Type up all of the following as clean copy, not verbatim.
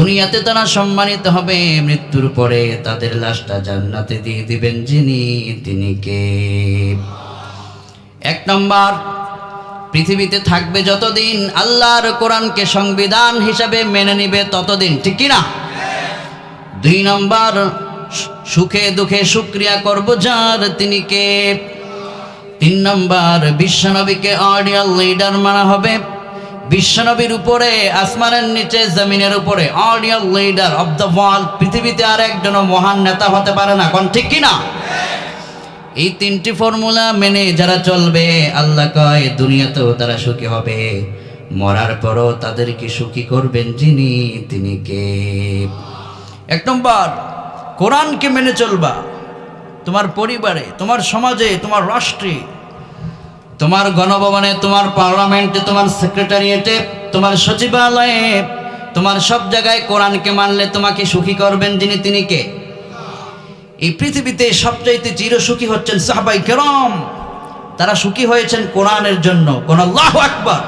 দুনিয়াতে তারা সম্মানিত হবে, মৃত্যুর পরে তাদের লাশটা জান্নাতে দিয়ে দিবেন যিনি, তিনি কে? এক নম্বর, পৃথিবীতে থাকবে যতদিন আল্লাহর কোরআনকে সংবিধান হিসাবে মেনে নিবে ততদিন, ঠিক কি না? দুই নম্বর, সুখে দুঃখে শুকরিয়া করব যার, তিনি কে? তিন নম্বর, বিশ্বনবীকে অডিয়াল লিডার মানা হবে। বিশ্বনবীর উপরে, আসমানের নিচে, জমিনের উপরে অডিয়াল লিডার অব দ্য ওয়ার্ল্ড। পৃথিবীতে আর একজনও মহান নেতা হতে পারে না, কোন ঠিক কি না? এই তিনটি ফর্মুলা মেনে যারা চলবে, আল্লাহ কয় দুনিয়াতেও তারা সুখী হবে, মরার পরও তাদেরকে সুখী করবেন যিনি, তিনি কে? এক নম্বর, কোরআনকে মেনে চলবা। তোমার পরিবারে, তোমার সমাজে, তোমার রাষ্ট্রে, তোমার গণভবনে, তোমার পার্লামেন্টে, তোমার সেক্রেটারিয়েটে, তোমার সচিবালয়ে, তোমার সব জায়গায় কোরআনকে মানলে তোমাকে সুখী করবেন যিনি, তিনি কে? এই পৃথিবীতে সবচাইতে চিরসুখী হচ্ছেন সাহাবায়ে কেরাম। তারা সুখী হয়েছেন কোরআনের জন্য। কোন আল্লাহু আকবার।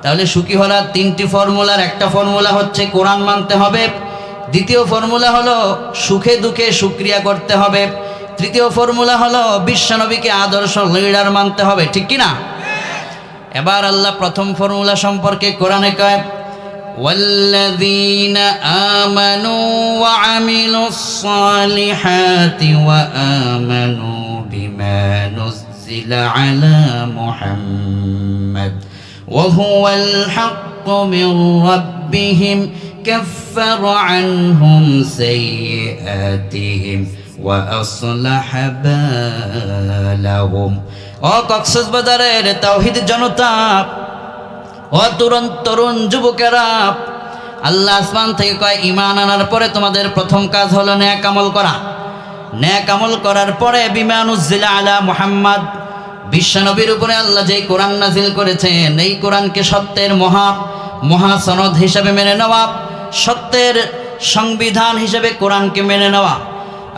তাহলে সুখী হওয়ার তিনটি ফর্মুলার একটা ফর্মুলা হচ্ছে কোরআন মানতে হবে, দ্বিতীয় ফর্মুলা হলো সুখে দুঃখে শুকরিয়া করতে হবে, তৃতীয় ফর্মুলা হলো বিশ্বনবীকে আদর্শ লিডার মানতে হবে, ঠিক কি না? এবার আল্লাহ প্রথম ফর্মুলা সম্পর্কে কোরআনে কয়, والذين آمنوا وعملوا الصالحات وآمنوا بما نزل على محمد وهو الحق من ربهم كفر عنهم سيئاتهم وأصلح بالهم। ও কক্সবাজারের তাওহীদ জনতা, ও তরুণ যুবকেরা, আল্লাহ আসমান থেকে কয় ঈমান আনার পরে তোমাদের প্রথম কাজ হলো নেক আমল করা। নেক আমল করার পরে বিমা নুজিলা আলা মুহাম্মদ, বিশ্বনবীর উপরে আল্লাহ যেই কোরআন নাজিল করেছেন, এই কোরআনকে সত্যের মহাসনদ হিসাবে মেনে নেওয়া, সত্যের সংবিধান হিসাবে কোরআনকে মেনে নেওয়া।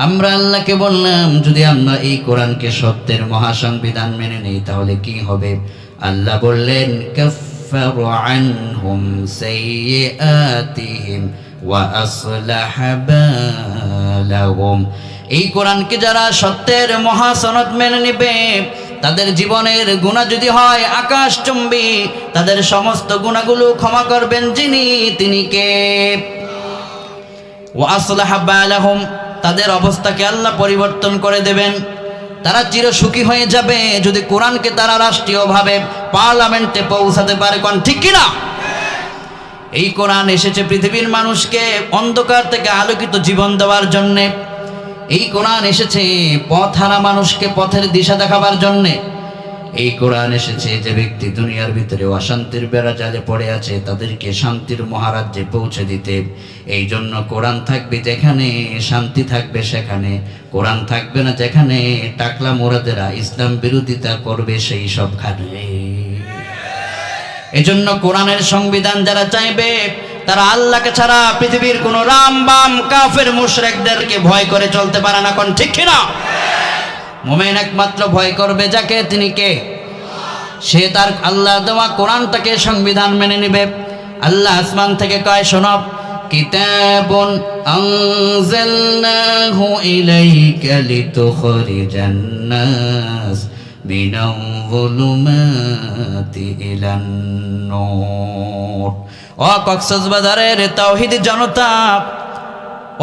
আমরা আল্লাহকে বললাম যদি আমরা এই কোরআনকে সত্যের মহাসংবিধান মেনে নিই তাহলে কি হবে? আল্লাহ বললেন কাফফারু আনহুম সাইয়্যাতিহিম ওয়া আসলাহা বালাহুম। এই কোরআনকে যারা সত্যের মহাসনদ মেনে নেবে, তাদের জীবনের গুনাহ যদি হয় আকাশচুম্বী, তাদের সমস্ত গুনাহগুলো ক্ষমা করবেন যিনি, তিনি কে? ওয়া আসলাহা বালাহুম, তাদের অবস্থাকে আল্লাহ পরিবর্তন করে দেবেন। তারা চিরসুখী হয়ে যাবে যদি কোরআনকে তারা রাষ্ট্রীয়ভাবে পার্লামেন্টে পৌঁছাতে পারে, কোন ঠিক কিনা? এই কোরআন এসেছে পৃথিবীর মানুষকে অন্ধকার থেকে আলোকিত জীবন দেওয়ার জন্যে। এই কোরআন এসেছে পথহারা মানুষকে পথের দিশা দেখাবার জন্যে। এই কোরআন এসেছে যে ব্যক্তি দুনিয়ার ভিতরে অশান্তির বেড়া জালে পড়ে আছে তাদেরকে শান্তির মহারাজ্যে পৌঁছে দিতে। এই জন্য কোরআন থাকবে যেখানে শান্তি থাকবে সেখানে, কোরআন থাকবে না যেখানে টাকলা মোরাদেরা ইসলাম বিরোধিতা করবে সেই সবখানে। এজন্য কোরআনের সংবিধান যারা চাইবে তারা আল্লাহকে ছাড়া পৃথিবীর কোন রাম বাম কাফের মুশরিকদেরকে ভয় করে চলতে পারে না, কোন ঠিক কিনা? মুমিন একমাত্র ভয় করবে যাকে, তিনি কে? সে তার আল্লাহ দেওয়া কোরআনটাকে সংবিধান মেনে নেবে। আল্লাহ আসমান থেকে কয় শোনো, কিতাবুন আনজালনাহু ইলাইকা লিতুখরিজান নাস মিনাল যুলুমাতি ইলান নূর। ও কক্সবাজারের তাওহীদি জনতা,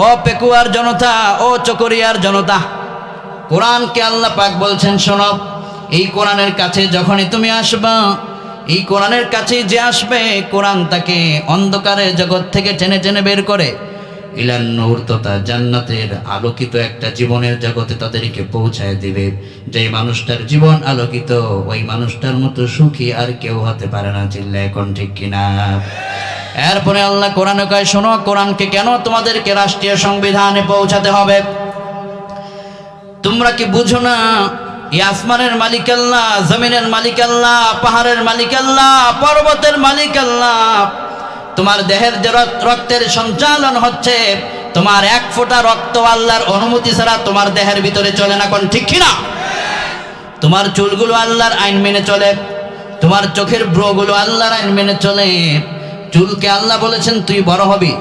ও পেকুয়ার জনতা, ও চকরিয়ার জনতা, কোরআনকে আল্লাহ পাক বলছেন শোনো, এই কোরআনের কাছে যখনই তুমি আসবা, এই কোরআনের কাছে যে আসবে, কোরআন তাকে অন্ধকারের জগৎ থেকে টেনে টেনে বের করে ইলান নূর, তথা জান্নাতের আলোকিত একটা জীবনের জগতে তাদেরকে পৌঁছায় দিবে। যেই মানুষটার জীবন আলোকিত, ওই মানুষটার মতো সুখী আর কেউ হতে পারে না। চিল্লায় কোন ঠিক কিনা? এরপরে আল্লাহ কোরআনে কয় শোনো, কোরআনকে কেন তোমাদেরকে রাষ্ট্রীয় সংবিধানে পৌঁছাতে হবে? তোমরা কি বুঝো না এই আসমানের মালিক আল্লাহ, জমিনের মালিক আল্লাহ, পাহাড়ের মালিক আল্লাহ, পর্বতের মালিক আল্লাহ। তোমার দেহের যে রক্তের সঞ্চালন হচ্ছে, তোমার এক ফোঁটা রক্ত আল্লাহর অনুমতি ছাড়া তোমার দেহের ভিতরে চলে না, কোন ঠিক কিনা? তোমার চুলগুলো আল্লাহর আইন মেনে চলে, তোমার চোখের ব্রগুলো আল্লাহর আইন মেনে চলে, চুলকে আল্লাহ বলেছেন তুই বড় হবি,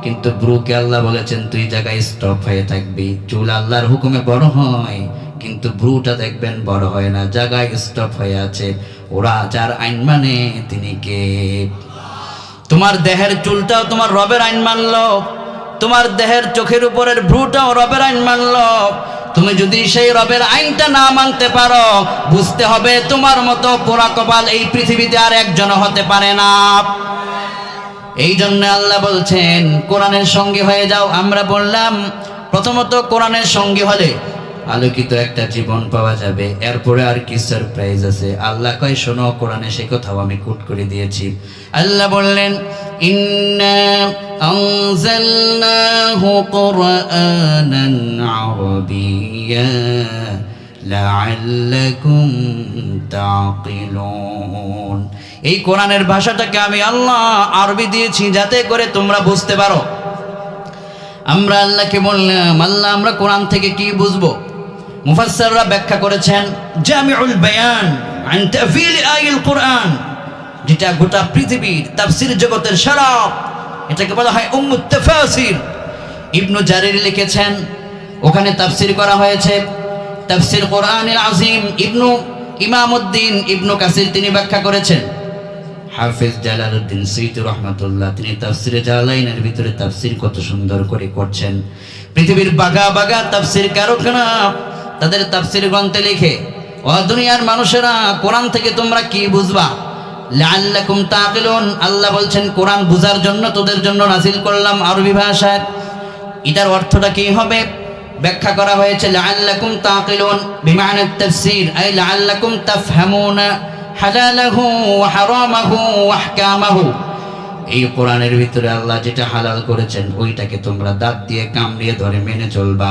কিন্তু ব্রুকে আল্লাহ বলেছেন তুই জায়গায় স্টপ হয়ে থাকবি। চুল আল্লাহর হুকুমে বড় হয়, কিন্তু ব্রুটা দেখবেন বড় হয় না, জায়গায় স্টপ হয়ে আছে। ওরা যার আইন মানে তিনি কে? তোমার দেহের চুলটাও তোমার রবের আইন মানলো, তোমার দেহের চোখের উপরের ভ্রুটাও রবের আইন মানলো। তুমি যদি সেই রবের আইনটা না মানতে পারো, বুঝতে হবে তোমার মতো পোড়া কপাল এই পৃথিবীতে আর একজন হতে পারে না। এই জন্য আল্লাহ বলছেন কোরআনের সঙ্গী হয়ে যাও। আমরা বললাম প্রথমত কোরআনের সঙ্গী হলে আলোকিত একটা জীবন পাওয়া যাবে। এরপরে আর কি সারপ্রাইজ আছে? আল্লাহ কয় শোনো, কোরআনে সে কথাও আমি কোট করে দিয়েছি। আল্লাহ বললেন ইন্না আনজালনাহু কুরআনান আরাবিয়্যা লাআল্লাকুম তাকিলুন। এই কোরআনের ভাষাটাকে আমি আল্লাহ আরবি দিয়েছি যাতে করে তোমরা বুঝতে পারো। আমরা আল্লাহকে বললাম আল্লাহ আমরা কোরআন থেকে কি বুঝবো? মুফাসসিররা ব্যাখ্যা করেছেন জামিউল বায়ান আন তাফসীর আয়াতুল কোরআন, যেটা গোটা পৃথিবীর তাফসীর জগতের সারা, এটাকে বলা হয় উম্মুত তাফাসির। ইবনু জারির লিখেছেন, ওখানে তাফসীর করা হয়েছে তাফসীর কোরআনুল আযীম। ইমামউদ্দিন ইবনু কাসির তিনি ব্যাখ্যা করেছেন। হাফেজ জালালউদ্দিন সুয়ুতী রাহমাতুল্লাহ তিনি তাফসীরে জালালাইনের ভিতরে তাফসীর কত সুন্দর করে করছেন। পৃথিবীর বাগা বাগা তাফসীর কারখানা তাদের তাফসীর গ্রন্থে লিখে, ও দুনিয়ার মানুষেরা কোরআন থেকে তোমরা কি বুঝবা? লাআল্লাকুম তাকিলুন। আল্লাহ বলছেন কোরআন বুঝার জন্য তোদের জন্য নাযিল করলাম আরবি ভাষায়। এটার অর্থটা কি হবে? ব্যাখ্যা করা হয়েছে লাআল্লাকুম তাকিলুন বিমানা তাফসীর আই লাআল্লাকুম তাফহামুনা হালালাহু ওয়া হারামাহু ওয়া আহকামাহু। এই কোরআনের ভিতরে আল্লাহ যেটা হালাল করেছেন ওইটাকে তোমরা দাঁত দিয়ে কামড়িয়ে ধরে মেনে চলবা,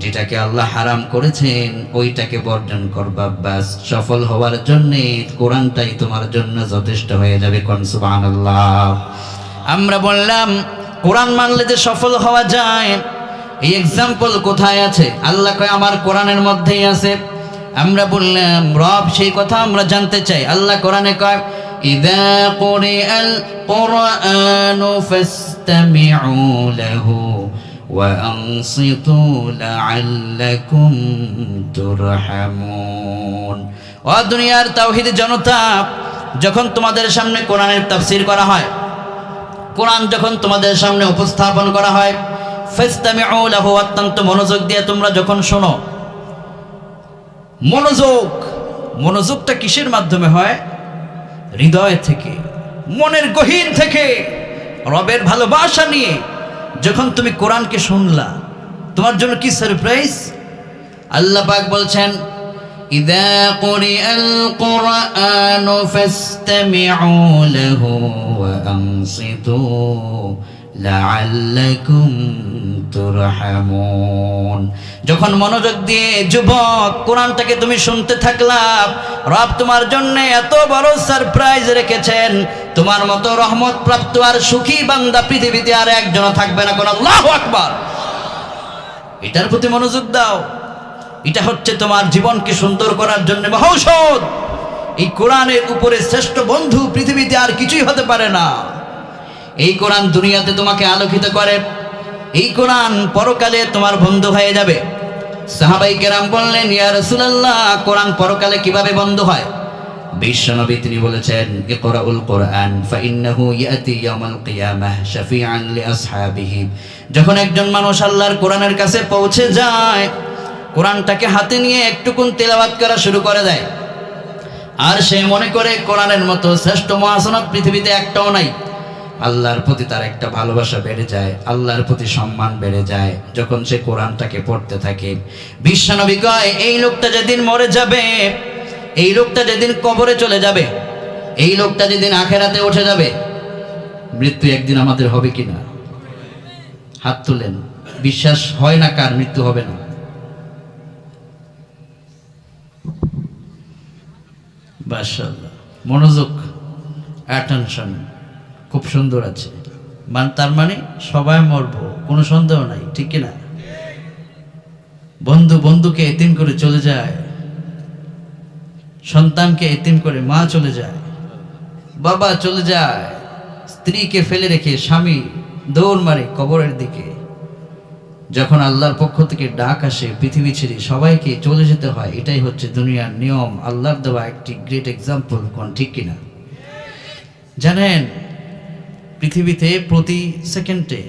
যেটাকে আল্লাহ হারাম করেছেন ওইটাকে বর্জন করবা। বাস সফল হওয়ার জন্য কোরআনটাই তোমার জন্য যথেষ্ট হয়ে যাবে। কোন সুবহানাল্লাহ। আমরা বললাম কোরআন মানলে যে সফল হওয়া যায়, এই এক্সাম্পল কোথায় আছে? আল্লাহ কয় আমার কোরআনের মধ্যেই আছে। আমরা বললাম রব সেই কথা আমরা জানতে চাই। আল্লাহ কোরআনে কয় ইযা কুরিআল কুরআনু ফাসতামিউ লাহু ওয়া আনসিতু লাআল্লাকুম তুরহামুন। ও দুনিয়ার তাওহীদ জনতা, যখন তোমাদের সামনে কোরআনের তাফসীর করা হয়, কোরআন যখন তোমাদের সামনে উপস্থাপন করা হয়, ফাসতামিউ লাহু, অত্যন্ত মনোযোগ দিয়ে তোমরা যখন শোনো। মনোযোগটা কিসের মাধ্যমে হয়? হৃদয় থেকে, মনের গহীন থেকে, রবের ভালোবাসা নিয়ে যখন তুমি কোরআনকে শুনলা, তোমার জন্য কি সারপ্রাইজ! আল্লাহ পাক বলছেন ইযা কুরিআল কুরআনু ফাসতামিউ লাহু ওয়া আনসিতু লাআল্লাকুম তুরহামুন। যখন মনোযোগ দিয়ে যুবক কোরআনটাকে তুমি শুনতে থাকলা, রব তোমার জন্য এত বড় সারপ্রাইজ রেখেছেন, তোমার মতো রহমত প্রাপ্ত আর সুখী বান্দা পৃথিবীতে আর একজন থাকবে না। কোন আল্লাহু আকবার। এটার প্রতি মনোযোগ দাও। এটা হচ্ছে তোমার জীবনকে সুন্দর করার জন্য মহৌষধ। এই কোরআনের উপরে শ্রেষ্ঠ বন্ধু পৃথিবীতে আর কিছুই হতে পারে না। এই কোরআন দুনিয়াতে তোমাকে আলোকিত করে, এই কোরআন পরকালে তোমার বন্ধু হয়ে যাবে। সাহাবায়ে কেরাম বললেন ইয়া রাসূলুল্লাহ কোরআন পরকালে কিভাবে বন্ধু হয়? বিশ্বনবী তিনি বলেছেন ইকরাউল কোরআন ফাইন্নাহু ইয়াতি ইয়াউমাল কিয়ামাহ শাফিআন লিআসহাবিহি। যখন একজন মানুষ আল্লাহর কোরআনের কাছে পৌঁছে যায়, কোরআনটাকে হাতে নিয়ে একটুকুন তেলাওয়াত করা শুরু করে দেয়, আর সে মনে করে কোরআনের মতো শ্রেষ্ঠ মহাসনদ পৃথিবীতে একটাও নাই। আল্লাহর প্রতি তার একটা ভালোবাসা বেড়ে যায়, আল্লাহর প্রতি সম্মান বেড়ে যায় যখন সে কোরআনটাকে পড়তে থাকে। বিশ্বনবী কয় এই লোকটা যেদিন মরে যাবে, এই লোকটা যেদিন কবরে চলে যাবে, এই লোকটা যেদিন আখেরাতে উঠে যাবে, মৃত্যু একদিন আমাদের হবে কিনা? হাত তুলেন। বিশ্বাস হয় না কার মৃত্যু হবে না? মাশাআল্লাহ, মনোযোগ, অ্যাটেনশন খুব সুন্দর আছে। তার মানে সবাই মরবো, কোনো সন্দেহ নাই, ঠিক কিনা? বন্ধুকে এতিম করে চলে যায়, সন্তানকে এতিম করে মা চলে যায়, বাবা চলে যায়, স্ত্রীকে ফেলে রেখে স্বামী দৌড় মারে কবরের দিকে। যখন আল্লাহর পক্ষ থেকে ডাক আসে পৃথিবী ছেড়ে সবাইকে চলে যেতে হয়, এটাই হচ্ছে দুনিয়ার নিয়ম। আল্লাহর দেওয়া একটি গ্রেট এক্সাম্পল, কোন ঠিক কিনা? জানেন পৃথিবীতে প্রতি সেকেন্ডে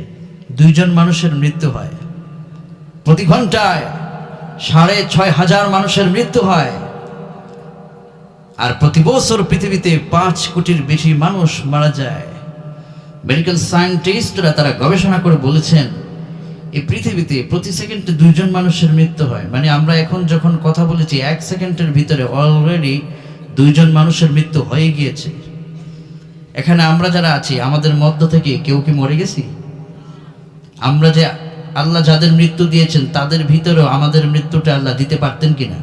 2 জন মানুষের মৃত্যু হয়, প্রতি ঘন্টায় 6,500 মানুষের মৃত্যু হয়, আর প্রতি বছর পৃথিবীতে 5 কোটির বেশি মানুষ মারা যায়। মেডিকেল সায়েন্টিস্টরা তারা গবেষণা করে বলেছেন এই পৃথিবীতে প্রতি সেকেন্ডে 2 জন মানুষের মৃত্যু হয়। মানে আমরা এখন যখন কথা বলেছি 1 সেকেন্ডের ভিতরে অলরেডি 2 জন মানুষের মৃত্যু হয়ে গিয়েছে। এখানে আমরা যারা আছি আমাদের মধ্য থেকে কেউ কি মরে গেছি? আমরা যে আল্লাহ যাদের মৃত্যু দিয়েছেন তাদের ভিতরেও আমাদের মৃত্যুটা আল্লাহ দিতে পারতেন কিনা?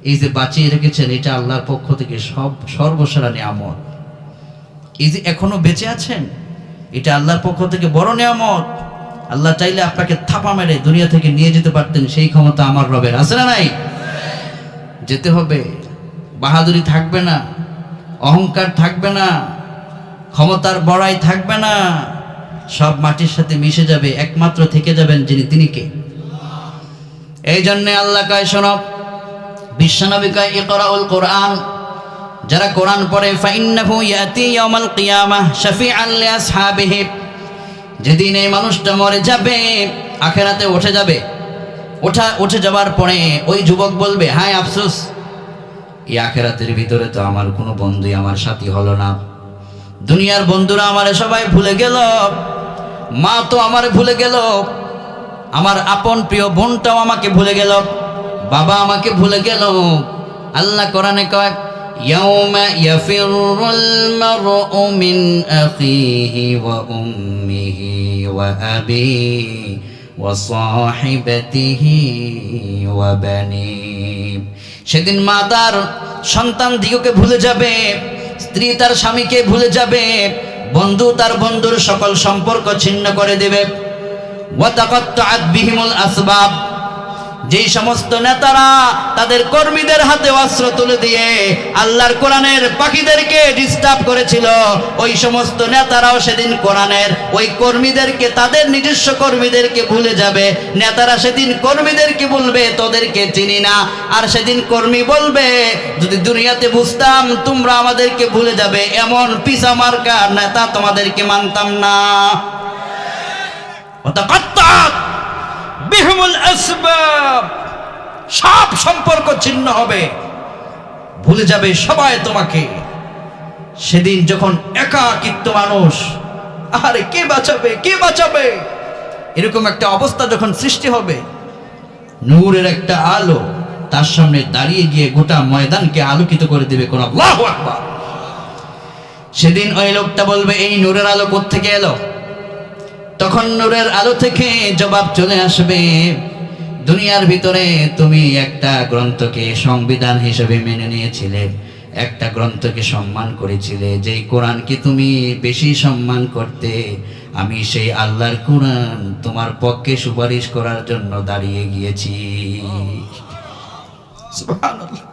এই যে বাঁচিয়ে রেখেছেন, এটা আল্লাহর পক্ষ থেকে সর্বসেরা নিয়ামত। এই যে এখনো বেঁচে আছেন, এটা আল্লাহর পক্ষ থেকে বড় নিয়ামত। আল্লাহ চাইলে আপনাকে থাপা মেরে দুনিয়া থেকে নিয়ে যেতে পারতেন, সেই ক্ষমতা আমার রবের আছে না নাই? যেতে হবে, বাহাদুরি থাকবে না, অহংকার থাকবে না, ক্ষমতার বড়াই থাকবে না, সব মাটির সাথে মিশে যাবে। একমাত্র থেকে যাবেন যিনি, তিনি কে? এই জন্যে আল্লাহ কয় শোনো, বিশ্বনবী কয় ইকরাউল কোরআন, যারা কোরআন পড়ে ফাইন্নাহু ইয়াতি ইয়াউমাল কিয়ামাহ শাফিআন লিআসহাবিহি, যেদিন এই মানুষটা মরে যাবে আখিরাতে উঠে যাবে, উঠে যাবার পরে ওই যুবক বলবে হায় আফসোস, এই আখিরাতের ভিতরে তো আমার কোনো বন্ধুই আমার সাথী হলো না। দুনিয়ার বন্ধুরা আমারে সবাই ভুলে গেল, মা তো আমারে ভুলে গেল, আমার আপন প্রিয় বোনটাও আমাকে ভুলে গেল, বাবা আমাকে ভুলে গেল। আল্লাহ কোরআনে কয় ইয়াউমা ইয়াফিরুল মারউ মিন আখিহি ওয়া উম্মিহি ওয়া আবিহি ওয়া সাহিবাতিহি ওয়া বানিহি। সেদিন মা তার সন্তান দিগকে ভুলে যাবে, স্ত্রী তার স্বামীকে ভুলে যাবে, বন্ধু তার বন্ধুর সকল সম্পর্ক ছিন্ন করে দেবে। ওয়া তাকাত্তাআত বিহিমুল আসবাব, যেই সমস্ত নেতারা তাদের কর্মীদের হাতে অস্ত্র তুলে দিয়ে আল্লাহর কোরআনের পাখিদেরকে ডিস্টার্ব করেছিল, ওই সমস্ত নেতারাও সেদিন কোরআনের ওই কর্মীদেরকে, তাদের নিজস্ব কর্মীদেরকে ভুলে যাবে। নেতারা সেদিন কর্মীদেরকে বলবে তোদেরকে চিনি না, আর সেদিন কর্মী বলবে যদি দুনিয়াতে বুঝতাম তোমরা আমাদেরকে ভুলে যাবে, এমন পিছা মার্কা নেতা তোমাদেরকে মানতাম না। বিহুমুল আসবাব, সব সম্পর্ক ছিন্ন হবে, ভুলে যাবে সবাই তোমাকে। সেদিন যখন একাকিত্ব মানুষ, আরে কে বাঁচাবে, কে বাঁচাবে, এরকম একটা অবস্থা যখন সৃষ্টি হবে, নূরের একটা আলো তার সামনে দাঁড়িয়ে গিয়ে গোটা ময়দানকে আলোকিত করে দেবে। কোন আল্লাহু আকবার। সেদিন ওই লোকটা বলবে এই নূরের আলো কোত্থেকে এলো? তখন নূরের আলো থেকে জবাব চলে আসবে, দুনিয়ার ভিতরে তুমি একটা গ্রন্থকে সংবিধান হিসেবে মেনে নিয়েছিলে, একটা গ্রন্থকে সম্মান করেছিলে, যেই কোরআনকে তুমি বেশি সম্মান করতে, আমি সেই আল্লাহর কোরআন তোমার পক্ষে সুপারিশ করার জন্য দাঁড়িয়ে গিয়েছি। সুবহানাল্লাহ।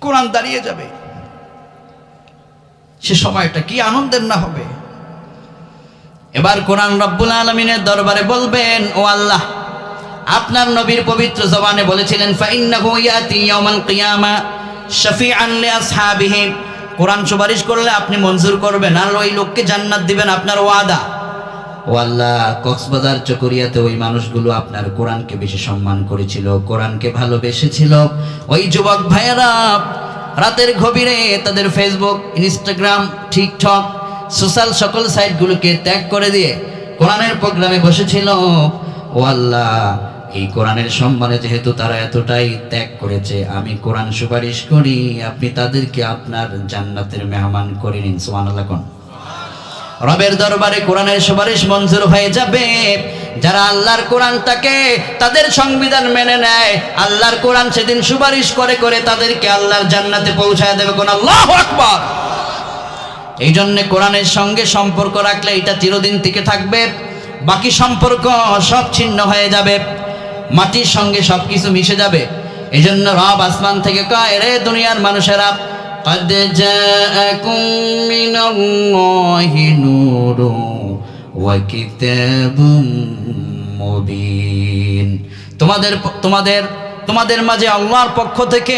কোরআন দাঁড়িয়ে যাবে, সে সময়টা কি আনন্দের না হবে। এবার কোরআন রব্বুল আলামিনের দরবারে বলবেন, ও আল্লাহ, আপনার নবীর পবিত্র জবানে বলেছিলেন ফাইন্নাহু ইয়াতি ইয়াউমাল কিয়ামা শাফিআন লিআসহাবিহি, কোরআন সুপারিশ করলে আপনি মঞ্জুর করবেন আর ওই লোককে জান্নাত দিবেন, আপনার ওয়াদা। ও আল্লাহ, কক্সবাজার চকরিয়াতে ওই মানুষগুলো আপনার কোরআনকে বেশি সম্মান করেছিল, কোরআনকে ভালোবেসেছিল। ওই যুবক ভাইয়েরা রাতের গভীরে তাদের ফেসবুক, ইনস্টাগ্রাম, টিকটক, সোশ্যাল সকল সাইটগুলোকে ত্যাগ করে দিয়ে কোরআনের প্রোগ্রামে বসেছিল। ও আল্লাহ, এই কোরআনের সম্মানে যেহেতু তারা এতটাই ত্যাগ করেছে, আমি কোরআন সুপারিশ করি আপনি তাদেরকে আপনার জান্নাতের মেহমান করে নিন। সুবহানাল্লাহ। কোন রবের দরবারে কোরআনের সুপারিশ মঞ্জুর হয়ে যাবে। যারা আল্লাহর কোরআনটাকে তাদের সংবিধান মেনে নেয়, আল্লাহর কোরআন সেদিন সুপারিশ করে করে তাদেরকে আল্লাহর জান্নাতে পৌঁছায় দেবে। কোন আল্লাহু আকবার। এই জন্য কোরআনের সঙ্গে সম্পর্ক রাখলে এটা চিরদিন টিকে থাকবে, বাকি সম্পর্ক সব ছিন্ন হয়ে যাবে, মাটির সঙ্গে সবকিছু মিশে যাবে। এই জন্য রব আসমান থেকে কয়, রে দুনিয়ার মানুষেরা, قد جاءكم من الله نور وكتاب মুবিন। তোমাদের মাঝে আল্লাহর পক্ষ থেকে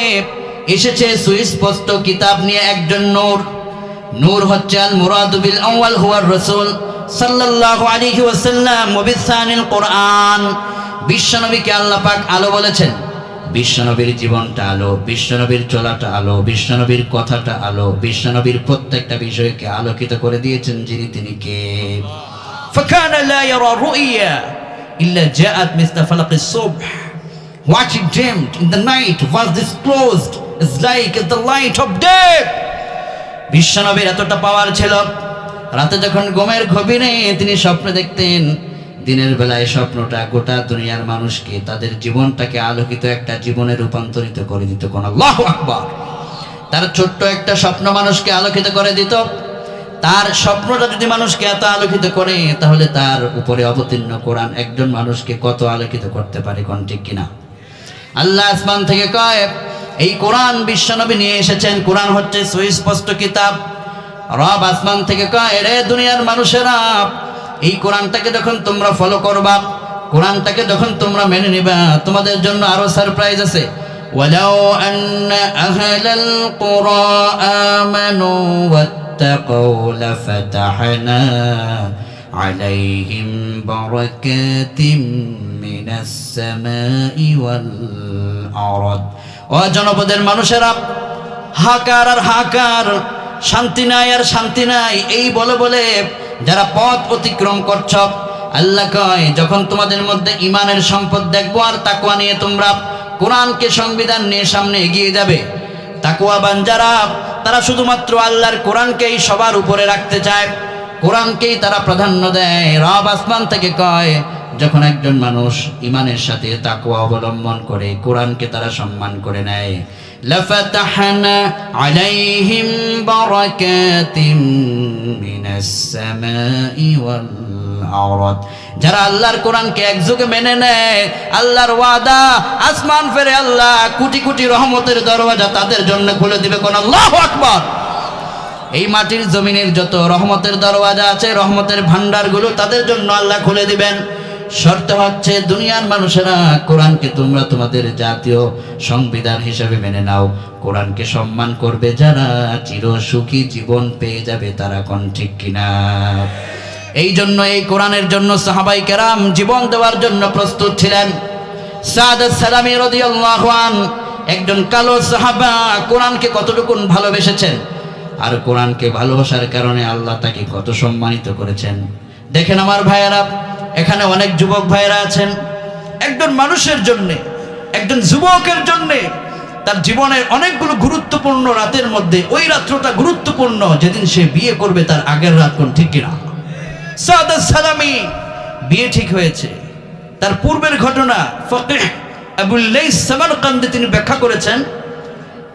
এসেছে সুস্পষ্ট কিতাব নিয়ে একজন নূর। নূর হচ্ছে আল মুরাদু বিল আউয়াল হুয়া রাসূল সাল্লাল্লাহু আলাইহি ওয়াসাল্লাম ওয়া বিসানিল কোরআন। বিশ্বনবীকে আল্লাহ পাক আলো বলেছেন। বিশ্বনবীর জীবনটা আলো, বিশ্বনবীর চলাটা আলো, বিশ্বনবীর কথাটা আলো, বিশ্বনবীর প্রত্যেকটা বিষয়কে আলোকিত করে দিয়েছেন যিনি, তিনি কে? ফাকানা লা ইয়ারা রুইয়া ইল্লা জাআত মিসলা ফালাকিস সুবহ। What he dreamed in the night was disclosed as like as the light of day. বিশ্বনবীর এতটা পাওয়ার ছিল, রাতে যখন ঘুমের গভীরে তিনি স্বপ্ন দেখতেন, দিনের বেলায় স্বপ্নটা গোটা দুনিয়ার মানুষকে, তাদের জীবনটাকে আলোকিত একটা জীবনে রূপান্তরিত করে দিত। কোন আল্লাহু আকবার। তার ছোট্ট একটা স্বপ্ন মানুষকে আলোকিত করে দিত। তার স্বপ্নটা যদি মানুষকে এত আলোকিত করে, তাহলে তার উপরে অবতীর্ণ কোরআন একজন মানুষকে কত আলোকিত করতে পারে, কোন ঠিক কিনা? আল্লাহ আসমান থেকে কয়, এই কোরআন বিশ্বনবী নিয়ে এসেছেন, কোরআন হচ্ছে সুস্পষ্ট কিতাব। রব আসমান থেকে কয়, রে দুনিয়ার মানুষেরা, এই কোরআনটাকে যখন তোমরা ফলো করবা, কোরআনটাকে যখন তোমরা মেনে নিবা, তোমাদের জন্য আরো সারপ্রাইজ আছে। ওয়ালাউ আন্না আহলাল কুরা আমানু ওয়াত্তাকাউ লাফাতাহনা আলাইহিম বারাকাতিম মিনাস সামাই ওয়াল আরদ। ও জনপদের মানুষেরা, হাকার আর হাকার, শান্তি নাই আর শান্তি নাই, এই বলে বলে যারা পথ অতিক্রম করছ, আল্লাহ কয় যখন তোমাদের মধ্যে ইমানের সম্পদ দেখবো আর তাকওয়া নিয়ে তোমরা কোরআনকে সংবিধান নিয়ে সামনে এগিয়ে যাবে, তাকওয়াবান যারা, তারা শুধুমাত্র আল্লাহর কোরআনকেই সবার উপরে রাখতে চায়, কোরআনকেই তারা প্রাধান্য দেয়। রব আসমান থেকে কয়, যখন একজন মানুষ ইমানের সাথে তাকওয়া অবলম্বন করে, কোরআনকে তারা সম্মান করে নেয়, লাফাতাহনা আলাইহিম বারাকাতিম মিনাস সামাই ওয়াল আরদ। যারা আল্লাহর কোরআনকে একযোগে মেনে নেয়, আল্লাহর ওয়াদা, আসমান ফেরে আল্লাহ কোটি কোটি রহমতের দরওয়াজা তাদের জন্য খুলে দিবে। কোন আল্লাহু আকবার। এই মাটির জমিনের যত রহমতের দরওয়াজা আছে, রহমতের ভান্ডারগুলো তাদের জন্য আল্লাহ খুলে দিবেন। শর্ত হচ্ছে দুনিয়ার মানুষেরা, কোরআনকে তোমরা তোমাদের জাতীয় সংবিধান হিসেবে মেনে নাও, কোরআনকে সম্মান করবে যারা, চির সুখী জীবন পেয়ে যাবে তারা, কোন ঠিক কিনা? এই জন্য এই কোরআনের জন্য সাহাবাই কেরাম জীবন দেওয়ার জন্য প্রস্তুত ছিলেন। সাদ সালামী রাদিয়াল্লাহু আনহু একজন কালো সাহাবা, কোরআনকে কতটুকু ভালোবেসেছেন, আর কোরআনকে ভালোবাসার কারণে আল্লাহ তাকে কত সম্মানিত করেছেন। দেখেন আমার ভাইয়েরা, এখানে অনেক যুবক ভাইয়েরা আছেন। একজন মানুষের জন্য, একজন যুবকের জন্য তার জীবনের অনেকগুলো গুরুত্বপূর্ণ রাতের মধ্যে ওই রাত্রটা গুরুত্বপূর্ণ যেদিন সে বিয়ে করবে, তার আগের রাত, কোন ঠিক কিনা? সাদ সালামী বিয়ে ঠিক হয়েছে, তার পূর্বের ঘটনা ফকিহ আবুল লাইস সামারকান্দি তিনি ব্যাখ্যা করেছেন।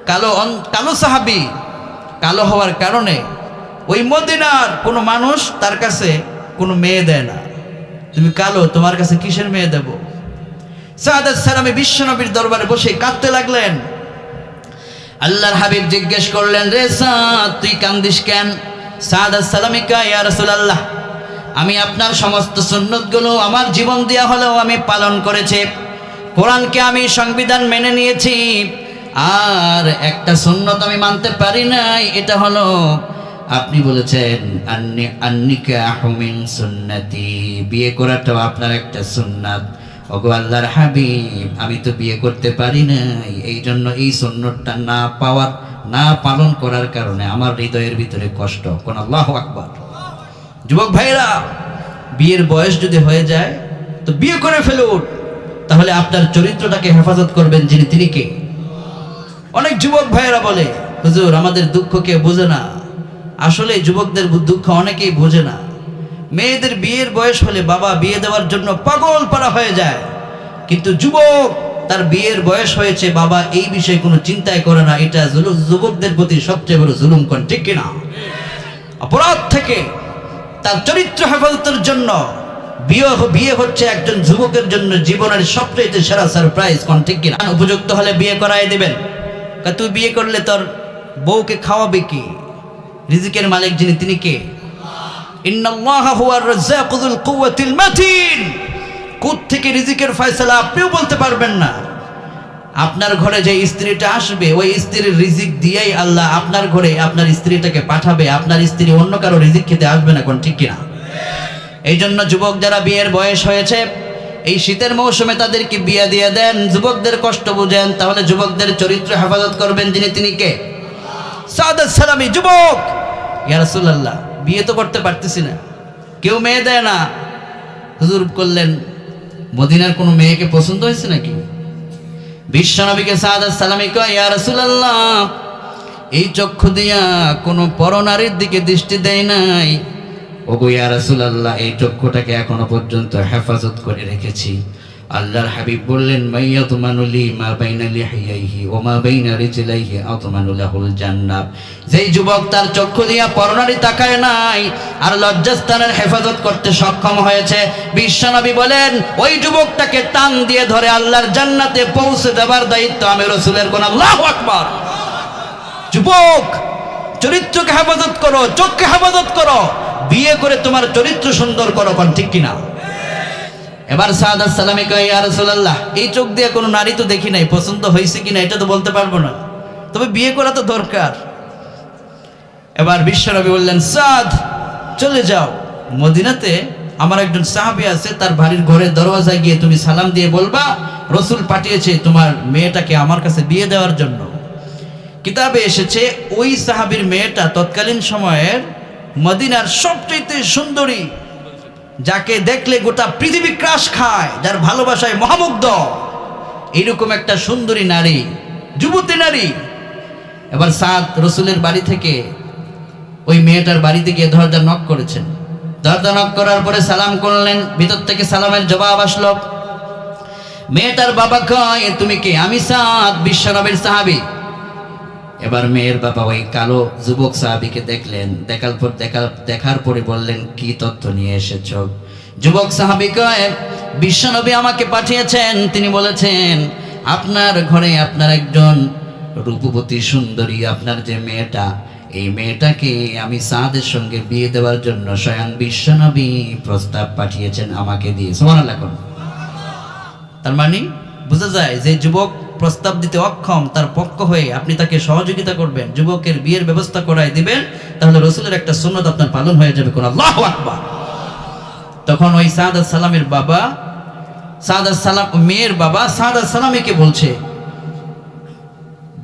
কালো সাহাবী, কালো হওয়ার কারণে ওই মদিনার কোনো মানুষ তার কাছে কোনো মেয়ে দেয় না। তুমি কালো, তোমার কাছে কিসের মেয়ে দেব? সাদ সালামী বিশ্বনবীর দরবারে বসে কাঁদতে লাগলেন। আল্লাহর হাবিব জিজ্ঞেস করলেন, রে সাদ, তুই কান্দিস কেন? সাদ সালামী কয়, ইয়া রাসূলুল্লাহ, আমি আপনার সমস্ত সুন্নতগুলো আমার জীবন দেয়া হলেও আমি পালন করেছি, কোরআনকে আমি সংবিধান মেনে নিয়েছি, আর একটা সুন্নত আমি মানতে পারি নাই, এটা হলো আপনি বলেছেন আন্নিকাহু মিন সুন্নতি, বিয়ে করাটাও আপনার একটা সুন্নাত। ওগো আল্লাহর হাবিব, আমি তো বিয়ে করতে পারি নাই, এই জন্য এই সুন্নতটা না পালন করার কারণে আমার হৃদয়ের ভিতরে কষ্ট। কোন আল্লাহু আকবার। যুবক ভাইরা, বিয়ের বয়স যদি হয়ে যায় তো বিয়ে করে ফেলুন, তাহলে আপনার চরিত্রটাকে হেফাজত করবেন যিনি, তিনি কে? অনেক যুবক ভাইয়েরা বলে, হুজুর আমাদের দুঃখ কে বোঝে না। আসলে যুবকদের দুঃখ অনেকেই বোঝে না। মেয়েদের বিয়ের বয়স হলে বাবা বিয়ে দেওয়ার জন্য পাগল পারা হয়ে যায়, কিন্তু যুবক তার বিয়ের বয়স হয়েছে, বাবা এই বিষয়ে কোনো চিন্তাই করে না। এটা যুবকদের প্রতি সবচেয়ে বড় জুলুম, কোন ঠিক কিনা? অপরাধ থেকে তার চরিত্র হেফাজতের জন্য বিয়ে হচ্ছে একজন যুবকের জন্য জীবনের সবচেয়ে সেরা সারপ্রাইজ, কোন ঠিক কিনা? উপযুক্ত হলে বিয়ে করাই দিবেন। তুই বিয়ে করলে তোর বউকে খাওয়াবে কি? রিজিকের মালিক যিনি, তিনি কে? ইন্নাল্লাহা হুয়ার রাজ্জাকুল কুওয়াতিল মাতিন। কোথ থেকে রিজিকের ফয়সালা আপনিও বলতে পারবেন না। আপনার ঘরে যে স্ত্রীটা আসবে, ওই স্ত্রীর রিজিক দিয়েই আল্লাহ আপনার ঘরে আপনার স্ত্রীটাকে পাঠাবে। আপনার স্ত্রী অন্য কারো রিজিক খেতে আসবে না, কোন ঠিক কিনা? এই জন্য যুবক যারা বিয়ের বয়স হয়েছে, এই শীতের মৌসুমে তাদেরকে বিয়ে দিয়ে দেন, যুবকদের কষ্ট বুঝেন, তাহলে যুবকদের চরিত্র হেফাজত করবেন যিনি, তিনি কে? সাদাত সালামি যুবক, ইয়া রাসূলুল্লাহ বিয়ে তো করতে পারতেছি না, কেউ মেয়ে দেয় না। হুজুর করলেন, মদিনার কোনো মেয়েকে পছন্দ হয়েছে নাকি? বিশ্বনবীকে সাদাত সালামি কয়, ইয়া রাসূলুল্লাহ এই চক্ষু দিয়া কোনো পরনারীর দিকে দৃষ্টি দেয় নাই। ওগো ইয়া রাসূলুল্লাহ এই চক্ষুটাকে এখনো পর্যন্ত হেফাজত করে রেখেছি। আল্লাহর হাবিব বললেন, মাইয়াতুমানু লি মা বাইনা লিহিয়াইহি ওয়া মা বাইনা রিজলাইহি আতমানু লাহুল জান্নাহ। যেই যুবক তার চক্ষু দিয়া পরনারী তাকায় নাই আর লজ্জাস্থানের হেফাজত করতে সক্ষম হয়েছে, বিশ্বনবী বলেন ওই যুবকটাকে টান দিয়ে ধরে আল্লাহর জান্নাতে পৌঁছে দেবার দায়িত্ব আমি রাসূলের। কোন আল্লাহু আকবার। যুবক চরিত্রকে হেফাজত করো, চোখকে হেফাজত করো, বিয়ে করে তোমার চরিত্র সুন্দর করো, কোন ঠিক কিনা? এবার সাদাত সালামি কয়, ইয়া রাসূলুল্লাহ এই চোখ দিয়ে কোনো নারী তো দেখি নাই, পছন্দ হয়েছে কিনা এটা তো বলতে পারবো না, তবে বিয়ে করা তো দরকার। এবার বিশ্বনবী বললেন, সাদ চলে যাও, মদিনাতে আমার একজন সাহাবী আছে, তার বাড়ির ঘরের দরওয়াজায় গিয়ে তুমি সালাম দিয়ে বলবা রাসূল পাঠিয়েছে তোমার মেয়েটাকে আমার কাছে বিয়ে দেওয়ার জন্য। কিতাবে এসেছে ওই সাহাবীর মেয়েটা তৎকালীন সময়ের মদিনার সবচেয়ে সুন্দরী, যাকে দেখলে গোটা পৃথিবী ক্রাশ খায়, যার ভালোবাসায় মহামুগ্ধ, এইরকম একটা সুন্দরী নারী, যুবতী নারী। এবার সাদ রাসূলের বাড়ি থেকে ওই মেয়েটার বাড়িতে গিয়ে দরজা নক করেছেন। দরজা নক করার পরে সালাম করলেন, ভিতর থেকে সালামের জবাব আসলো। মেয়েটার বাবা কয়, তুমি কে? আমি সাদ, বিশ্বনবীর সাহাবী। এবার মেয়ের বাবা ওই কালো যুবক সাহাবীকে দেখলেন, দেখার পরে বললেন, কি তথ্য নিয়ে এসেছ? যুবক সাহাবী কয়, বিশ্বনবী আমাকে পাঠিয়েছেন, তিনি বলেছেন আপনার ঘরে আপনার একজন রূপবতী সুন্দরী, আপনার যে মেয়েটা, এই মেয়েটাকে আমি সাদের সঙ্গে বিয়ে দেওয়ার জন্য স্বয়ং বিশ্বনবী প্রস্তাব পাঠিয়েছেন আমাকে দিয়ে। সুবহানাল্লাহ। তার মানে বোঝা যায় যে যুবক প্রস্তাব দিতে অক্ষম, তার পক্ষ হয়ে আপনি তাকে সহযোগিতা করবেন, যুবকের বিয়ের ব্যবস্থা করায় দিবেন, তাহলে রাসূলের একটা সুন্নাত আপনার পালন হয়ে যাবে। কোন আল্লাহু আকবার। তখন ওই সাদাত সালামের বাবা, সাদাত সালাম মেয়ের বাবা সাদাত সালামীকে বলছে,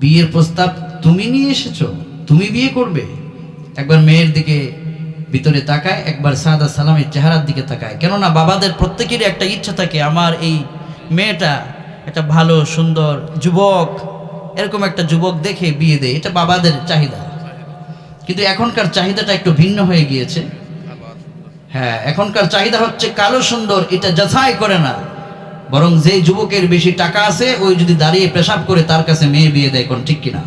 বিয়ের প্রস্তাব তুমি নিয়ে এসেছো, তুমি বিয়ে করবে? একবার মেয়ের দিকে ভিতরে তাকায়, একবার সাদাত সালামের চেহারার দিকে তাকায়। কেননা বাবাদের প্রত্যেকেরই একটা ইচ্ছা থাকে, আমার এই মেয়েটা একটা ভালো সুন্দর যুবক, এরকম একটা যুবক দেখে বিয়ে দেয়, এটা বাবাদের চাহিদা। কিন্তু এখনকার চাহিদাটা একটু ভিন্ন হয়ে গিয়েছে। হ্যাঁ, এখনকার চাহিদা হচ্ছে কালো সুন্দর, এটা যাচাই করে না, বরং যে যুবকের বেশি টাকা আছে ওই যদি দাঁড়িয়ে পেশাব করে তার কাছে মেয়ে বিয়ে দেয়, কোন ঠিক কিনা?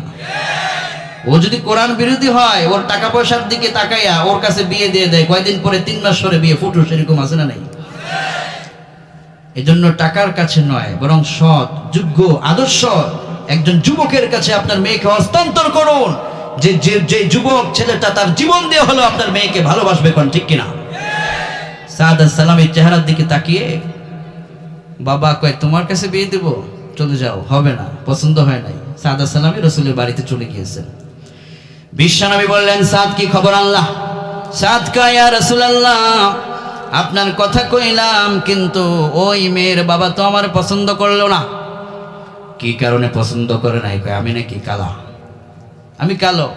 ও যদি কোরআন বিরোধী হয়, ওর টাকা পয়সার দিকে তাকাইয়া ওর কাছে বিয়ে দিয়ে দেয়, কয়দিন পরে 3 মাস পরে বিয়ে ফুটুস, এরকম আছে না নাই? এজন্য টাকার কাছে নয়, বরং সৎ, যোগ্য, আদর্শ একজন যুবকের কাছে আপনার মেয়েকে হস্তান্তর করুন, যে যুবক ছেলেটা তার জীবন দিয়ে হলো আপনার মেয়েকে ভালোবাসবে, কোন ঠিক কিনা? সাদাত সালামের চেহারার দিকে তাকিয়ে বাবা কয়, তোমার কাছে বিয়ে দেব? চলে যাও, হবে না, পছন্দ হয় নাই। সাদাত সালামী রাসূলের বাড়িতে চলে গিয়েছেন। বিশ্বনবী বললেন, সাদ কি খবর আনলা? সাদ কয়, ইয়া রাসূলুল্লাহ আপনার কথা কইলাম, কিন্তু ওই মেয়ের বাবা তো আমার পছন্দ করলো না। কি কারণে পছন্দ করে নাই? কয়, আমি নাকি কালা, আমি কালো।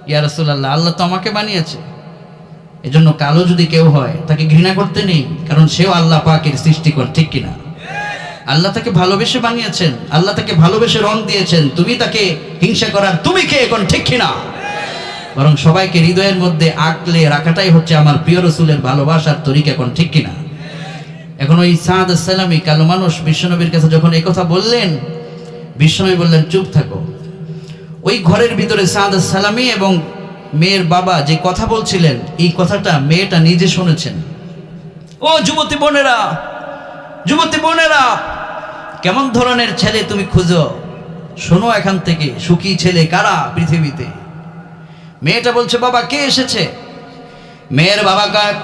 ইয়া রাসূলুল্লাহ আল্লাহ তো আমাকে বানিয়েছে, এজন্য কালো যদি কেউ হয় তাকে ঘৃণা করতে নেই, কারণ সেও আল্লাহ পাকের সৃষ্টিকর, ঠিক কিনা? আল্লাহ তাকে ভালোবেসে বানিয়েছেন, আল্লাহ তাকে ভালোবেসে রং দিয়েছেন, তুমি তাকে হিংসা করার তুমি কে, কোন ঠিক কিনা? বরং সবাইকে হৃদয়ের মধ্যে আঁকলে রাখাটাই হচ্ছে আমার প্রিয় রাসূলের ভালোবাসার তরিকা, কোন ঠিক কিনা? এখন ওই সাদাত সালামী কালো মানুষ বিশ্বনবীর কাছে যখন এই কথা বললেন, বিশ্বনবী বললেন, চুপ থাকো। ওই ঘরের ভিতরে সাদাত সালামী এবং মেয়ের বাবা যে কথা বলছিলেন, এই কথাটা মেয়েটা নিজে শুনেছেন। ও যুবতী বোনেরা, যুবতী বোনেরা, কেমন ধরনের ছেলে তুমি খুঁজো, শোনো এখান থেকে, সুখী ছেলে কারা পৃথিবীতে? মেয়েটা বলছে, বাবা কে এসেছে? মেয়ের বাবা কয়,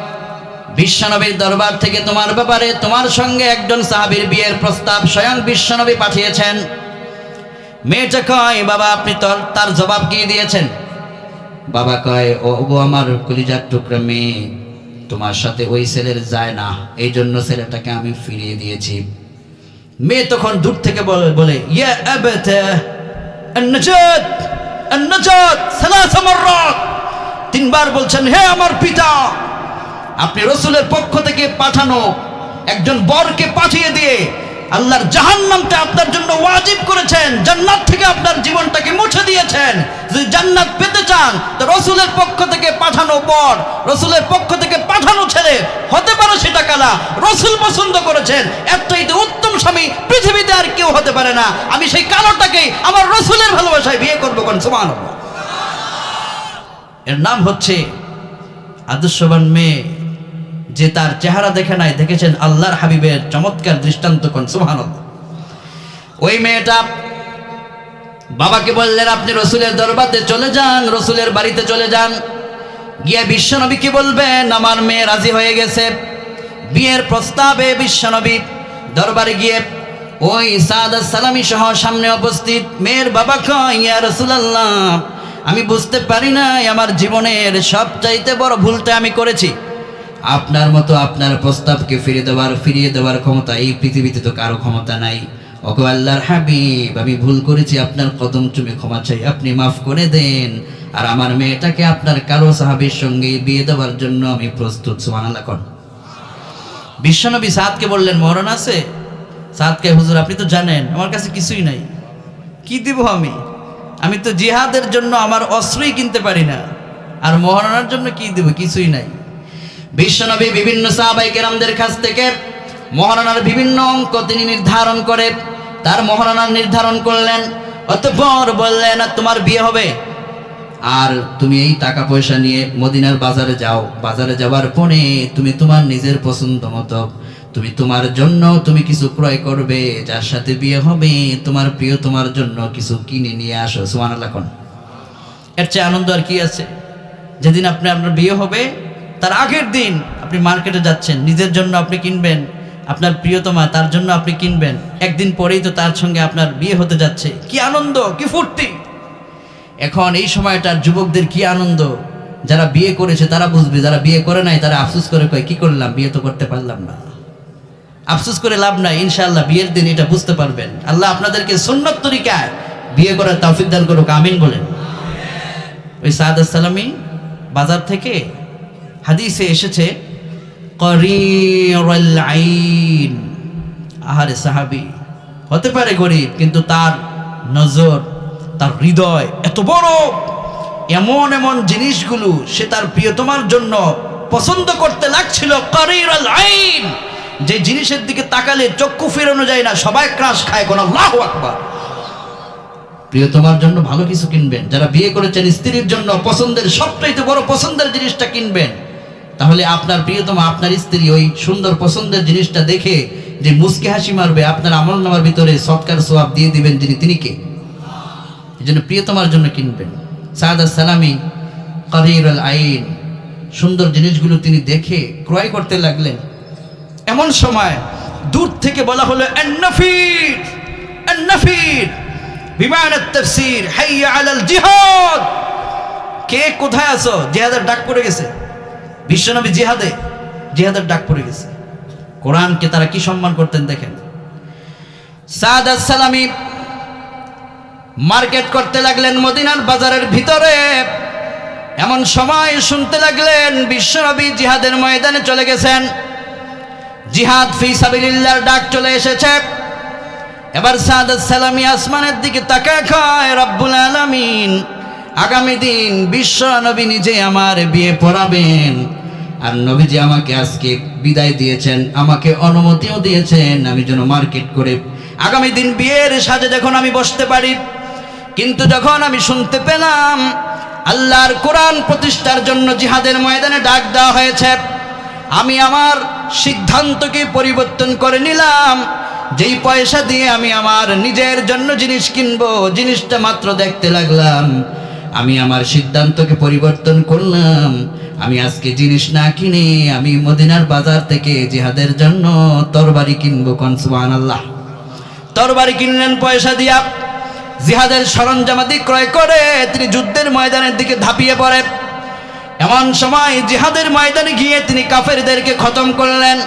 বিশ্বনবীর দরবার থেকে তোমার ব্যাপারে তোমার সঙ্গে একজন সাহাবীর বিয়ের প্রস্তাব স্বয়ং বিশ্বনবী পাঠিয়েছেন। মেয়েটা কয়, বাবা আপনি তার জবাব কি দিয়েছেন? বাবা কয়, ও গো আমার কলিজার টুকরা মেয়ে, তোমার সাথে ওই ছেলের যায় না, এই জন্য ছেলেটাকে আমি ফিরিয়ে দিয়েছি। মেয়ে তখন দূর থেকে বলে ইয়া আবাতা আন-নাজাত আন-নাজাত সালাসা মাররাত, তিনবার বলছেন, হে আমার পিতা, আপনি রাসূলের পক্ষ থেকে পাঠানো একজন বরকে পাঠিয়ে দিয়ে আল্লাহর জাহান্নামটা আপনার জন্য ওয়াজিব করেছেন, জান্নাত থেকে আপনার জীবনটাকে মুছে দিয়েছেন। যদি জান্নাত পেতে চান তো রাসূলের পক্ষ থেকে পাঠানো বর, রাসূলের পক্ষ থেকে পাঠানো ছেলে হতে পারে সেটা কালা, রাসূল পছন্দ করেছেন, এর চাইতে উত্তম স্বামী পৃথিবীতে আর কেউ হতে পারে না। আমি সেই কালোটাকে আমার রাসূলের ভালোবাসায় বিয়ে করবো। কোন সুবহানাল্লাহ। এর নাম হচ্ছে আদর্শবান মেয়ে, যে তার চেহারা দেখে নাই, দেখেছেন আল্লাহর হাবিবের চমৎকার দৃষ্টান্ত। কোন সুবহানাল্লাহ। ওই মেয়েটা বাবাকে বললেন, আপনি রাসূলের দরবারে চলে যান, রাসূলের বাড়িতে চলে যান, গিয়ে বিশ্বনবীকে বলবেন আমার মেয়ে রাজি হয়ে গেছে। বিয়ের প্রস্তাবে বিশ্বনবী দরবারে গিয়ে ওই সাদাত সালামী সহ সামনে উপস্থিত। মেয়ের বাবা কয়, ইয়া রাসূলুল্লাহ, আমি বুঝতে পারি না আমার জীবনের সবচাইতে বড় ভুলটা আমি করেছি। আপনার মতো আপনার প্রস্তাবকে ফিরিয়ে দেওয়ার ক্ষমতা এই পৃথিবীতে তো কারো ক্ষমতা নাই। ওগো আল্লাহর হাবিব, আমি ভুল করেছি, আপনার কদম চুমে ক্ষমা চাই, আপনি মাফ করে দেন। আর আমার মেয়েটাকে আপনার কালো সাহাবীর সঙ্গে বিয়ে দেওয়ার জন্য আমি প্রস্তুত। সুবহানাল্লাহ। কোন বিশ্বনবী সাদকে বললেন, মরণ আছে? সাদকে, হুজুর আপনি তো জানেন আমার কাছে কিছুই নাই, কি দিব আমি তো জিহাদের জন্য আমার অস্ত্রই কিনতে পারি না, আর মহারণার জন্য কি দিব? কিছুই নাই। বিশ্বনবী বিভিন্ন সাহাবায়ে কেরামদের কাছ থেকে মহারণার বিভিন্ন অঙ্ক তিনি নির্ধারণ করে তার মহারণা নির্ধারণ করলেন। অতঃপর বললেন, তোমার বিয়ে হবে, আর তুমি এই টাকা পয়সা নিয়ে মদিনার বাজারে যাও, বাজারে যাওয়ার পরে তুমি তোমার নিজের পছন্দ মতো তুমি তোমার জন্য তুমি কিছু ক্রয় করবে, যার সাথে বিয়ে হবে তোমার প্রিয় তোমার জন্য কিছু কিনে নিয়ে আসো। সুবহানাল্লাহ। কোন এর চেয়ে আনন্দ আর কি আছে? যেদিন আপনার বিয়ে হবে তার আগের দিন আপনি মার্কেটে যাচ্ছেন, নিজের জন্য আপনি কিনবেন, আপনার প্রিয়তমা তার জন্য আপনি কিনবেন, একদিন পরেই তো তার সঙ্গে আপনার বিয়ে হতে যাচ্ছে। কি আনন্দ, কি ফুর্তি! এখন এই সময়টার যুবকদের কি আনন্দ! যারা বিয়ে করেছে তারা বুঝবে, যারা বিয়ে করে নাই তারা আফসোস করে কয়, কি করলাম, বিয়ে তো করতে পারলাম না। আফসোস করে লাভ নাই, ইনশাআল্লাহ বিয়ের দিন এটা বুঝতে পারবেন। আল্লাহ আপনাদেরকে সুন্নত তরিকায় বিয়ে করার তৌফিক দান করুক, আমিন বলেন। ওই সাদাত সালামী বাজার থেকে হাদিসে এসেছে, করিরুল আইন, আহারে সাহাবী হতে পারে গরিব, কিন্তু তার নজর, তার হৃদয় এত বড়, এমন এমন জিনিসগুলো সে তার প্রিয়তমার জন্য পছন্দ করতে লাগছিল। করিরুল আইন, যে জিনিসের দিকে তাকালে চক্ষু ফেরানো যায় না, সবাই ক্রাশ খায়। কোন আল্লাহু আকবার। প্রিয়তমার জন্য ভালো কিছু কিনবেন, যারা বিয়ে করেছেন স্ত্রীর জন্য পছন্দের সবচাইতে বড় পছন্দের জিনিসটা কিনবেন, তাহলে আপনার প্রিয়তমা আপনার স্ত্রী ওই সুন্দর পছন্দের জিনিসটা দেখে যে মুস্কি হাসি মারবে, আপনার আমলনামার ভিতরে সৎকার সওয়াব দিয়ে দিবেন যিনি, তিনি কে? এজন্য প্রিয়তমার জন্য কিনবেন। সাদাত সালামী করিরুল আইন, সুন্দর জিনিসগুলো তিনি দেখে ক্রয় করতে লাগলেন। এমন সময় দূর থেকে বলা হলো, আন-নাফির আন-নাফির বিমানাত তাফসীর হাইয়া আলাল জিহাদ। কে কোথায় আছো? জিহাদের ডাক পড়ে গেছে। বিশ্বনবী জিহাদের ডাক পড়ে গেছে। কোরআনকে তারা কি সম্মান করতেন দেখেন। সাদাত সালামী মার্কেট করতে লাগলেন মদিনার বাজারের ভিতরে। এমন সময় শুনতে লাগলেন বিশ্বনবী জিহাদের ময়দানে চলে গেছেন, জিহাদ ফি সাবিলিল্লাহর ডাক চলে এসেছে। এবার সাদাত সালামী আসমানের দিকে তাকায় কয়, রব্বুল আলামিন, আগামী দিন বিশ্ব নবী নিজে আমার বিয়ে পড়াবেন, আর নবীজি আমাকে আজকে বিদায় দিয়েছেন, আমাকে অনুমতিও দিয়েছেন আমি যেন মার্কেট করে আগামী দিন বিয়ের সাজে যখন আমি বসতে পারি। কিন্তু যখন আমি শুনতে পেলাম আল্লাহর কোরআন প্রতিষ্ঠার জন্য জিহাদের ময়দানে ডাক দেওয়া হয়েছে, আমি আমার সিদ্ধান্তকে পরিবর্তন করে নিলাম। যেই পয়সা দিয়ে আমি আমার নিজের জন্য জিনিস কিনবো, জিনিসটা মাত্র দেখতে লাগলাম, আমি আমার সিদ্ধান্তকে পরিবর্তন করলাম, আমি আজকে জিনিস না কিনে আমি মদিনার বাজার থেকে জিহাদের জন্য তরবারি কিনবো। কোন সুবহানাল্লাহ। তরবারি কিনলেন পয়সা দিয়া, জিহাদের সরঞ্জামাদি ক্রয় করে তিনি যুদ্ধের ময়দানের দিকে ধাপিয়ে পড়ে। এমন সময় জিহাদের ময়দানে গিয়ে তিনি কাফেরদেরকে খতম করলেন।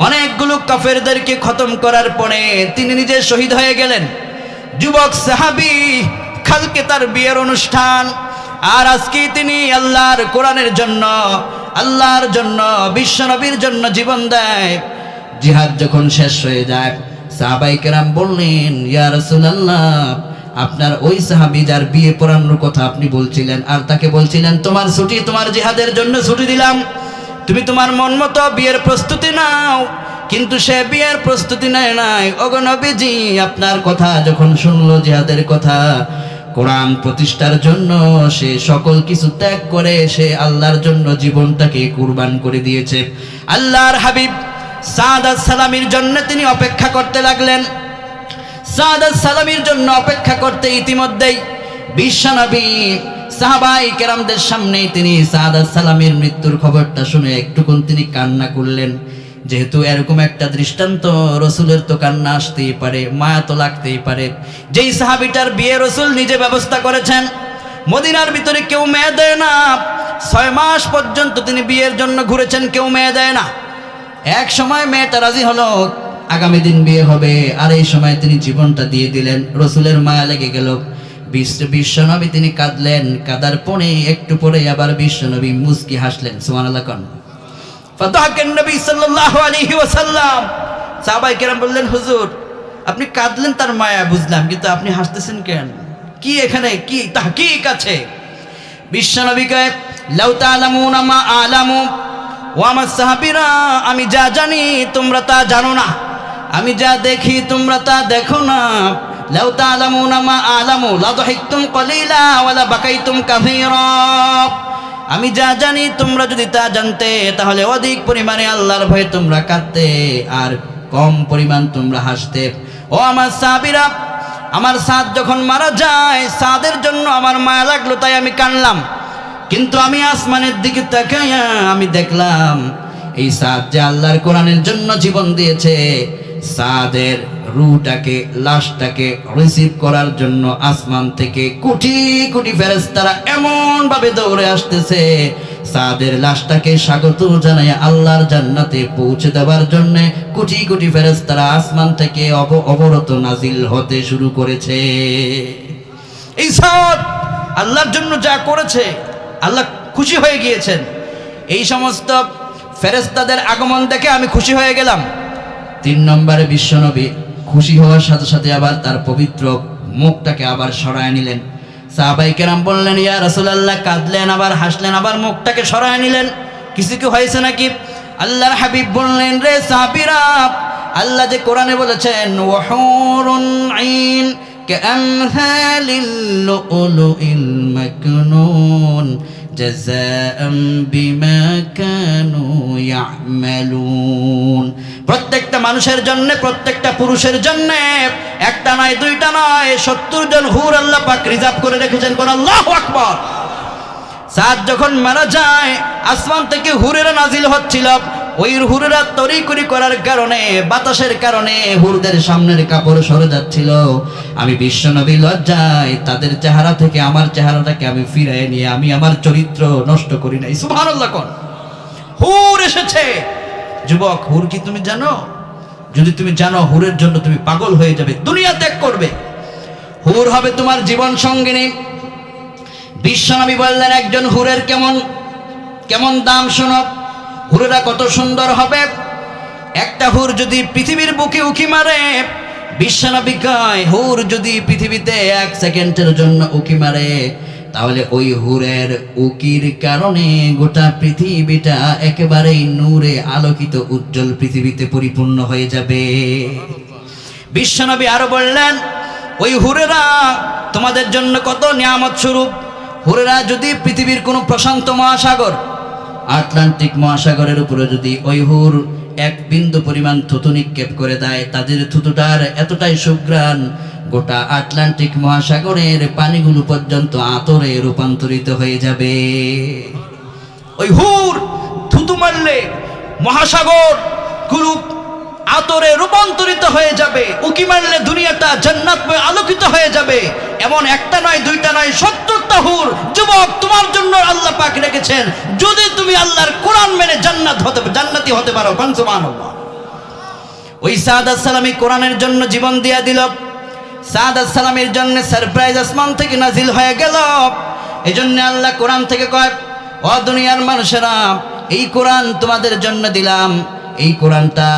অনেকগুলো কাফেরদেরকে খতম করার পরে তিনি নিজে শহীদ হয়ে গেলেন। যুবক সাহাবী, কালকে তার বিয়ের অনুষ্ঠান, আর আজকে তিনি আল্লাহর কোরআনের জন্য, আল্লাহর জন্য, বিশ্বনবীর জন্য জীবন দেয়। জিহাদ যখন শেষ হয়ে যায়, সাহাবায়ে কেরাম বললেন, ইয়া রাসূলুল্লাহ, আপনার ওই সাহাবী যার বিয়ে পড়ানোর কথা আপনি বলছিলেন, আর তাকে বলছিলেন তোমার ছুটি, তোমার জিহাদের জন্য ছুটি দিলাম, তুমি তোমার মন মতো বিয়ের প্রস্তুতি নাও, কিন্তু সে বিয়ের প্রস্তুতি নেয় নাই। ওগো নবীজি, আপনার কথা যখন শুনলো, জিহাদের কথা, কোরআন প্রতিষ্ঠার জন্য সে সকল কিছু ত্যাগ করে সে আল্লাহর জন্য জীবনটাকে কুরবান করে দিয়েছে। আল্লাহর হাবিব সাদাত সালামীর জন্য তিনি অপেক্ষা করতে লাগলেন। সাদাত সালামীর জন্য অপেক্ষা করতে ইতিমধ্যেই বিশ্বনবী সাহাবায়ে কেরামদের সামনে তিনি সাদাত সালামীর মৃত্যুর খবরটা শুনে একটুকুন তিনি কান্না করলেন। যেহেতু এরকম একটা দৃষ্টান্ত, রসুলের তো কান্না আসতেই পারে, মায়া তো লাগতেই পারে। যেই সাহাবিটার বিয়ে রসুল নিজে ব্যবস্থা করেছেন, মদিনার ভিতরে কেউ মেয়ে দেয় না, 6 মাস পর্যন্ত তিনি বিয়ের জন্য ঘুরেছেন, কেউ মেয়ে দেয় না। এক সময় মেয়েটা রাজি হলো, আগামী দিন বিয়ে হবে, আর এই সময় তিনি জীবনটা দিয়ে দিলেন। রসুলের মায়া লেগে গেল। বিশ্বনবী তিনি কাঁদলেন, কাদার পরে একটু পরে আবার বিশ্বনবী মুস্কি হাসলেন। সুবহানাল্লাহ। কোন ফাতাহাকান নবী সাল্লাল্লাহু আলাইহি ওয়াসাল্লাম। সাহাবায়ে কেরাম বললেন, হুজুর আপনি কাঁদলেন তার মায়া বুঝলাম, কিন্তু আপনি হাসতেছেন কেন? কি এখানে কি তাহকিক আছে? বিশ্বনবী কয়, লাউ তা'লামুনা মা আ'লামু, ও আমার সাহাবীরা, আমি যা জানি তোমরা তা জানো না, আমি যা দেখি তোমরা তা দেখো না। লাউ তা'লামুনা মা আ'লামু লা দাহিকতুম কলিলা ওয়া লা বাকাইতুম কাসীরা। আমি যা জানি তোমরা যদি তা জানতে, তাহলে অধিক পরিমাণে আল্লাহর ভয়ে তোমরা কাঁদতে, আর কম পরিমাণ তোমরা হাসতে। ও আমার সাহাবীরা, আমার সাদ যখন মারা যায়, সাদের জন্য আমার মায়া লাগলো, তাই আমি কানলাম। কিন্তু আমি আসমানের দিকে তাকাইয়া আমি দেখলাম এই সাদ যে আল্লাহর কোরআনের জন্য জীবন দিয়েছে, সাদের রূহটাকে, লাশটাকে রিসিভ করার জন্য আসমান থেকে কোটি কোটি ফেরেশতারা এমন ভাবে দৌড়ে আসতেছে, সাদের লাশটাকে স্বাগত জানায় আল্লাহর জান্নাতে পৌঁছে দেওয়ার জন্য কোটি কোটি ফেরেশতারা আসমান থেকে অবরত নাজিল হতে শুরু করেছে। এই সাদ আল্লাহর জন্য যা করেছে, আল্লাহ খুশি হয়ে গিয়েছেন। এই সমস্ত ফেরেশতাদের আগমন দেখে আমি খুশি হয়ে গেলাম। 3 নম্বরে বিশ্বনবী খুশি হওয়ার সাথে সাথে আবার তার পবিত্র মুখটাকে আবার সরায় নিলেন। সাহাবায়ে কেরাম বললেন, ইয়া রাসূলুল্লাহ, কাঁদলেন, আবার হাসলেন, আবার মুখটাকে সরায় নিলেন, কিছু কি হয়েছে নাকি? আল্লাহর হাবিব বললেন, রে সাহাবীরা, আল্লাহ যে কোরআনে বলেছেন, ওয়াহুরুন আইন কামসালিল লুলুইল মাকনুন জাযাআম বিমা কানু ইয়ামালুন। প্রত্যেকটা মানুষের জন্য, প্রত্যেকটা পুরুষের জন্য একটা নয়, 2টা নয়, 70 জন হুর আল্লাহ পাক রিজার্ভ করে রেখেছেন। কোন আল্লাহু আকবার। সাদ যখন মারা যায়, আসমান থেকে হুরেরা নাজিল হচ্ছিল। ওই হুরেরা তরিকুরি করার কারণে, বাতাসের কারণে হুরদের সামনের কাপড় সরে যাচ্ছিল। আমি বিশ্বনবী লজ্জায় তাদের চেহারা থেকে আমার চেহারাটাকে আমি ফিরিয়ে নিয়ে আমি আমার চরিত্র নষ্ট করি নাই। সুবহানাল্লাহ। কোন হুর এসেছে। যুবক, হুর কি তুমি জানো? যদি তুমি জানো, হুরের জন্য তুমি পাগল হয়ে যাবে, দুনিয়া ত্যাগ করবে। হুর হবে তোমার জীবন সঙ্গিনী। বিশ্বনবী বললেন, একজন হুরের কেমন কেমন দাম শোনো। হুরেরা কত সুন্দর হবে। একটা হুর যদি পৃথিবীর বুকে উকি মারে, বিশ্বনবী কয়, হুর যদি পৃথিবীতে 1 সেকেন্ডের জন্য উকি মারে, তাহলে ওই হুরের উকির কারণে গোটা পৃথিবীটা একেবারেই নূরে আলোকিত উজ্জ্বল পৃথিবীতে পরিপূর্ণ হয়ে যাবে। বিশ্বনবী আরো বললেন, ওই হুরেরা তোমাদের জন্য কত নিয়ামত স্বরূপ। হুরেরা যদি পৃথিবীর কোনো প্রশান্ত মহাসাগর, আটলান্টিক মহাসাগরের উপরে যদি ওই হুর 1 বিন্দু পরিমাণ থুতু নিক্ষেপ করে দেয়, তাদের থুতুটার এতটাই সুঘ্রাণ গোটা আটলান্টিক মহাসাগরের পানিগুলো পর্যন্ত আতরে রূপান্তরিত হয়ে যাবে। ওই হুর থুতু মারলে মহাসাগর গুলো আতরে রূপান্তরিত হয়ে যাবে, উকি মারলে দুনিয়াটা জান্নাতময় আলোকিত হয়ে যাবে। এমন একটা নয়, দুইটা নয়, 70টা হুর যুবক তোমার জন্য আল্লাহ পাক রেখেছেন, যদি তুমি আল্লাহর কোরআন মেনে জান্নাতি হতে পারো। সুবহানাল্লাহ। ওই সাদ আসসালামী কোরআনের জন্য জীবন দিয়া দিল। সাদ আসসালামের জন্য সারপ্রাইজ আসমান থেকে নাজিল হয়ে গেল। এই জন্য আল্লাহ কোরআন থেকে কয়, ও দুনিয়ার মানুষেরা, এই কোরআন তোমাদের জন্য দিলাম। এই কোরআনটা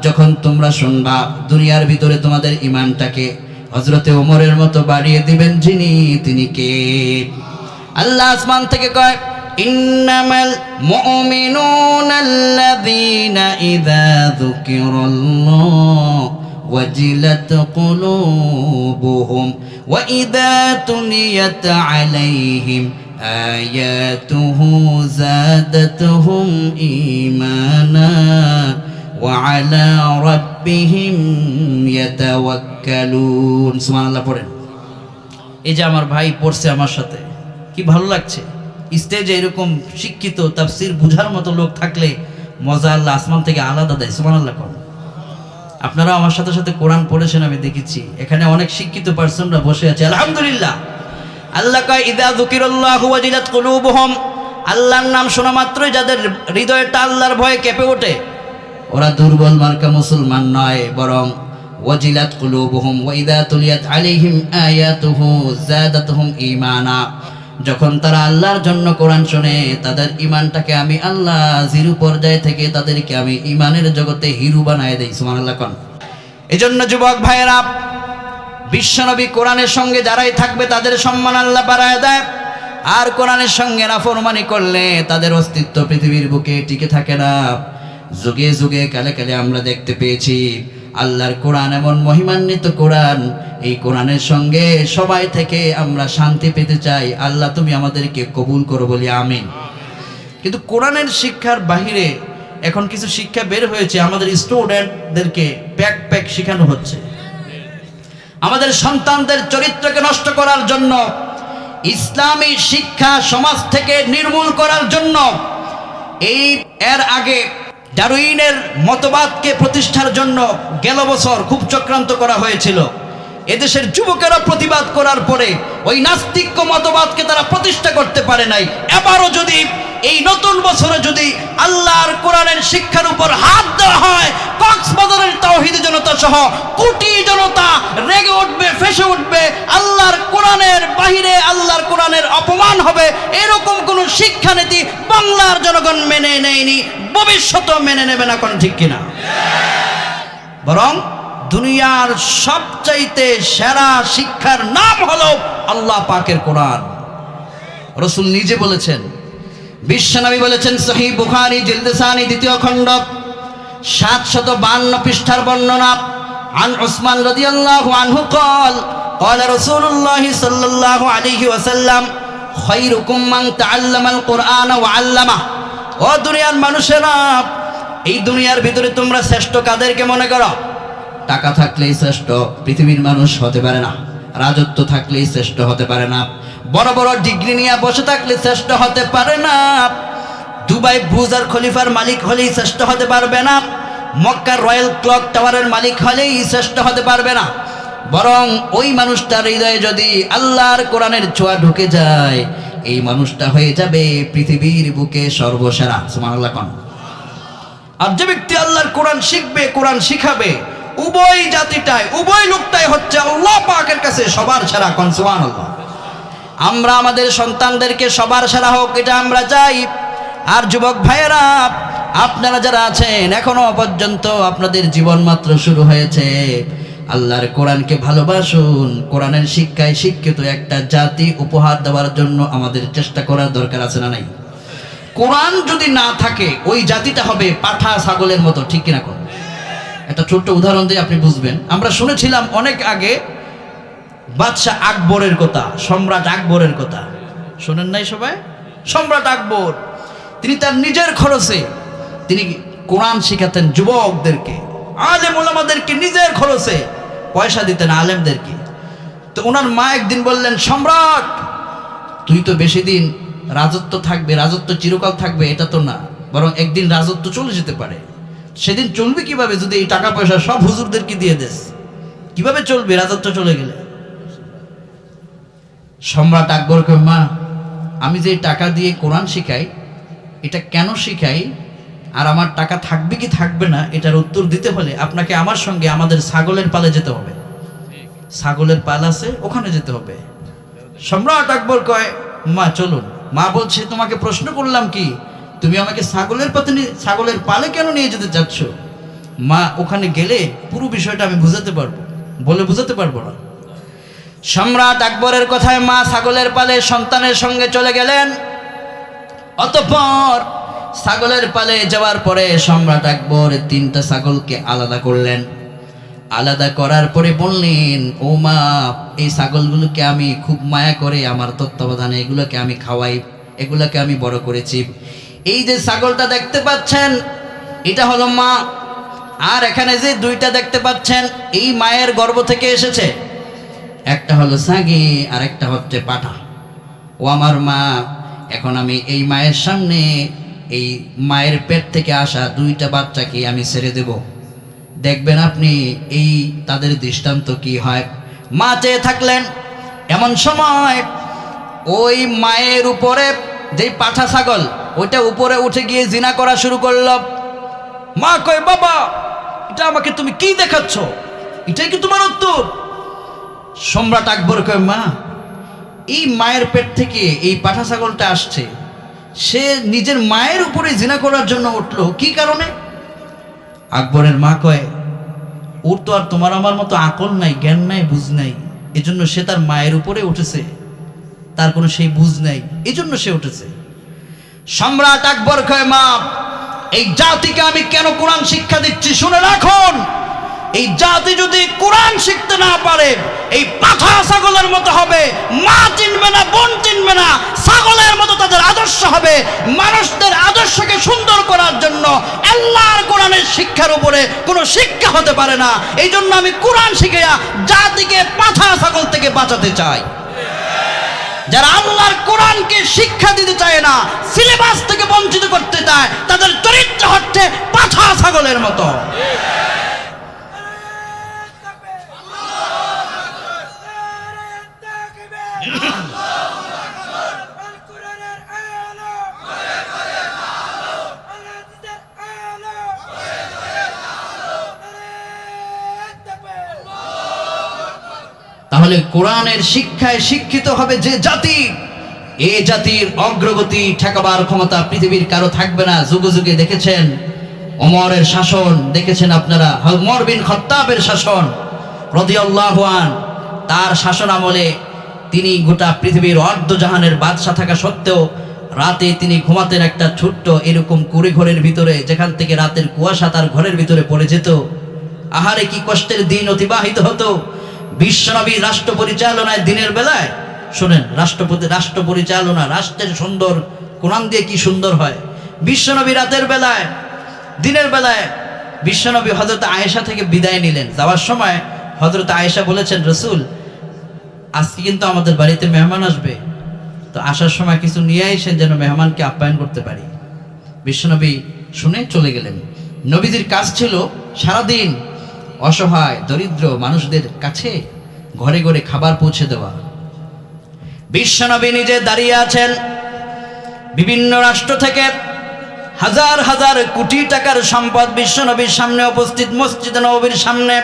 যখন তোমরা শুনবা, দুনিয়ার ভিতরে তোমাদের ঈমানটাকে হযরতে ওমরের মতো বাড়িয়ে দিবেন যিনি, তিনি কে? আল্লাহ আসমান থেকে কয়, ইন্নামাল মুমিনুনা আল্লাযীনা ইযা যুকিরাল্লাহ ওয়াজিলাত কুলুবুহুম ওয়া ইযা তুলিয়াত আলাইহিম আয়াতুহু যাদাতুহুম ঈমানা ওয়া আলা রাব্বিহিম ইয়াতাওয়াক্কালুন। সুবহানাল্লাহ পড়েন। এই যে আমার ভাই পড়ছে আমার সাথে, কি ভালো লাগছে। স্টেজে এরকম শিক্ষিত তাফসীর বুঝার মতো লোক থাকলে মজা আল্লাহ আসমান থেকে আলাদা দেয়। সুবহানাল্লাহ কোন। আপনারা আমার সাথে সাথে কোরআন পড়েছেন, আমি দেখেছি এখানে অনেক শিক্ষিত পার্সনরা বসে আছে, আলহামদুলিল্লাহ। আল্লাহ কয়, ইযা যুকিরাল্লাহু ওয়াজিলাত কুলুবুহুম, আল্লাহর নাম শোনা মাত্রই যাদের হৃদয়টা আল্লাহর ভয়ে কেঁপে ওঠে, ওরা দুর্বল মার্কা মুসলমান নয়, বরং ওয়াজিলাত কুলুবুহুম ওয়া ইযা তুলিয়াত আলাইহিম আয়াতুহু যাদাতুহুম ঈমানা, যখন তারা আল্লাহর জন্য কোরআন শোনে তাদের ঈমানটাকে আমি আল্লাহ জিরো পর্যায় থেকে তাদেরকে আমি ঈমানের জগতে হিরো বানায় দেই। সুবহানাল্লাহ কোন। এজন্য যুবক ভাইয়েরা, বিশ্বনবী কোরআনের সঙ্গে যারাই থাকবে তাদের সম্মান আল্লাহ বাড়ায় দেয়, আর কোরআনের সঙ্গে নাফরমানি করলে তাদের অস্তিত্ব পৃথিবীর বুকে টিকে থাকে না। যুগে যুগে কালে কালে আমরা দেখতে পেয়েছি আল্লাহর কোরআন এমন মহিমান্বিত কোরআন, এই কোরআনের সঙ্গে সবাই থেকে আমরা শান্তি পেতে চাই। আল্লাহ তুমি আমাদেরকে কবুল করো বলি আমিন। কিন্তু কোরআনের শিক্ষার বাহিরে এখন কিছু শিক্ষা বের হয়েছে, আমাদের স্টুডেন্টদেরকে প্যাক শেখানো হচ্ছে আমাদের সন্তানদের চরিত্রকে নষ্ট করার জন্য, ইসলামী শিক্ষা সমাজ থেকে নির্মূল করার জন্য। এর আগে ডারউইনের মতবাদকে প্রতিষ্ঠার জন্য গেল বছর খুব চক্রান্ত করা হয়েছিল। এদেশের যুবকেরা প্রতিবাদ করার পরে ওই নাস্তিক্য মতবাদকে তারা প্রতিষ্ঠা করতে পারে নাই। এবারও যদি এই নতুন বছরে যদি আল্লাহর কোরআনের শিক্ষার উপর হাত দেওয়া হয়, কক্সবাজারের তাওহীদি জনতা সহ কোটি জনতা রেগে উঠবে, ফেসে উঠবে। আল্লাহর কোরআনের বাহিরে আল্লাহর কোরআনের অপমান হবে, এরকম কোন শিক্ষানীতি বাংলার জনগণ মেনে নেয়নি, ভবিষ্যতেও মেনে নেবে না। কোন ঠিক কিনা? বরং দুনিয়ার সবচাইতে সেরা শিক্ষার নাম হলো আল্লাহ পাকের কোরআন। রাসূল নিজে বলেছেন, বিশ্বনবী বলেছেন, সহিহ বুখারী জিলদ সানি 2য় খণ্ড 752 পৃষ্ঠার বর্ণনা, আন উসমান রাদিয়াল্লাহু আনহু قال قال رسول الله صلى الله عليه وسلم خيركم من تعلم القرآن وعلمه। ও দুনিয়ার মানুষেরা, এই দুনিয়ার ভিতরে তোমরা শ্রেষ্ঠ কাদেরকে মনে করো? টাকা থাকলেই শ্রেষ্ঠ পৃথিবীর মানুষ হতে পারে না, রাজত্ব থাকলেই শ্রেষ্ঠ হতে পারে না, বড় বড় ডিগ্রি নিয়ে বসে থাকলে শ্রেষ্ঠ হতে পারে না, দুবাই বুর্জ আর খলিফার মালিক হলেই শ্রেষ্ঠ হতে পারবে না, মক্কার রয়্যাল ক্লক টাওয়ারের মালিক হলেই শ্রেষ্ঠ হতে পারবে না। বরং ওই মানুষটার হৃদয়ে যদি আল্লাহর কোরআনের ছোঁয়া ঢুকে যায়, এই মানুষটা হয়ে যাবে পৃথিবীর বুকে সর্বসেরা। সুবহানাল্লাহ কোন। আর যে ব্যক্তি আল্লাহর কোরআন শিখবে, কোরআন শিখাবে, উভয় জাতিটাই, উভয় লোকটাই হচ্ছে আল্লাহ পাকের কাছে সবার সেরা। কোন সুবহানাল্লাহ। আমরা আমাদের সন্তানদেরকে সবার সেরা হোক, এটা আমরা চাই। আর যুবক ভাইয়েরা, আপনারা যারা আছেন এখনো পর্যন্ত আপনাদের জীবন মাত্র শুরু হয়েছে, আল্লাহর কোরআনকে ভালোবাসুন। কোরআনের শিক্ষায় শিক্ষিত একটা জাতি উপহার দেওয়ার জন্য আমাদের চেষ্টা করার দরকার আছে না নাই? কোরআন যদি না থাকে ওই জাতিটা হবে পাঠা ছাগলের মতো, ঠিক কিনা? কোন একটা ছোট্ট উদাহরণ দিয়ে আপনি বুঝবেন। আমরা শুনেছিলাম অনেক আগে বাদশাহ আকবরের কথা, সম্রাট আকবরের কথা শোনেন নাই সবাই? সম্রাট আকবর তিনি তার নিজের খরচে তিনি কোরআন শিখাতেন যুবকদেরকে, আলেম ওলামাদেরকে নিজের খরচে পয়সা দিতেন আলেমদেরকে। তো ওনার মা একদিন বললেন, সম্রাট তুই তো বেশি দিন রাজত্ব থাকবে, রাজত্ব চিরকাল থাকবে এটা তো না, বরং একদিন রাজত্ব চলে যেতে পারে। সেদিন চলবে কিভাবে যদি এই টাকা পয়সা সব হুজুরদেরকে দিয়ে দেস? কিভাবে চলবে রাজত্ব চলে গেলে? সম্রাট আকবর কয়, মা আমি যে টাকা দিয়ে কোরআন শিখাই, এটা কেন শিখাই আর আমার টাকা থাকবে কি থাকবে না এটার উত্তর দিতে হলে আপনাকে আমার সঙ্গে আমাদের ছাগলের পালে যেতে হবে। ছাগলের পাল আছে, ওখানে যেতে হবে। সম্রাট আকবর কয়, মা চলুন। মা বলছে, তোমাকে প্রশ্ন করলাম কি, তুমি আমাকে ছাগলের পালে কেন নিয়ে যেতে চাচ্ছ? মা, ওখানে গেলে পুরো বিষয়টা আমি বুঝাতে পারবো, বলে বুঝাতে পারবো না। সম্রাট আকবরের কথায় মা ছাগলের পালে সন্তানের সঙ্গে চলে গেলেন। অতঃপর ছাগলের পালে যাওয়ার পরে সম্রাট আকবর 3টা ছাগলকে আলাদা করলেন। আলাদা করার পরে বললেন, ও মা, এই ছাগলগুলোকে আমি খুব মায়া করে আমার তত্ত্বাবধানে এগুলোকে আমি খাওয়াই, এগুলোকে আমি বড় করেছি। এই যে ছাগলটা দেখতে পাচ্ছেন এটা হলো মা, আর এখানে যে 2টা দেখতে পাচ্ছেন এই মায়ের গর্ভ থেকে এসেছে। একটা হলো ছাগি আর একটা হচ্ছে পাঠা। ও আমার মা, এখন আমি এই মায়ের সামনে এই মায়ের পেট থেকে আসা 2টা বাচ্চাকে আমি ছেড়ে দেব, দেখবেন আপনি এই তাদের দৃষ্টান্ত কি হয়। মা চেয়ে থাকলেন। এমন সময় ওই মায়ের উপরে যেই পাঠা ছাগল ওইটা উপরে উঠে গিয়ে জিনা করা শুরু করলো। মা কয়, বাবা এটা আমাকে তুমি কি দেখাচ্ছ? এটাই কি তোমার উত্তর? সম্রাট আকবর কয়, মা, এই মায়ের পেট থেকে এই পাঠা ছাগলটা আসছে, সে নিজের মায়ের উপরে জিনা করার জন্য উঠলো, কি কারণে? আকবরের মা কয়, ওর তো আর তোমার আমার মতো আকল নাই, জ্ঞান নাই, বুঝ নাই, এজন্য সে তার মায়ের উপরে উঠেছে, তার কোনো সেই বুঝ নাই, এজন্য সে উঠেছে। সম্রাট আকবর কয়, মা, এই জাতিকে আমি কেন কোরআন শিক্ষা দিচ্ছি শুনে রাখুন। এই জাতি যদি কোরআন শিখতে না পারে এই পাঠা ছাগলের মতো হবে, মা চিনবে না, বোন চিনবে না, ছাগলের মতো তাদের আদর্শ হবে। মানুষদের আদর্শকে সুন্দর করার জন্য আল্লাহর কোরআনের শিক্ষার উপরে কোনো শিক্ষা হতে পারে না। এই জন্য আমি কোরআন শিখিয়া জাতিকে পাঠা ছাগল থেকে বাঁচাতে চাই। যারা আল্লাহর কোরআনকে শিক্ষা দিতে চায় না, সিলেবাস থেকে বঞ্চিত করতে চায়, তাদের চরিত্র হচ্ছে পাঠা ছাগলের মতো। তাহলে কোরআনের শিক্ষায় শিক্ষিত হবে যে জাতি, এই জাতির অগ্রগতি ঠেকাবার ক্ষমতা পৃথিবীর কারো থাকবে না। যুগে যুগে দেখেছেন ওমরের শাসন, দেখেছেন আপনারা ওমর বিন খাত্তাবের শাসন রাদিয়াল্লাহু আনহু, তার শাসন আমলে তিনি গোটা পৃথিবীর অর্ধজাহানের বাদশা থাকা সত্ত্বেও রাতে তিনি ঘুমাতেন একটা ছোট্ট এরকম কুড়ে ঘরের ভিতরে, যেখান থেকে রাতের কুয়াশা তার ঘরের ভিতরে পড়ে যেত। আহারে কি কষ্টের দিন অতিবাহিত হতো। বিশ্বনবী রাষ্ট্র পরিচালনায় দিনের বেলায়, শোনেন, রাষ্ট্র পরিচালনা, রাষ্ট্রের সুন্দর কোরআন দিয়ে কি সুন্দর হয়। বিশ্বনবী রাতের বেলায়, দিনের বেলায় বিশ্বনবী হযরত আয়েশা থেকে বিদায় নিলেন। যাওয়ার সময় হযরত আয়েশা বলেছেন, রসুল আজকে কিন্তু আমাদের বাড়িতে মেহমান আসবে, তো আসার সময় কিছু নিয়ে আসেন যেন মেহমানকে আপ্যায়ন করতে পারি। বিশ্বনবী শুনে চলে গেলেন। নবীজির কাজ ছিল সারাদিন অসহায় দরিদ্র মানুষদের কাছে ঘরে ঘরে খাবার পৌঁছে দেওয়া। বিশ্বনবী নিজে দাঁড়িয়ে আছেন। বিভিন্ন রাষ্ট্র থেকে হাজার হাজার কোটি টাকার সম্পদ বিশ্বনবীর সামনে উপস্থিত মসজিদে নববীর সামনে।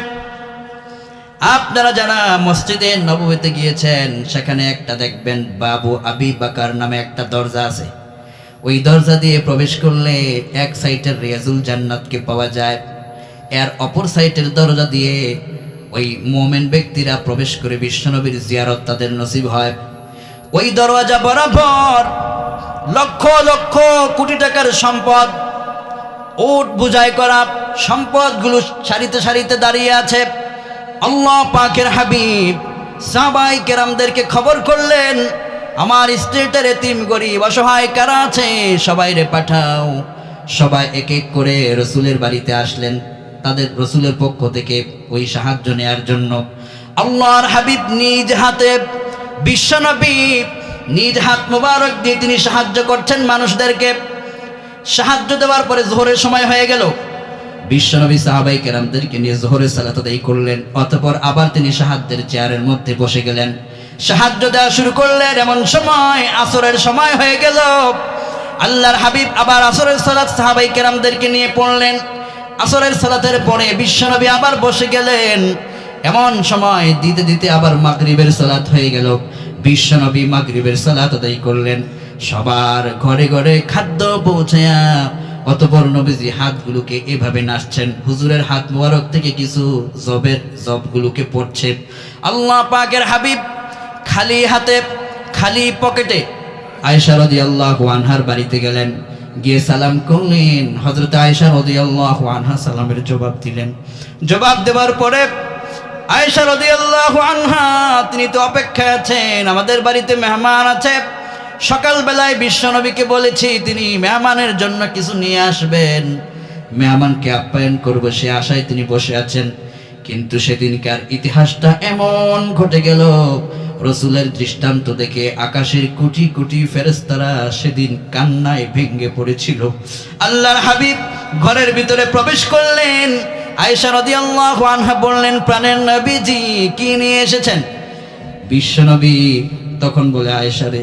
আপনারা যারা মসজিদে নববীতে গিয়েছেন সেখানে একটা দেখবেন বাবু আবি বাকার নামে একটা দরজা আছে। ওই দরজা দিয়ে প্রবেশ করলে এক সাইডের রিয়াজুল জান্নাতকে পাওয়া যায়, এর অপর সাইডের দরজা দিয়ে ওই মুমিন ব্যক্তিরা প্রবেশ করে বিশ্বনবীর জিয়ারত তাদের নসিব হয়। ওই দরজা বরাবর লক্ষ লক্ষ কোটি টাকার সম্পদ, উট বোঝাই করা সম্পদগুলো সারিতে সারিতে দাঁড়িয়ে আছে। আল্লাহ পাকের হাবিব সাহাবায়ে কেরামদেরকে খবর করলেন, আমার স্টেটের এতিম গরিব অসহায় কারা আছে সবাই রে পাঠাও। সবাই এক এক করে রসুলের বাড়িতে আসলেন, তাদের রসুলের পক্ষ থেকে ওই সাহায্য নেয়ার জন্য। আল্লাহর হাবিব নিজ হাতে, বিশ্বনবী নিজ হাত মোবারক দিয়ে তিনি সাহায্য করছেন মানুষদেরকে। সাহায্য দেওয়ার পরে যোহরের সময় হয়ে গেল। বিশ্বনবী সাহাবাই কেরামদেরকে নিয়ে যোহরের সালাত আদায় করলেন। অতঃপর আবার তিনি সাহায্যের চেয়ারের মধ্যে বসে গেলেন, সাহায্য দেওয়া শুরু করলেন। এমন সময় আসরের সময় হয়ে গেল। আল্লাহর হাবিব আবার আসরের সালাত সাহাবাই কেরামদেরকে নিয়ে পড়লেন। আসরের সালাতের পরে বিশ্বনবী আবার বসে গেলেন। এমন সময় দিতে দিতে আবার মাগরিবের সালাত হয়ে গেল। বিশ্বনবী মাগরিবের সালাত আদায় করলেন। সবার ঘরে ঘরে খাদ্য পৌঁছায়া অতঃপর নবীজি হাতগুলোকে এভাবে নাড়ছেন। হুজুরের হাত মোবারক থেকে কিছু জবগুলোকে পড়ছে। আল্লাহ পাকের হাবিব খালি হাতে, খালি পকেটে আয়েশা রাদিয়াল্লাহু আনহার বাড়িতে গেলেন। গিয়ে সালাম করলেন। হযরত আয়েশা রাদিয়াল্লাহু আনহা সালামের জবাব দিলেন। জবাব দেওয়ার পরে আয়েশা রাদিয়াল্লাহু আনহা তিনি তো অপেক্ষায় আছেন, আমাদের বাড়িতে মেহমান আছে। সকালবেলায় বিশ্বনবীকে বলেছি তিনি মেহমানের জন্য কিছু নিয়ে আসবেন, মেহমানকে আপ্যায়ন করব, সে আশায় তিনি বসে আছেন। কিন্তু সেদিনকার ইতিহাসটা এমন ঘটে গেল, রসুলের দৃষ্টান্ত দেখে আকাশের কোটি কোটি ফেরেশতারা সেদিন কান্নায় ভেঙে পড়েছিল। আল্লাহর হাবিব ঘরের ভিতরে প্রবেশ করলেন। আয়েশা রাদিয়াল্লাহু আনহা বললেন, প্রাণের নবীজি কি নিয়ে এসেছেন? বিশ্বনবী তখন বলে, আয়েশা রে,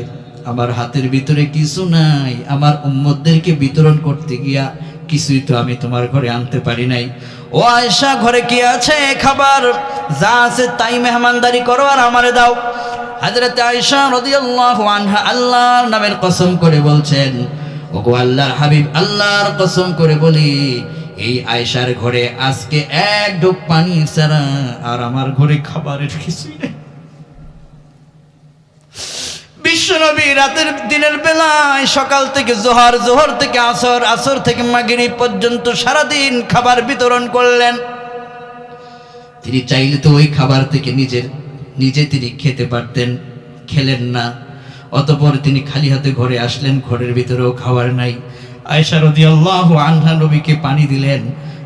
আমার হাতের ভিতরে কিছু নাই, আমার উম্মতদেরকে বিতরণ করতে গিয়া কিছুই তো আমি তোমার ঘরে আনতে পারি নাই। ও আয়েশা, ঘরে কি আছে? খাবার যা আছে তাই মেহমানদারি করো আর আমারে দাও। হযরত আয়েশা রাদিয়াল্লাহু আনহা আল্লাহর নামের কসম করে বলছেন, ওগো আল্লাহর হাবিব, আল্লাহর কসম করে বলি, এই আয়েশার ঘরে আজকে এক ঢোক পানি ছাড়া আর আমার ঘরে খাবারের কিছুই নেই। বিশ্বনবী রাতের দিনের বেলায় সকাল থেকে জোহর, জোহর থেকে আসর, আসর থেকে মাগরিব পর্যন্ত সারাদিন খাবার বিতরণ করলেন। তিনি চাইলে তো ওই খাবার থেকে নিজে তিনি খেতে পারতেন, খেলেন না। অতঃপর তিনি খালি হাতে ঘরে আসলেন, ঘরের ভিতরেও খাবার নাই। আয়েশা রাদিয়াল্লাহু আনহা নবীকে পানি দিলেন।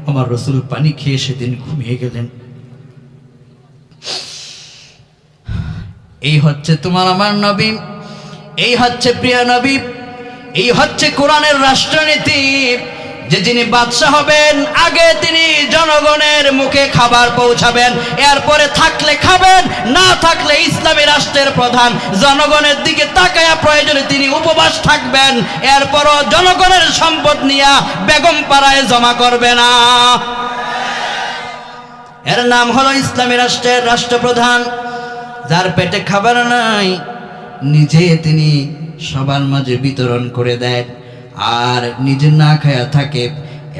আমার রাসূল পানি খেয়ে সেদিন ঘুমিয়ে গেলেন। এই হচ্ছে তোমার আমার নবী, এই হচ্ছে প্রিয় নবী, এই হচ্ছে কোরআনের রাষ্ট্রনীতি। যে যিনি বাদশা হবেন, আগে তিনি জনগণের মুখে খাবার পৌঁছাবেন, এরপরে থাকলে খাবেন, না থাকলে ইসলামী রাষ্ট্রের প্রধান জনগণের দিকে তাকায়া প্রয়োজনে তিনি উপবাস থাকবেন, এরপরও জনগণের সম্পদ নিয়ে বেগম পাড়ায় জমা করবে না। এর নাম হলো ইসলামী রাষ্ট্রের রাষ্ট্রপ্রধান। যার পেটে খাবার নাই, নিজে তিনি সবার মাঝে বিতরণ করে দেয় আর নিজে না খায়া থাকে।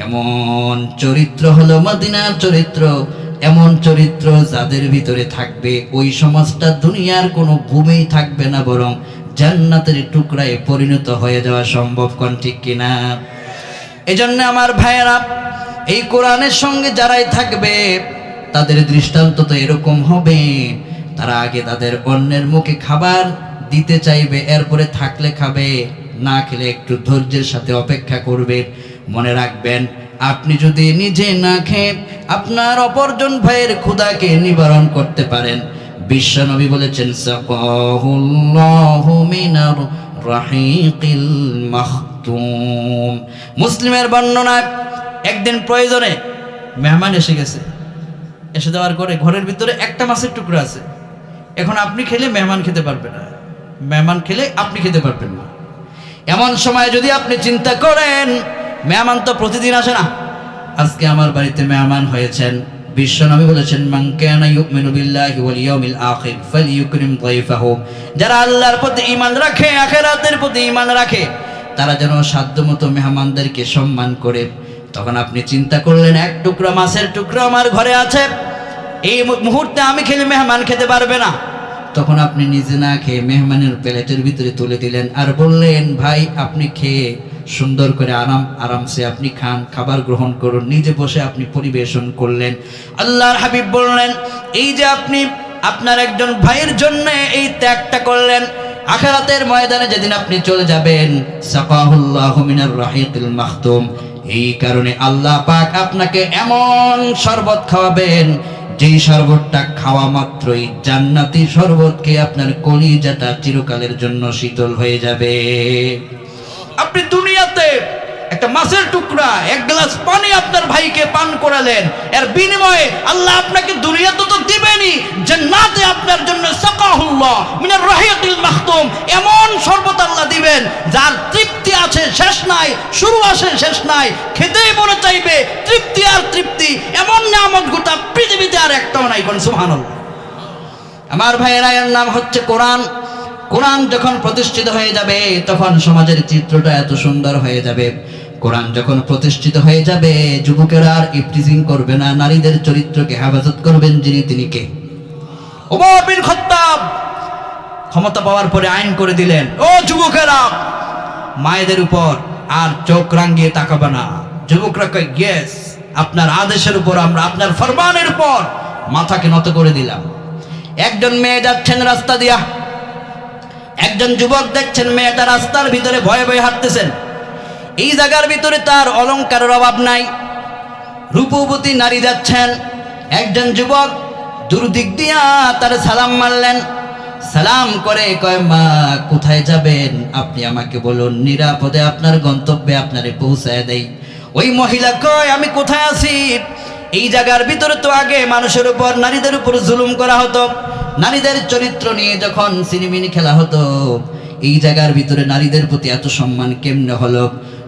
এমন চরিত্র হলো মদিনার চরিত্র। এমন চরিত্র যাদের ভিতরে থাকবে, ওই সমাজটা দুনিয়ার কোনো ভূমিই থাকবে না, বরং জান্নাতের টুকরায় পরিণত হয়ে যাওয়া সম্ভব। কোন ঠিক কিনা? এজন্য আমার ভাইয়েরা, এই কোরআনের সঙ্গে যারাই থাকবে তাদের দৃষ্টান্ত তো এরকম হবে। তারা আগে তাদের অন্যের মুখে খাবার দিতে চাইবে, এরপরে থাকলে খাবে, না খেলে একটু ধৈর্যের সাথে অপেক্ষা করবে। মনে রাখবেন, আপনি যদি নিজে না খেয়ে আপনার অপরজন ভাইয়ের ক্ষুধাকে নিবারণ করতে পারেন, বিশ্বনবী বলেছেন, সাকাহুল্লাহু মিনার রাহিকিল মাখতুম। মুসলিমের বর্ণনায় একদিন প্রয়োজনে মেহমান এসে গেছে, এসে দেওয়ার পরে ঘরের ভিতরে একটা মাছের টুকরো আছে। এখন আপনি খেলে মেহমান খেতে পারবে না, মেহমান খেলে আপনি খেতে পারবেন না। এমন সময় যদি আপনি চিন্তা করেন, মেহমান তো প্রতিদিন আসে না, আজকে আমার বাড়িতে মেহমান হয়েছেন, বিশ্বনবী বলেছেন, মান কানা ইউমিনু বিল্লাহি ওয়াল ইয়াউমিল আখির ফালইউকরিম দাইফাহু। যারা আল্লাহর প্রতি ঈমান রাখে, আখিরাতের প্রতি ঈমান রাখে, তারা যেন সাধ্যমতো মেহমানদেরকে সম্মান করে। তখন আপনি চিন্তা করলেন, এক টুকরো মাছের টুকরো আমার ঘরে আছে, এই মুহূর্তে আমি খেলে মেহমান খেতে পারবে না। তখন আপনি নিজে না খেয়ে মেহমানের প্লেটের ভিতরে তুলে দিলেন আর বললেন, ভাই আপনি খেয়ে সুন্দর করে আরামসে আপনি খান, খাবার গ্রহণ করুন। নিজে বসে আপনি পরিবেশন করলেন। আল্লাহর হাবিব বললেন, এই যে আপনি আপনার একজন ভাইয়ের জন্য এই ত্যাগটা করলেন, আখিরাতের ময়দানে যেদিন আপনি চলে যাবেন, সাকাহুল্লাহু মিনার রাহিকিল মাখতুম, এই কারণে আল্লাহ পাক আপনাকে এমন শরবত খাওয়াবেন যেই শরবতটা খাওয়া মাত্রই জান্নাতি শরবতকে আপনার কলিজাটা চিরকালের জন্য শীতল হয়ে যাবে। আপনি দুনিয়াতে একটা মাছের টুকরা, এক গ্লাস পানি আপনার ভাইকে পান করালেন, এর বিনিময়ে আল্লাহ আপনাকে দুনিয়াতে তো দিবেনই, জান্নাতে আপনার জন্য সাকাহুল্লাহ মিনার রাহিয়াতিল মাখতুম, এমন শরবত আল্লাহ দিবেন যার তৃপ্তি আছে শেষ নাই, শুরু আছে শেষ নাই, খেতেই মনে চাইবে, তৃপ্তি আর তৃপ্তি, এমন নিয়ামত গোটা পৃথিবীতে আর একটাও নাই। কোন সুবহানাল্লাহ। আমার ভাইয়েরা, এর নাম হচ্ছে কোরআন। কোরআন যখন প্রতিষ্ঠিত হয়ে যাবে তখন সমাজের চিত্রটা এত সুন্দর হয়ে যাবে। কোরআন যখন প্রতিষ্ঠিত হয়ে যাবে, যুবকেরা আর ইফটিজিং করবে না, নারীদের চরিত্রকে হেফাজত করবেন যিনি, তিনি কে? ওমর বিন খাত্তাব ক্ষমতা পাওয়ার পরে আইন করে দিলেন, ও যুবকেরা, মায়েদের উপর আর চোখ রাঙিয়ে তাকাবে না। যুবকরা কয়, ইয়েস, আপনার আদেশের উপর আমরা, আপনার ফরমানের উপর মাথাকে নত করে দিলাম। একজন মেয়ে যাচ্ছেন রাস্তা দিয়া, একজন যুবক দেখছেন মেয়েটা রাস্তার ভিতরে ভয়ে ভয়ে হাঁটতেছেন। এই জায়গার ভিতরে তার অলংকারের অভাব নাই, রূপবতী নারী যাচ্ছেন। একজন যুবক দুর্দিক দিয়া তার সালাম মারলেন, সালাম করে কয়, মা কোথায় যাবেন আপনি আমাকে বলুন, নিরাপদে আপনার গন্তব্যে আপনারে পৌঁছায় দেই। ওই মহিলা কয়, আমি কোথায় আছি? এই জায়গার ভিতরে তো আগে মানুষের উপর, নারীদের উপর জুলুম করা হতো, নারীদের চরিত্র নিয়ে যখন সিনেমিনি খেলা হতো, এই জায়গার ভিতরে নারীদের প্রতি এত সম্মান কেমনে হলো?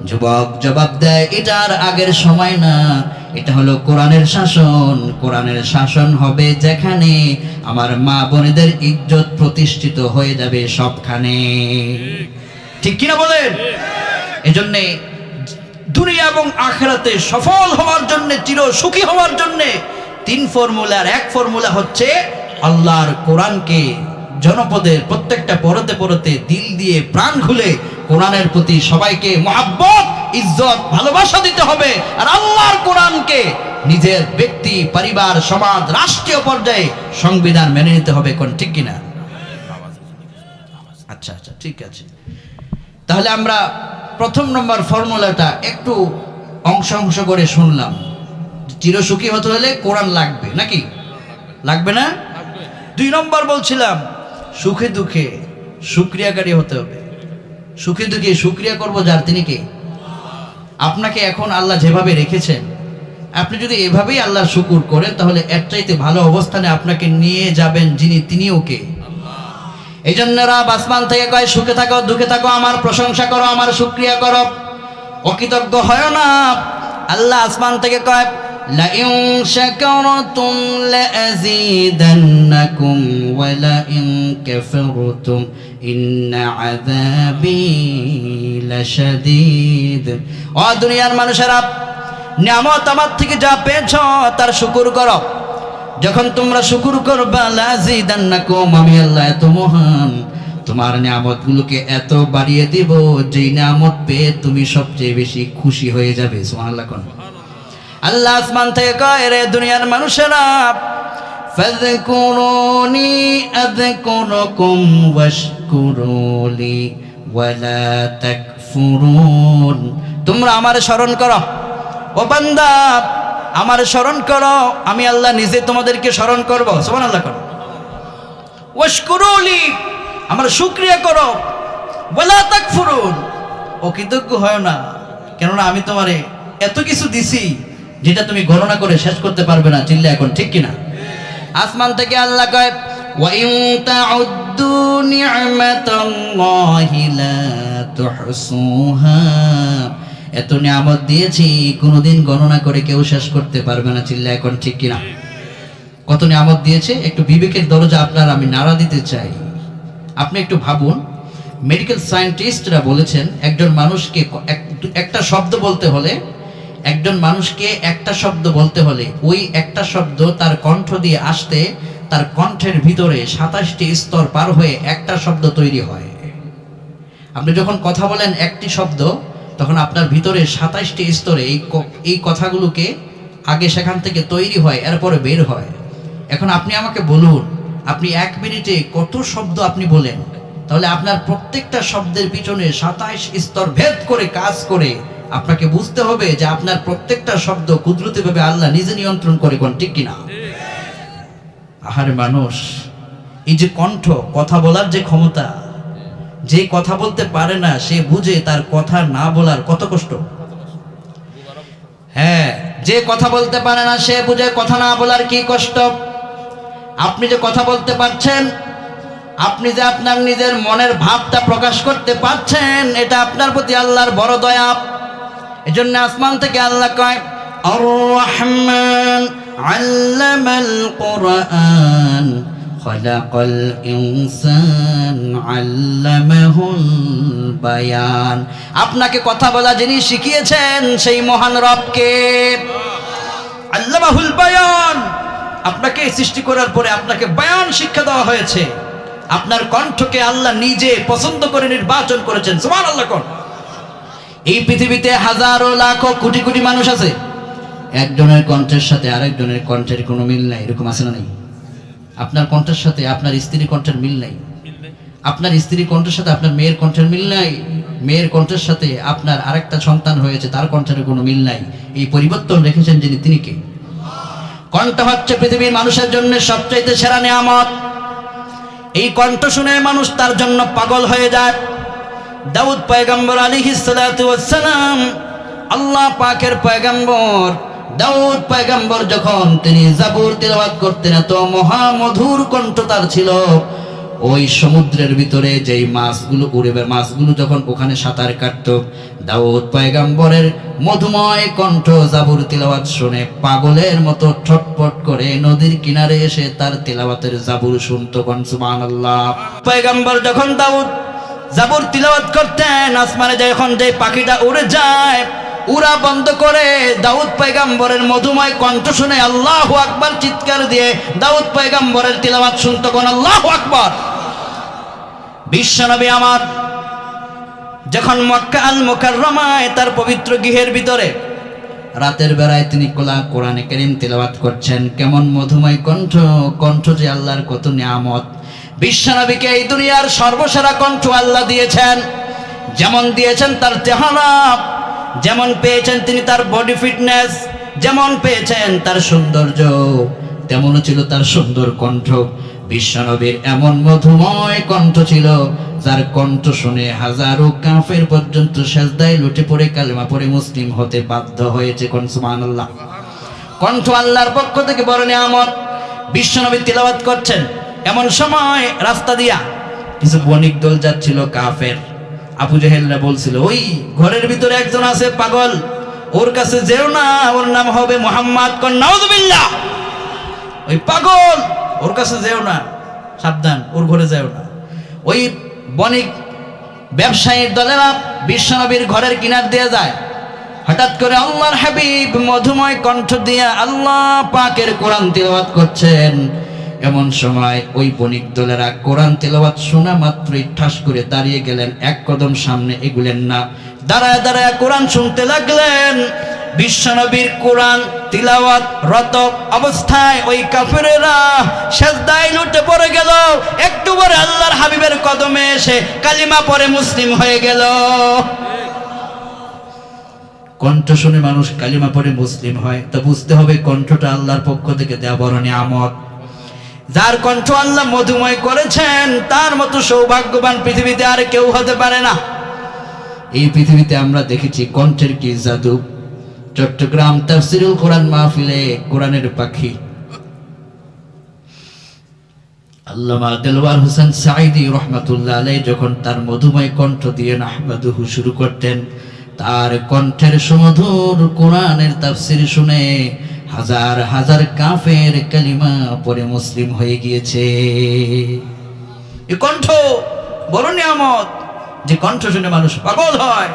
যুবক জবাব দেয়, এটা আর আগের সময় না, এটা হলো কোরআনের শাসন। কোরআনের শাসন হবে যেখানে আমার মা বোনেদের ইজ্জত প্রতিষ্ঠিত হয়ে যাবে সবখানে। ঠিক কিনা বলেন? এজন্যে দুনিয়া এবং আখিরাতে সফল হওয়ার জন্য, চির সুখী হওয়ার জন্য 3 ফর্মুলার এক ফর্মুলা হচ্ছে আল্লাহর কোরআনকে জনপদের প্রত্যেকটা পরতে পরতে দিল দিয়ে প্রাণ খুলে কোরআনের প্রতি সবাইকে মহাব্বত, ইজ্জত, ভালোবাসা দিতে হবে। আর আল্লাহর কোরআনকে নিজের ব্যক্তি, পরিবার, সমাজ, রাষ্ট্রীয় পর্যায়ে সংবিধান মেনে নিতে হবে। কোন ঠিক কিনা? আচ্ছা আচ্ছা, ঠিক আছে। তাহলে আমরা প্রথম নম্বর ফর্মুলাটা একটু অংশ অংশ করে শুনলাম। চিরসুখী হতে হলে কোরআন লাগবে, নাকি লাগবে না? 2 নম্বর বলছিলাম, সুখে দুঃখে শুকরিয়াকারী হতে হবে। সুখে দুঃখে শুকরিয়া করবো যার, তিনি কে? আপনাকে এখন আল্লাহ যেভাবে রেখেছেন, আপনি যদি এভাবেই আল্লাহর শুকুর করেন, তাহলে এর চাইতে ভালো অবস্থানে আপনাকে নিয়ে যাবেন যিনি, তিনিও কে? এই জন্য রব আসমান থেকে কয়, সুখে থাকো দুঃখে থাকো আমার প্রশংসা করো, আমার শুকরিয়া করো, অকৃতজ্ঞ হয় না। আল্লাহ আসমান থেকে কয়, লাইন শাকারতুম লাযীদান্নাকুম ওয়া লাইন কাফারতুম ইন্না আযাবী লাশাদীদ। ও দুনিয়ার মানুষেরা, নিয়ামত আমার থেকে যা পেয়েছো তার শুকর করো। যখন তোমরা শুকর করবা, লাযীদান্নাকুম, আমি আল্লাহ এত মহান, তোমার নিয়ামতগুলোকে এত বাড়িয়ে দিব, যেই নিয়ামত পেয়ে তুমি সবচেয়ে বেশি খুশি হয়ে যাবে। সুবহানাল্লাহ। কোন আল্লাহ আসমান থেকে কয়, রে দুনিয়ার মানুষেরা, ফাযকুরুনি আযকুরুকুম ওয়াশকুরুলি ওয়ালা তাকফুরুন। তোমরা আমারে স্মরণ করো, ও বান্দা আমারে স্মরণ করো, আমি আল্লাহ নিজে তোমাদেরকে স্মরণ করব। সুবহানাল্লাহ। করো ওয়াশকুরুলি, আমার শুকরিয়া করো, ওয়ালা তাকফুরুন, অকৃতজ্ঞ হয় না, কেননা আমি তোমারে এত কিছু দিছি যেটা তুমি গণনা করে শেষ করতে পারবে না। চিল্লা এখন ঠিক কিনা? আসমান থেকে আল্লাহ কয়, ওয়া ইন তাউদ্দু নি'মাতাল্লাহি লা তুহসুহা। এত নিয়ামত দিয়েছি, কোনোদিন গণনা করে কেউ শেষ করতে পারবে না। চিল্লা এখন ঠিক কিনা? কত নিয়ামত দিয়েছে, একটু বিবেকের দরজা আপনার আমি নাড়া দিতে চাই। আপনি একটু ভাবুন, মেডিকেল সায়েন্টিস্টরা বলেছেন, একজন মানুষকে একটা শব্দ বলতে হলে, একজন মানুষকে একটা শব্দ বলতে হলে, ওই একটা শব্দ তার কণ্ঠ দিয়ে আসতে তার কণ্ঠের ভিতরে 27টি স্তর পার হয়ে একটা শব্দ তৈরি হয়। আপনি যখন কথা বলেন একটি শব্দ, তখন আপনার ভিতরে 27টি স্তরে এই কথাগুলোকে আগে সেখান থেকে তৈরি হয়, এরপরে বের হয়। এখন আপনি আমাকে বলুন, আপনি 1 মিনিটে কত শব্দ আপনি বলেন? তাহলে আপনার প্রত্যেকটা শব্দের পিছনে 27 স্তর ভেদ করে কাজ করে আপনাকে বুঝতে হবে যে আপনার প্রত্যেকটা শব্দ কুদরতিভাবে আল্লাহ নিজে নিয়ন্ত্রণ করে। কোন ঠিক কিনা? আহারে মানুষ, এই যে কণ্ঠ, কথা বলার যে ক্ষমতা, যে কথা বলতে পারে না সে বুঝে তার কথা না বলার কত কষ্ট। হ্যাঁ, যে কথা বলতে পারে না সে বুঝে কথা না বলার কি কষ্ট। আপনি যে কথা বলতে পারছেন, আপনি যে আপনার নিজের মনের ভাবটা প্রকাশ করতে পারছেন, এটা আপনার প্রতি আল্লাহর বড় দয়া। এজন্য আসমান থেকে আল্লাহ কয়, আর রহমান আল্লামাল কুরআন খালাকাল ইনসান আল্লামাহুল বায়ান। আপনাকে কথা বলা যিনি শিখিয়েছেন সেই মহান রবকে। আল্লামাহুল বায়ান, আপনাকে সৃষ্টি করার পরে আপনাকে বায়ান শিক্ষা দেওয়া হয়েছে। আপনার কণ্ঠকে আল্লাহ নিজে পছন্দ করে নির্বাচন করেছেন। সুবহানাল্লাহ। কোন এই পৃথিবীতে হাজারো লাখো কোটি কোটি মানুষ আছে, একজনের কণ্ঠের সাথে আরেকজনের কণ্ঠের কোনো মিল নাই, এরকম আছে না নাই? আপনার কণ্ঠের সাথে আপনার স্ত্রীর কণ্ঠের মিল নাই, আপনার স্ত্রীর কণ্ঠের সাথে আপনার মেয়ের কণ্ঠের মিল নাই, মেয়ের কণ্ঠের সাথে আপনার আরেকটা সন্তান হয়েছে তার কণ্ঠের কোনো মিল নাই। এই পরিবর্তন রেখেছেন যিনি, তিনি কে? কণ্ঠ হচ্ছে পৃথিবীর মানুষের জন্য সবচাইতে সেরা নিয়ামত। এই কণ্ঠ শুনে মানুষ তার জন্য পাগল হয়ে যায়। দাউদ পয়গম্বর আলাইহিস সালাতু ওয়াস সালাম, আল্লাহ পাকের পয়গম্বর দাউদ পয়গম্বর যখন তিনি জাবুর তিলাওয়াত করতেন, এত মহামধুর কণ্ঠ তার ছিল। ওই সমুদ্রের ভিতরে যেই মাছগুলো উড়ে, মাছগুলো যখন ওখানে সাঁতার কাটতো, দাউদ পয়গম্বরের মধুময় কণ্ঠ জাবুর তিলাওয়াত শুনে পাগলের মতো ছটফট করে নদীর কিনারে এসে তার তিলাওয়াতের জাবুর শুনতো। সুবহানাল্লাহ। পয়গম্বর যখন দাউদ জাবুর তিলাওয়াত করতেন, আসমানে যখন যে পাখিটা উড়ে যায়, উড়া বন্ধ করে দাউদ পয়গম্বরের মধুময় কণ্ঠ শুনে আল্লাহু আকবার চিৎকার দিয়ে দাউদ পয়গম্বরের তিলাওয়াত শুনতো। কোন আল্লাহু আকবার। বিশ্বনবী আমার যখন মক্কা আল মুকাররমায় তার পবিত্র গৃহের ভিতরে রাতের বেলায় তিনি কোরআনে কারীম তিলাওয়াত করছেন, কেমন মধুময় কণ্ঠ, কণ্ঠ যে আল্লাহর কত নিয়ামত। বিশ্বনবীকে এই দুনিয়ার সর্বসেরা কণ্ঠ আল্লাহ দিয়েছেন। যেমন দিয়েছেন তার চেহারা, যেমন পেয়েছেন তিনি তার বডি ফিটনেস, যেমন পেয়েছেন তার সৌন্দর্য, তেমনও ছিল তার সুন্দর কণ্ঠ। বিশ্বনবীর এমন মধুময় কণ্ঠ ছিল, যার কণ্ঠ শুনে হাজারো কাফের পর্যন্ত সেজদায় লুটে পড়ে কালেমা পড়ে মুসলিম হতে বাধ্য হয়েছে। কোন সুবহানাল্লাহ। কণ্ঠ আল্লাহর পক্ষ থেকে বড় নিয়ামত। বিশ্বনবী তিলাওয়াত করছেন, এমন সময় রাস্তা দিয়া কিছু বণিক দল যাচ্ছিল কাফের। আবু জেহেলরা বলছিল, ওই ঘরের ভিতরে একজন আছে পাগল, ওর কাছে যেও না, ওর নাম হবে মুহাম্মদ। কোন নাউযুবিল্লাহ। ওই পাগল, ওর কাছে যেও না, সাবধান, ওর ঘরে যেও না। ওই বণিক ব্যবসায়ীর দলেরা বিশ্বনবীর ঘরের কিনার দিয়ে যায়। হঠাৎ করে আল্লাহর হাবিব মধুময় কণ্ঠ দিয়ে আল্লাহ পাকের কোরআন তিলাওয়াত করছেন। এমন সময় ওই বণিক দলেরা কোরআন তিলাওয়াত শোনা মাত্রই ঠাস করে দাঁড়িয়ে গেলেন, এক কদম সামনে এগুলেন না, দাঁড়ায় দাঁড়ায় কোরআন শুনতে লাগলেন। বিশ্বনবীর কোরআন তিলাওয়াত রত অবস্থায় ওই কাফেরেরা সেজদায় লুটে পড়ে গেল। একটু পরে আল্লাহর হাবিবের কদমে এসে কালিমা পড়ে মুসলিম হয়ে গেল। কণ্ঠ শুনে মানুষ কালিমা পড়ে মুসলিম হয়, তা বুঝতে হবে কণ্ঠটা আল্লাহর পক্ষ থেকে দেওয়া বড় নিয়ামত। যার কণ্ঠ আল্লাহ মধুময় করেছেন, তার মতো সৌভাগ্যবান পৃথিবীতে আর কেউ হতে পারে না। এই পৃথিবীতে আমরা দেখেছি কণ্ঠের কি জাদু। চট্টগ্রাম তাফসীরুল কোরআন মাহফিলে কোরআনের পাখি আল্লামা দেলওয়ার হোসেন সাঈদী রাহমাতুল্লাহ আলাইহি যখন তার মধুময় কণ্ঠ দিয়ে নাহমাদুহু শুরু করতেন, তার কণ্ঠের সুমধুর কোরআনের তাফসীর শুনে হাজার হাজার কাফের কালিমা পড়ে মুসলিম হয়ে গিয়েছে। এই কণ্ঠ বড় নিয়ামত, যে কণ্ঠ শুনে মানুষ পাগল হয়,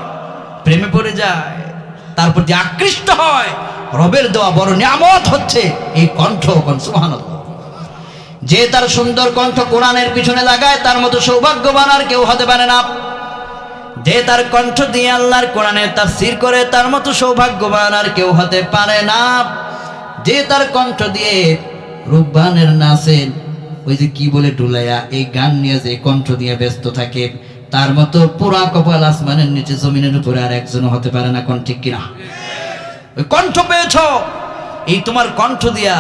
প্রেমে পড়ে যায়, তার প্রতি আকৃষ্ট হয়। রবের দেওয়া বড় নিয়ামত হচ্ছে এই কণ্ঠ। সুবহানাল্লাহ। যে তার সুন্দর কণ্ঠ কোরআনের পিছনে লাগায়, তার মতো সৌভাগ্যবান আর কেউ হতে পারে না। যে তার কণ্ঠ দিয়ে আল্লাহর কোরআনের তাফসীর করে, তার মতো সৌভাগ্যবান আর কেউ হতে পারে না। যে তার কণ্ঠ দিয়ে রূপবানের নাচের ওই যে কি বলে ডুলাইয়া, এই গান নিয়ে যে কণ্ঠ দিয়ে ব্যস্ত থাকে, তার মতো পুরা কপাল আসমানের নিচে জমিনের উপরে আর একজনও হতে পারে না। কোন ঠিক কিনা? ওই কণ্ঠ পেয়েছ, এই তোমার কণ্ঠ দিয়া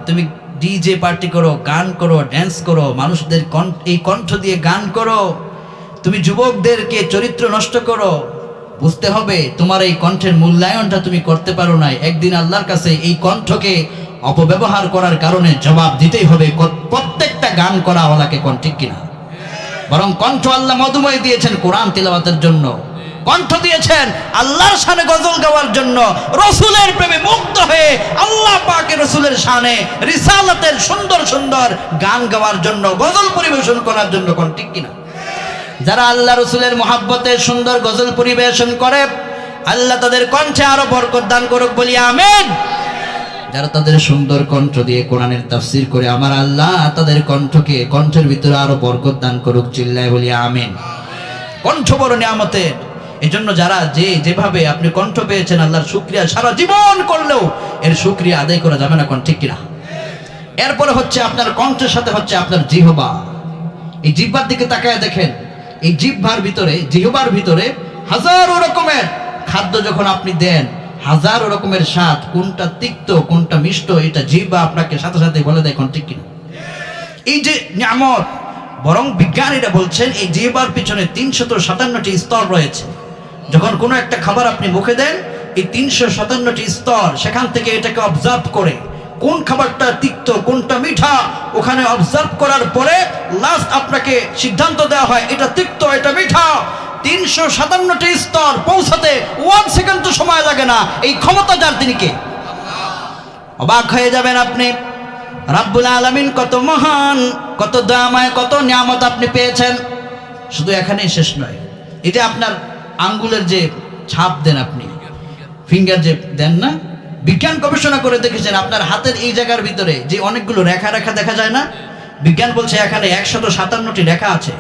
তুমি ডিজে পার্টি করো, গান করো, ড্যান্স করো, মানুষদের এই কণ্ঠ দিয়ে গান করো, তুমি যুবকদেরকে চরিত্র নষ্ট করো, বুঝতে হবে তোমার এই কণ্ঠের মূল্যায়নটা তুমি করতে পারো নাই। একদিন আল্লাহর কাছে এই কণ্ঠকে অপব্যবহার করার কারণে জবাব দিতেই হবে। প্রত্যেকটা গান করাওয়ালাকে কোন ঠিক কিনা? বরং কণ্ঠ আল্লাহ মধুময় দিয়েছেন কোরআন তিলাওয়াতের জন্য, কণ্ঠ দিয়েছেন আল্লাহর শানে গজল গাওয়ার জন্য, রসুলের প্রেমে মুগ্ধ হয়ে আল্লাহ পাকের রসুলের শানে রিসালাতের সুন্দর সুন্দর গান গাওয়ার জন্য, গজল পরিবেশন করার জন্য। কোন ঠিক কিনা? যারা আল্লাহ রসুলের মহাব্বতে সুন্দর গজল পরিবেশন করে, আল্লাহ তাদের কণ্ঠে আরো বরকত দান করুক, বলি আমিন। যারা তাদের সুন্দর কণ্ঠ দিয়ে কোরআনের তাফসীর করে, আমার আল্লাহ তাদের কণ্ঠের ভিতরে আরো বরকত দান করুক, চিল্লায় বলি আমিন। কণ্ঠ বড় নিয়ামতের, এজন্য যারা যেভাবে আপনি কণ্ঠ পেয়েছেন, আল্লাহর শুকরিয়া সারা জীবন করলেও এর শুকরিয়া আদায় করা যাবে না। কোন ঠিক কিনা? এরপরে হচ্ছে আপনার কণ্ঠের সাথে হচ্ছে আপনার জিহ্বা। এই জিহ্বার দিকে তাকায় দেখেন, এই জিহ্বার ভিতরে হাজারো রকমের খাদ্য যখন আপনি দেন, হাজারো রকমের স্বাদ, কোনটা তিক্ত কোনটা মিষ্ট, এটা জিহ্বা আপনাকে সাথে সাথে বলে দেয়। কোন ঠিক কিনা? এই যে নিয়ামত, বরং বিজ্ঞানীরা বলছেন এই জিহ্বার পিছনে 357টি স্তর রয়েছে। যখন কোনো একটা খাবার আপনি মুখে দেন, এই 357টি স্তর সেখান থেকে এটাকে অবজার্ভ করে কোন খাবারটা তিক্ত কোনটা মিঠা, ওখানে অবজার্ভ করার পরে লাস্ট আপনাকে সিদ্ধান্ত দেওয়া হয় এটা তিক্ত এটা মিঠা। 357টি স্তর পৌঁছাতে 1 সেকেন্ড তো সময় লাগে না। এই ক্ষমতা যার, তিনি কে? অবাক হয়ে যাবেন আপনি। রাব্বুল আলামিন কত মহান, কত দয়াময়, কত নিয়ামত আপনি পেয়েছেন। শুধু এখানেই শেষ নয়, এটা আপনার আঙ্গুলের যে ছাপ দেন, আপনি ফিঙ্গার যে দেন না, বিজ্ঞান গবেষণা করে দেখেছেন আপনার হাতের এই জায়গার ভিতরে যে অনেকগুলো রেখা রেখা দেখা যায় না, বিজ্ঞান বলছে এখানে 157টি রেখা আছে।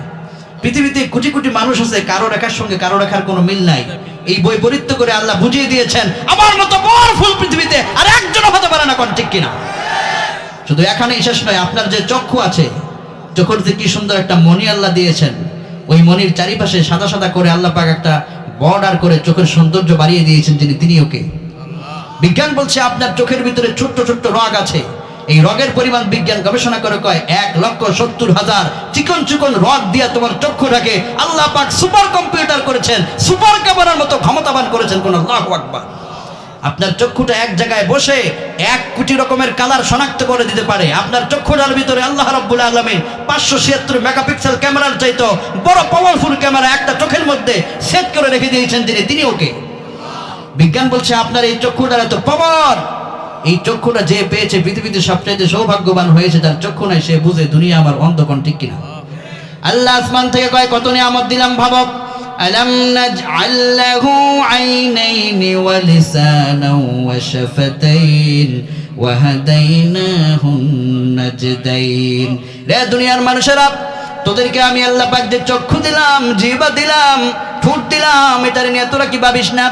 পৃথিবীতে কোটি কোটি মানুষ আছে, কারো রেখার সঙ্গে কারো রেখার কোনো মিল নাই। এই বৈপরীত্য করে আল্লাহ বুঝিয়ে দিয়েছেন আমার মতো পাওয়ারফুল পৃথিবীতে আর একজনও হতে পারে না। কোন ঠিক কিনা? শুধু এখানেই শেষ নয়, আপনার যে চক্ষু আছে, চোখের যে কি সুন্দর একটা মণি আল্লাহ দিয়েছেন, ওই মণির চারিপাশে সাদা সাদা করে আল্লাহ পাক একটা বর্ডার করে চোখের সৌন্দর্য বাড়িয়ে দিয়েছেন, তিনি ওকে। বিজ্ঞান বলছে আপনার চোখের ভিতরে ছোট্ট ছোট্ট রগ আছে, এই রগের পরিমাণ বিজ্ঞান গবেষণা করে কয় 1,70,000 চিকন চিকন রগ দিয়ে তোমার চক্ষুটাকে আল্লাহ পাক সুপার কম্পিউটার করেছেন, সুপার ক্যামেরার মতো ক্ষমতাবান করেছেন। কোন আল্লাহু আকবার। আপনার চক্ষুটা এক জায়গায় বসে 1 কোটি রকমের কালার শনাক্ত করে দিতে পারে। আপনার চক্ষুটার ভিতরে আল্লাহ রাব্বুল আলামিন 576 মেগাপিক্সেল ক্যামেরার চাইতো বড় পাওয়ারফুল ক্যামেরা একটা চোখের মধ্যে সেট করে রেখে দিয়েছেন, তিনি ওকে। বিজ্ঞান বলছে আপনার এই চক্ষুটার এত পাওয়ার, এই চক্ষুটা যে পেয়েছে পৃথিবীতে সবচেয়ে সৌভাগ্যবান হয়েছে, যার চক্ষু নাই সে বুঝে দুনিয়া আমার অন্ধ। কোন ঠিক কিনা? আল্লাহ আসমান থেকে কয় কত নিয়ামত দিলাম ভাবো। আলাম নাজআল লাহু আইনাইনি ওয়া লিসানাও ওয়া শাফাতাইন ওয়া হাদাইনাহুন নাজদাইন। রে দুনিয়ার মানুষেরা, তোদেরকে আমি আল্লাহ পাক যে চক্ষু দিলাম, জিহ্বা দিলাম, ঠোঁট দিলাম, এটা নিয়ে তোরা কি ভাবিস না?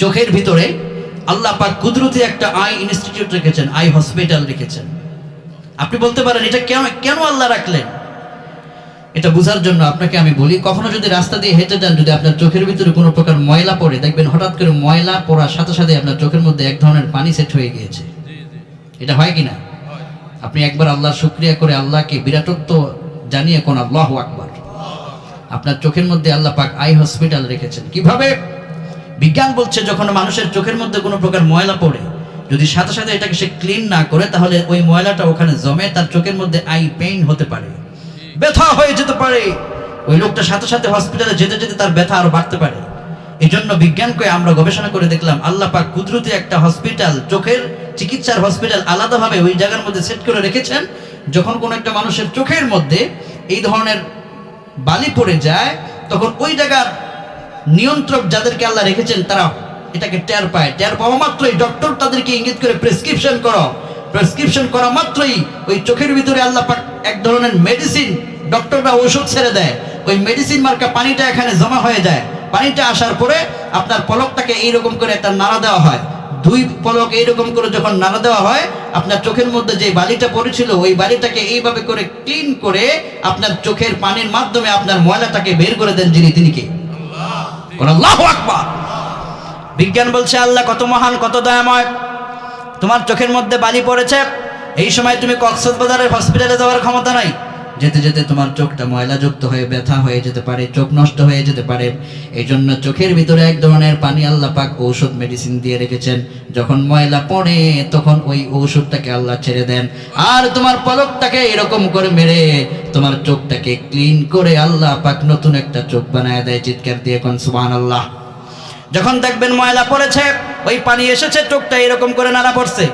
চোখের ভিতরে আল্লাহ পাক কুদরতি একটা আই ইনস্টিটিউট রেখেছেন, আই হসপিটাল রেখেছেন। আপনি বলতে পারেন এটা কেন আল্লাহ রাখলেন? এটা বোঝার জন্য আপনাকে আমি বলি, কখনো যদি রাস্তা দিয়ে হেঁটে যান, যদি আপনার চোখের ভিতরে কোনো প্রকার ময়লা পড়ে, দেখবেন হঠাৎ করে ময়লা পড়ার সাথে সাথে আপনার চোখের মধ্যে এক ধরনের পানি সেট হয়ে গিয়েছে। এটা হয় কিনা? আপনি একবার আল্লাহর শুকরিয়া করে আল্লাহকে বিরাটত্ব জানিয়ে কোন আল্লাহু আকবার। আপনার চোখের মধ্যে আল্লাহ পাক আই হসপিটাল রেখেছেন। কিভাবে? বিজ্ঞান বলছে যখন মানুষের চোখের মধ্যে কোনো প্রকার ময়লা পড়ে, যদি সাথে সাথে এটাকে সে ক্লিন না করে, তাহলে ওই ময়লাটা ওখানে জমে, তার চোখের মধ্যে আই পেইন হতে পারে, ব্যথা হয়ে যেতে পারে। ওই লোকটা সাথে সাথে হসপিটালে যেতে যেতে তার ব্যথা আরো বাড়তে পারে। এই জন্য বিজ্ঞানকে আমরা গবেষণা করে দেখলাম আল্লাহ পাক কুদরতি একটা হসপিটাল, চোখের চিকিৎসার হসপিটাল আলাদাভাবে ওই জায়গার মধ্যে সেট করে রেখেছেন। যখন কোনো একটা মানুষের চোখের মধ্যে এই ধরনের বালি পড়ে যায়, তখন ওই জায়গার নিয়ন্ত্রক যাদেরকে আল্লাহ রেখেছেন তারা এটাকে টের পায়। টের পাওয়া মাত্রই ডক্টর তাদেরকে ইঙ্গিত করে প্রেসক্রিপশন করো। প্রেসক্রিপশন করা মাত্রই ওই চোখের ভিতরে আল্লাহ পাক এক ধরনের মেডিসিন, ডক্টররা ওষুধ ছেড়ে দেয়। ওই মেডিসিন মার্কা পানিটা এখানে জমা হয়ে যায়। পানিটা আসার পরে আপনার পলকটাকে এইরকম করে একটা নাড়া দেওয়া হয়। 2 পলক এইরকম করে যখন নাড়া দেওয়া হয়, আপনার চোখের মধ্যে যে বালিটা পড়েছিল ওই বালিটাকে এইভাবে করে ক্লিন করে আপনার চোখের পানির মাধ্যমে আপনার ময়লাটাকে বের করে দেন, তিনি কে? আল্লাহু আকবার। বিজ্ঞান বলছে আল্লাহ কত মহান, কত দয়াময়। তোমার চোখের মধ্যে বালি পড়েছে, এই সময় তুমি কক্সবাজারের হসপিটালে যাওয়ার ক্ষমতা নাই। যেতে যেতে তোমার চোখটা ময়লাযুক্ত হয়ে ব্যথা হয়ে যেতে পারে, চোখ নষ্ট হয়ে যেতে পারে। এই জন্য চোখের ভিতরে এক ধরনের পানি আল্লাহ পাক ঔষধ মেডিসিন দিয়ে রেখেছেন। যখন ময়লা পড়ে তখন ওই ঔষধটাকে আল্লাহ ছেড়ে দেন, আর তোমার পলকটাকে এরকম করে মেরে তোমার চোখটাকে ক্লিন করে আল্লাহ পাক নতুন একটা চোখ বানায় দেয়। চিৎকার দিয়ে কোন সুবহানাল্লাহ। যখন দেখবেন ময়লা পড়েছে, ওই পানি এসেছে, চোখটা এরকম করে নাড়া পড়ছে,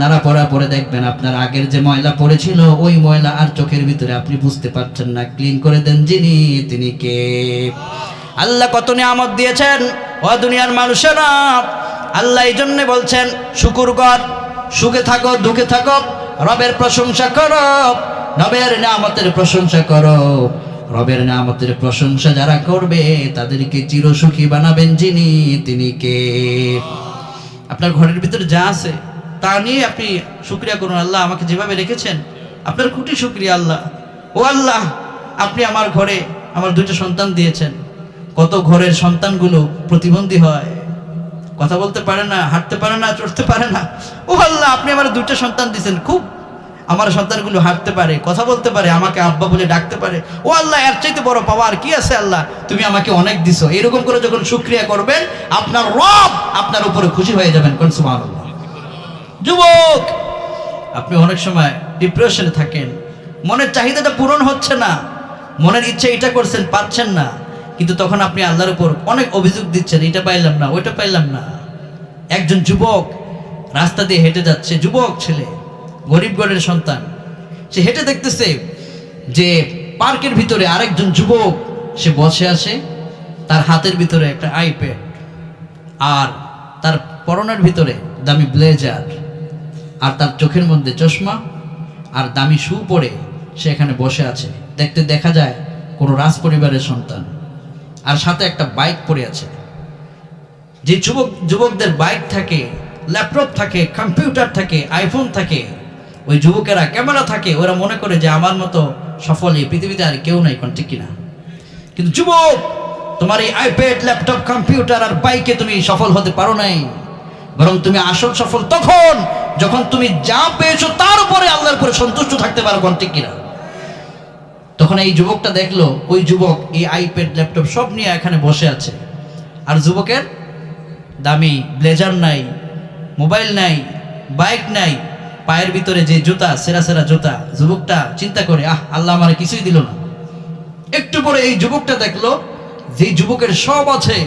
নাড়া পড়া পরে দেখবেন আপনার আগের যে ময়লা পড়েছিল ওই ময়লা আর চোখের ভিতরে আপনি বুঝতে পারছেন না। ক্লিন করে দেন যিনি, তিনি কে? আল্লাহ কত নিয়ামত দিয়েছেন ও দুনিয়ার মানুষেরা। আল্লাহ এই জন্য বলছেন শুকর কর, সুখে থাকো দুঃখে থাকো, রবের প্রশংসা করো, রবের নিয়ামতের প্রশংসা করো। রবের নিয়ামতের প্রশংসা যারা করবে তাদেরকে চিরসুখী বানাবেন যিনি, তিনি কে? আপনার ঘরের ভিতরে যা আছে তা নিয়ে আপনি শুকরিয়া করুন। আল্লাহ আমাকে যেভাবে রেখেছেন আপনার কোটি শুকরিয়া আল্লাহ। ও আল্লাহ, আপনি আমার ঘরে আমার দুইটা সন্তান দিয়েছেন। কত ঘরের সন্তানগুলো প্রতিবন্ধী হয়, কথা বলতে পারে না, হাঁটতে পারে না, চড়তে পারে না। ও আল্লাহ, আপনি আমার দুইটা সন্তান দিয়েছেন, খুব আমার সন্তানগুলো হাঁটতে পারে, কথা বলতে পারে, আমাকে আব্বা বলে ডাকতে পারে। ও আল্লাহ, এর চাইতে বড় পাওয়া আর কি আছে? আল্লাহ তুমি আমাকে অনেক দিছো। এরকম করে যখন শুকরিয়া করবেন আপনার রব আপনার উপরে খুশি হয়ে যাবেন। কোন সুবহানাল্লাহ। যুবক, আপনি অনেক সময় ডিপ্রেশনে থাকেন, মনের চাহিদাটা পূরণ হচ্ছে না, মনের ইচ্ছে এটা করছেন পাচ্ছেন না, কিন্তু তখন আপনি আল্লাহর উপর অনেক অভিযোগ দিচ্ছেন, এটা পাইলাম না, ওইটা পাইলাম না। একজন যুবক রাস্তা দিয়ে হেঁটে যাচ্ছে, যুবক ছেলে, গরিব ঘরের সন্তান, সে হেঁটে দেখতেছে যে পার্কের ভিতরে আরেকজন যুবক সে বসে আছে, তার হাতের ভিতরে একটা আইপ্যাড আর তার পরনের ভিতরে দামি ব্লেজার, আর তার চোখের মধ্যে চশমা আর দামি শু পরে সে এখানে বসে আছে। দেখতে দেখা যায় কোনো রাজ পরিবারের সন্তান, আর সাথে একটা বাইক পড়ে আছে। যে যুবকদের বাইক থাকে, ল্যাপটপ থাকে, কম্পিউটার থাকে, আইফোন থাকে, ওই যুবকেরা ক্যামেরা থাকে, ওরা মনে করে যে আমার মতো সফল এই পৃথিবীতে আর কেউ নাই। কোন ঠিক কিনা? কিন্তু যুবক, তোমার এই আইপ্যাড, ল্যাপটপ, কম্পিউটার আর বাইকে তুমি সফল হতে পারো নাই, বরং তুমি আসল সফল তখন যখন তুমি যা পেয়েছো তার উপরে আল্লাহর উপরে সন্তুষ্ট থাকতে পারো। কোন ঠিক কিনা? তখন এই যুবকটা দেখলো ওই যুবক এই আইপ্যাড, ল্যাপটপ সব নিয়ে এখানে বসে আছে, আর যুবকের দামি ব্লেজার নাই, মোবাইল নাই, বাইক নাই, পায়ের ভিতরে যে জুতা, সেরা সেরা জুতা। যুবকটা চিন্তা করে, আল্লাহ আমার কিছুই দিল না। একটু পরে এই যুবকটা দেখলো যে যুবকের সব আছে,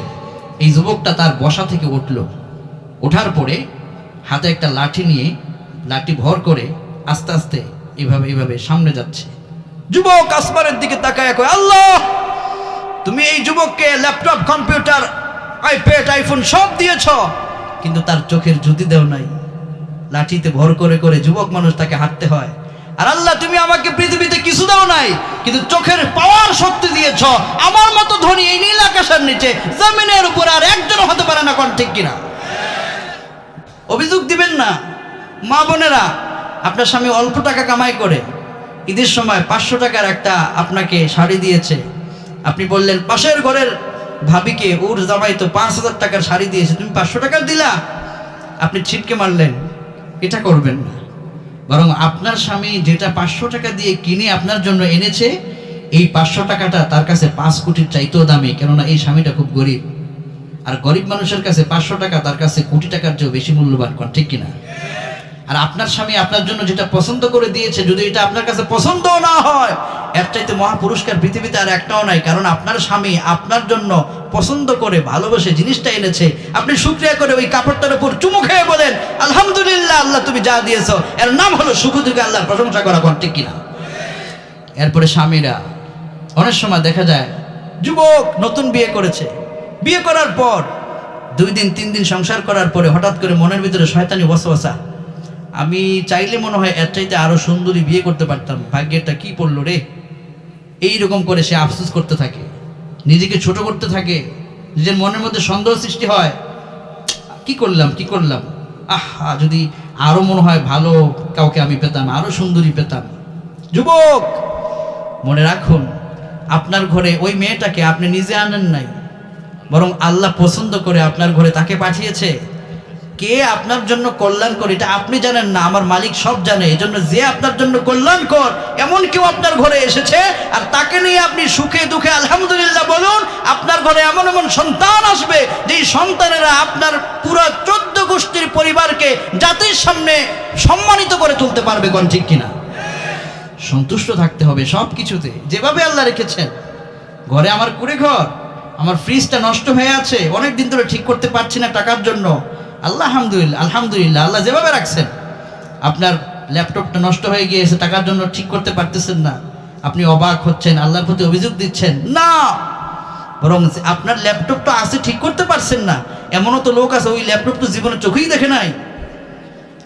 এই যুবকটা তার বসা থেকে উঠলো, ওঠার পরে হাতে একটা লাঠি নিয়ে, লাঠি ভর করে আস্তে আস্তে এইভাবে সামনে যাচ্ছে। যুবক আসমানের দিকে তাকায় কয়, আল্লাহ তুমি এই যুবককে ল্যাপটপ, কম্পিউটার, আইপ্যাড, আইফোন সব দিয়েছ, কিন্তু তার চোখের জ্যোতি দেও নাই। লাঠিতে ভর করে করে যুবক মানুষ তাকে হাঁটতে হয়। আর আল্লাহ তুমি আমাকে পৃথিবীতে কিছু দাও নাই, কিন্তু চোখের পাওয়ার শক্তি দিয়েছ। আমার মতো ধনী এই নীল আকাশের নিচে জমিনের উপর আর একজন হতে পারে না। কোন ঠিক কিনা? অভিযোগ দিবেন না। মা বোনেরা, আপনার স্বামী অল্প টাকা কামাই করে ঈদের সময় 500 টাকার একটা আপনাকে শাড়ি দিয়েছে, আপনি বললেন পাশের ঘরের ভাবিকে ওর জামাই তো 5000 টাকার শাড়ি দিয়েছে, তুমি 500 টাকার দিলা, আপনি ছিটকে মারলেন। এটা করবেন না, বরং আপনার স্বামী যেটা 500 টাকা দিয়ে কিনে আপনার জন্য এনেছে, এই 500 টাকাটা তার কাছে 5 কোটির চাইতেও দামি, কেননা এই স্বামীটা খুব গরিব। আর গরিব মানুষের কাছে 500 টাকা তার কাছে কোটি টাকার চেয়েও বেশি মূল্যবান। কোন ঠিক কিনা? আর আপনার স্বামী আপনার জন্য যেটা পছন্দ করে দিয়েছে, যদি এটা আপনার কাছে পছন্দও না হয়, এর চাইতে মহা পুরস্কার পৃথিবীতে আর একটাও নাই। কারণ আপনার স্বামী আপনার জন্য পছন্দ করে ভালোবেসে জিনিসটা এনেছে, আপনি শুকরিয়া করে ওই কাপড়টার উপর চুমু খেয়ে বলেন আলহামদুলিল্লাহ, আল্লাহ তুমি যা দিয়েছো, এর নাম হলো সুখে দুঃখে আল্লাহর প্রশংসা করা। কোন ঠিক কিনা? এরপরে স্বামীরা অনেক সময় দেখা যায় যুবক নতুন বিয়ে করেছে, বিয়ে করার পর 2 দিন 3 দিন সংসার করার পরে হঠাৎ করে মনের ভিতরে শয়তানি ওয়াসওয়াসা, আমি চাইলে মনে হয় এর চাইতে আরো সুন্দরী বিয়ে করতে পারতাম, ভাগ্যেরটা কি পড়লো রে। এইরকম করে সে আফসোস করতে থাকে, নিজেকে ছোট করতে থাকে, নিজের মনের মধ্যে সন্দেহ সৃষ্টি হয়, কি করলাম, যদি আরো মনে হয় ভালো কাউকে আমি পেতাম, আরো সুন্দরী পেতাম। যুবক, মনে রাখুন, আপনার ঘরে ওই মেয়েটাকে আপনি নিজে আনেন নাই, বরং আল্লাহ পছন্দ করে আপনার ঘরে তাকে পাঠিয়েছে। কে আপনার জন্য কল্যাণকর এটা আপনি জানেন না, আমার মালিক সব জানে। এজন্য যে আপনার জন্য কল্যাণকর এমন কেউ আপনার ঘরে এসেছে আর তাকে নিয়ে আপনি সুখে দুঃখে আলহামদুলিল্লাহ বলুন, আপনার ঘরে এমন এমন সন্তান আসবে যেই সন্তানেরা আপনার পুরো 14 গোষ্ঠীর পরিবারকে জাতির সামনে সম্মানিত করে তুলতে পারবে। কোন ঠিক কিনা? সন্তুষ্ট থাকতে হবে সব কিছুতে, যেভাবে আল্লাহ রেখেছেন। ঘরে আমার কুড়ে ঘর, আমার ফ্রিজটা নষ্ট হয়ে আছে, অনেক দিন ধরে ঠিক করতে পারছি না টাকার জন্য, আল্লাহ আলহামদুলিল্লাহ আলহামদুলিল্লাহ আল্লাহ যেভাবে রাখছেন। আপনার ল্যাপটপটা নষ্ট হয়ে গিয়েছে, টাকার জন্য ঠিক করতে পারতেছেন না, আপনি অবাক হচ্ছেন, আল্লাহর প্রতি অভিযোগ দিচ্ছেন না, বরং আপনার ল্যাপটপটা আছে ঠিক করতে পারছেন না, এমনও তো লোক আছে ওই ল্যাপটপ তো জীবনে চোখেই দেখে নাই।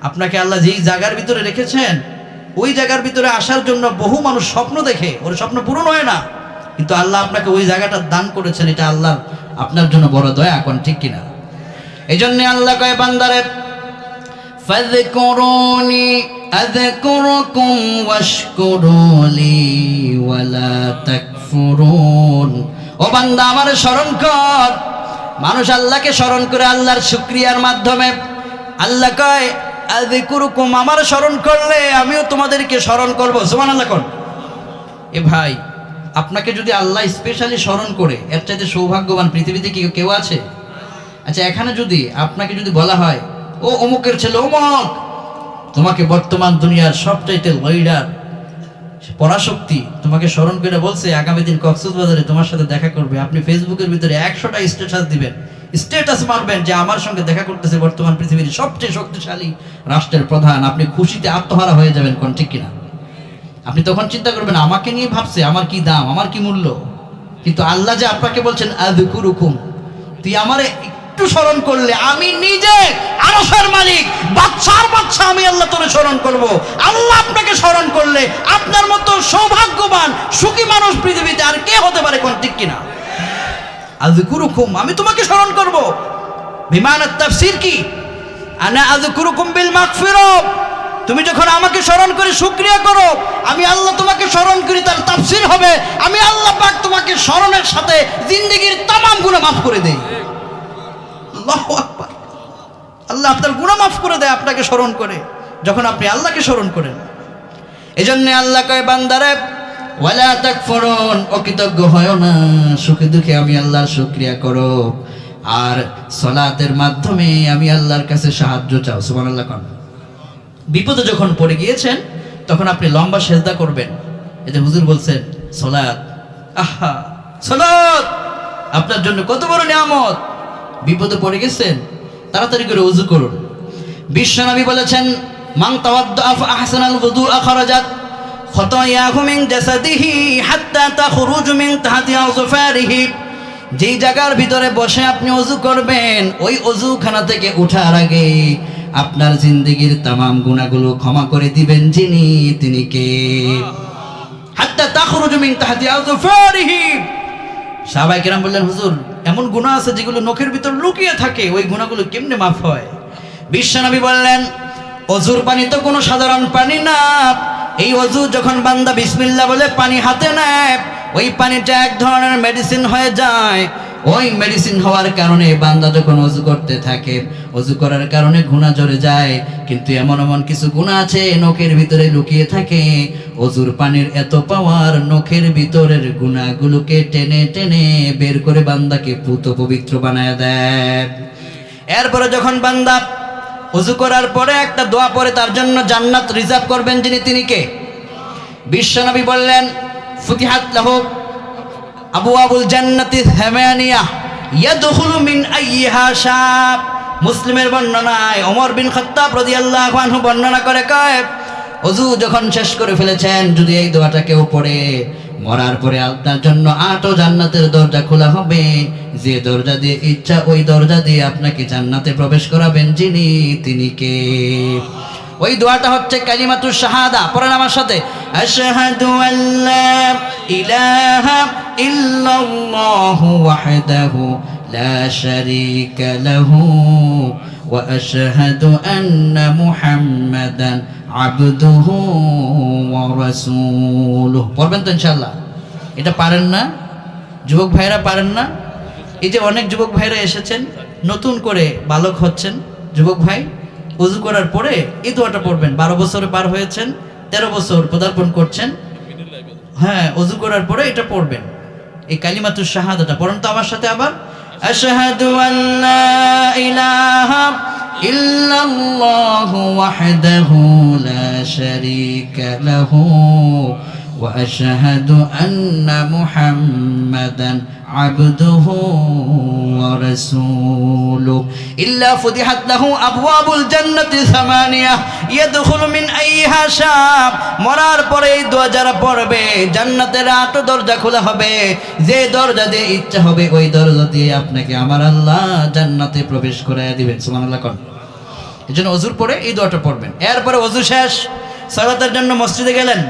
আপনাকে আল্লাহ যেই জায়গার ভিতরে রেখেছেন ওই জায়গার ভিতরে আসার জন্য বহু মানুষ স্বপ্ন দেখে, ওর স্বপ্ন পূরণ হয় না, কিন্তু আল্লাহ আপনাকে ওই জায়গাটা দান করেছেন। এটা আল্লাহ আপনার জন্য বড় দয়া। কোন ঠিক কিনা? এই জন্য আল্লাহ কয় বান্দারে, ফাযকুরুনি আযকুরুকুম ওয়াশকুরুলি ওয়ালা তাকফুরুন। ও বান্দা আমার স্মরণ কর। মানুষ আল্লাহকে স্মরণ করে আল্লাহর শুকরিয়ার মাধ্যমে। আল্লাহ কয় আযকুরুকুম, আমার স্মরণ করলে আমিও তোমাদেরকে স্মরণ করব। সুবহানাল্লাহ কোন? এ ভাই, আপনাকে যদি আল্লাহ স্পেশালি স্মরণ করে এর চাইতে সৌভাগ্যবান পৃথিবীতে কি কেউ আছে? আচ্ছা, এখানে যদি আপনাকে যদি বলা হয় ও অমুকের ছেলে অমুক, তোমাকে বর্তমান দুনিয়ার সবচাইতে লিডার পরাশক্তি তোমাকে স্মরণ করে বলছে আগামী দিন কক্সবাজারে তোমার সাথে দেখা করবে, আপনি ফেসবুকের ভিতরে 100টা স্ট্যাটাস দিবেন, স্ট্যাটাস মারবেন যে আমার সঙ্গে দেখা করতেছে বর্তমান পৃথিবীর সবচেয়ে শক্তিশালী রাষ্ট্রের প্রধান, আপনি খুশিতে আত্মহারা হয়ে যাবেন। কোন ঠিক কিনা? আপনি তখন চিন্তা করবেন আমাকে নিয়ে ভাবছে, আমার কি দাম, আমার কি মূল্য। কিন্তু আল্লাহ যে আপনাকে বলছেন আযকুরুকুম, তুই আমারে একটু স্মরণ করলে আমি নিজে আরশের মালিক বাদশার বাদশা আমি আল্লাহ তোরে স্মরণ করব। আল্লাহ আপনাকে স্মরণ করলে আপনার মতো সৌভাগ্যবান সুখী মানুষ পৃথিবীতে আর কে হতে পারে? কোন ঠিক কিনা? আযকুরুকুম, আমি তোমাকে স্মরণ করব। বিমানাত তাফসীর কি? আনা আযকুরুকুম বিল মাগফিরাহ। তুমি যখন আমাকে স্মরণ করে শুকরিয়া করো, আমি আল্লাহ তোমাকে স্মরণ করি, তার তাফসীর হবে আমি আল্লাহ পাক তোমাকে স্মরণের সাথে জিন্দেগীর তামাম গুনাহ মাফ করে দেই। আল্লাহু আকবার। আল্লাহ আপনার গুনাহ মাফ করে দেয় আপনাকে স্মরণ করে, যখন আপনি আল্লাহকে স্মরণ করেন। এজন্য আল্লাহ কয় বান্দারে ওয়ালা তাকফুরুন, অকৃতজ্ঞ হয় না, সুখে দুঃখে আমি আল্লাহর শুকরিয়া করো, আর সালাতের মাধ্যমে আমি আল্লাহর কাছে সাহায্য চাও। সুবহানাল্লাহ কোন? বিপদে যখন পড়ে গিয়েছেন তখন আপনি লম্বা সেজদা করবেন। এই যে হুজুর বলছেন সালাত, আহা সালাত আপনার জন্য কত বড় নিয়ামত। বিপদে পড়ে গেছেন, তাড়াতাড়ি করে ওযু করুন। বিশ্বনবী বলেছেন মান তাওয়াদ্দা ফা আহসানাল wudu'a খারাজাত খাতায়াহু মিন জাসাদিহি হাত্তা তাখরুজু মিন তাহতি আযফারিহি। যেই জায়গার ভিতরে বসে আপনি ওযু করবেন, ওই ওযুখানা থেকে ওঠার আগে আপনার জিন্দেগীর তামাম গুনাহগুলো ক্ষমা করে দিবেন যিনি, তিনি কে? হাত্তা তাখরুজু মিন তাহতি আযফারিহি। সাহাবায়ে কেরাম বললেন হুজুর এমন গুনাহ আছে যেগুলো নখের ভিতর লুকিয়ে থাকে, ওই গুনাহগুলো কেমনে মাফ হয়? বিশ্বনবী বললেন ওযুর পানি তো কোনো সাধারণ পানি না। এই ওযু যখন বান্দা বিসমিল্লাহ বলে পানি হাতে নেয়, ওই পানিটা এক ধরনের মেডিসিন হয়ে যায়। ওই মেডিসিন হওয়ার কারণে বান্দা যখন ওযু করতে থাকে, ওযু করার কারণে গুনাহ ঝরে যায়। কিন্তু এমন এমন কিছু গুনাহ আছে নখের ভিতরে লুকিয়ে থাকে, ওযুর পানির এত পাওয়ার নখের ভিতরের গুনাহগুলোকে টেনে টেনে বের করে বান্দাকে পুত পবিত্র বানায় দেয়। এরপরে যখন বান্দা ওযু করার পরে একটা দোয়া পড়ে তার জন্য জান্নাত রিজার্ভ করবেন যিনি, তিনি কে? বিশ্বনবী বললেন ফুতিহাত লাহু আবওয়াবুল জান্নাতি থামানিয়া ইয়াদখুলু মিন আইয়িহা শা। মুসলিমের বর্ণনায় ওমর বিন খাত্তাব রাদিয়াল্লাহু আনহু বর্ণনা করে কয় ওযু যখন শেষ করে ফেলেছেন যদি এই দোয়াটা কেউ পড়ে, মরার পরে আপনার জন্য 8টা জান্নাতের দরজা খোলা হবে। যে দরজা দিয়ে ইচ্ছা ওই দরজা দিয়ে আপনাকে জান্নাতে প্রবেশ করাবেন যিনি, তিনি কে? ওই দোয়াটা হচ্ছে কালিমাতুশ শাহাদা। পড়েন আমার সাথে, আশহাদু আল্লা ইলাহা ইল্লাল্লাহু ওয়াহদাহু লা শারীকা লাহু ওয়া আশহাদু আন্না মুহাম্মাদান আবদুহু ওয়া রাসূলুহু। পড়বেন তো ইনশাআল্লাহ? এটা পারেন না যুবক ভাইরা? পারেন না? এই যে অনেক যুবক ভাইরা এসেছেন নতুন করে বালক হচ্ছেন, যুবক ভাই, ওযু করার পরে এই দোয়াটা পড়বেন। 12 বছরে পার হয়েছেন, 13 বছর পদার্পণ করছেন, হ্যাঁ, ওযু করার পরে এটা পড়বেন, এই কালিমাতুশ শাহাদাটা পড়েন তো আমার সাথে আবার। আশহাদু আল্লা ইলাহা ইল্লাল্লাহু ওয়াহদাহু লা শারীকা লাহু ওয়া আশহাদু আন্না মুহাম্মাদান আবদুহু ওয়া রাসূলুহু ইল্লা ফুতিহাত লাহু আবওয়াবুল জান্নাতি সামানিয়া ইয়াদখুলু মিন আইহা শাব। মরার পরে এই দোয়া যারা পড়বে জান্নাতের 8 দরজা খোলা হবে, যে দরজা দিয়ে ইচ্ছা হবে ওই দরজা দিয়ে আপনাকে আমার আল্লাহ জান্নাতে প্রবেশ করায় দিবেন। সুবহানাল্লাহ কোন। এজন্য ওযুর পরে এই দোয়াটা পড়বেন। এরপরে ওযু শেষ, সালাতের জন্য মসজিদে গেলেন,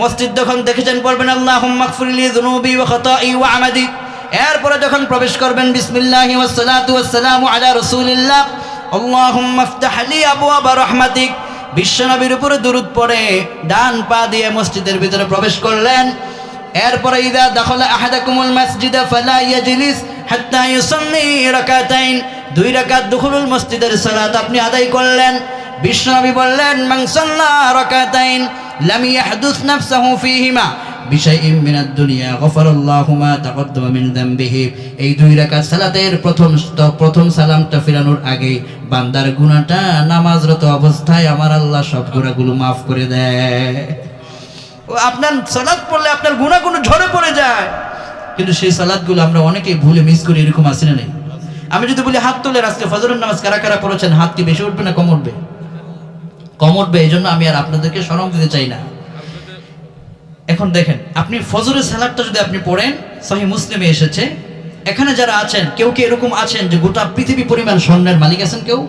মসজিদ যখন দেখেছেন পড়বেন আল্লাহুম্মা গফিরলি যুনুবি ওয়া খাতাই ওয়া আমাদি। এরপরে যখন প্রবেশ করবেন বিসমিল্লাহি ওয়াস সালাতু ওয়াস সালামু আলা রাসূলিল্লাহ আল্লাহুম্মা ইফতাহ লি আবওয়াবা রাহমাতিক। বিশ্বনবীর উপরে দুরূদ পড়ে ডান পা দিয়ে মসজিদের ভিতরে প্রবেশ করলেন। এরপরে ইদা দাখালা আহাদাকুমুল মাসজিদা ফালা ইয়াজলিস হাত্তা ইউসাল্লি রাকাতাইন। 2 রাকাত দুখুলুল মসজিদের সালাত আপনি আদায় করলেন। বিশ্বনবী বললেন মান সাল্লা রাকাতাইন লাম ইয়াহদুস নাফসাহু ফীহিমা বিশাইইন মিনাদ দুনিয়া গফারাল্লাহু মা তাকদ্দামা মিন যামবিহি। এই 2 রাকাত সালাতের প্রথম সালামটা ফিরানোর আগে বান্দার গুনাহটা নামাজরত অবস্থায় আমার আল্লাহ সব গুনাহগুলো মাফ করে দেয়। ও আপনার সালাত পড়লে আপনার গুনাহগুলো ঝরে পড়ে যায়, কিন্তু সেই সালাতগুলো আমরা অনেকেই ভুলে মিস করি। এরকম আছে না? নেই? আমি যদি বলি হাত তুলে আজকে ফজরের নামাজ কারা কারা পড়েছেন, হাত কি বেশি উঠবে না কম উঠবে? কম উঠবে। এই জন্য আমি আর আপনাদেরকে শরম দিতে চাই না। এখন দেখেন, আপনি ফজরের সালাতটা যদি আপনি পড়েন, সহিহ মুসলিমে এসেছে, এখানে যারা আছেন কেউ কি এরকম আছেন যে গোটা পৃথিবী পরিমাণ স্বর্ণের মালিক আছেন? কেউ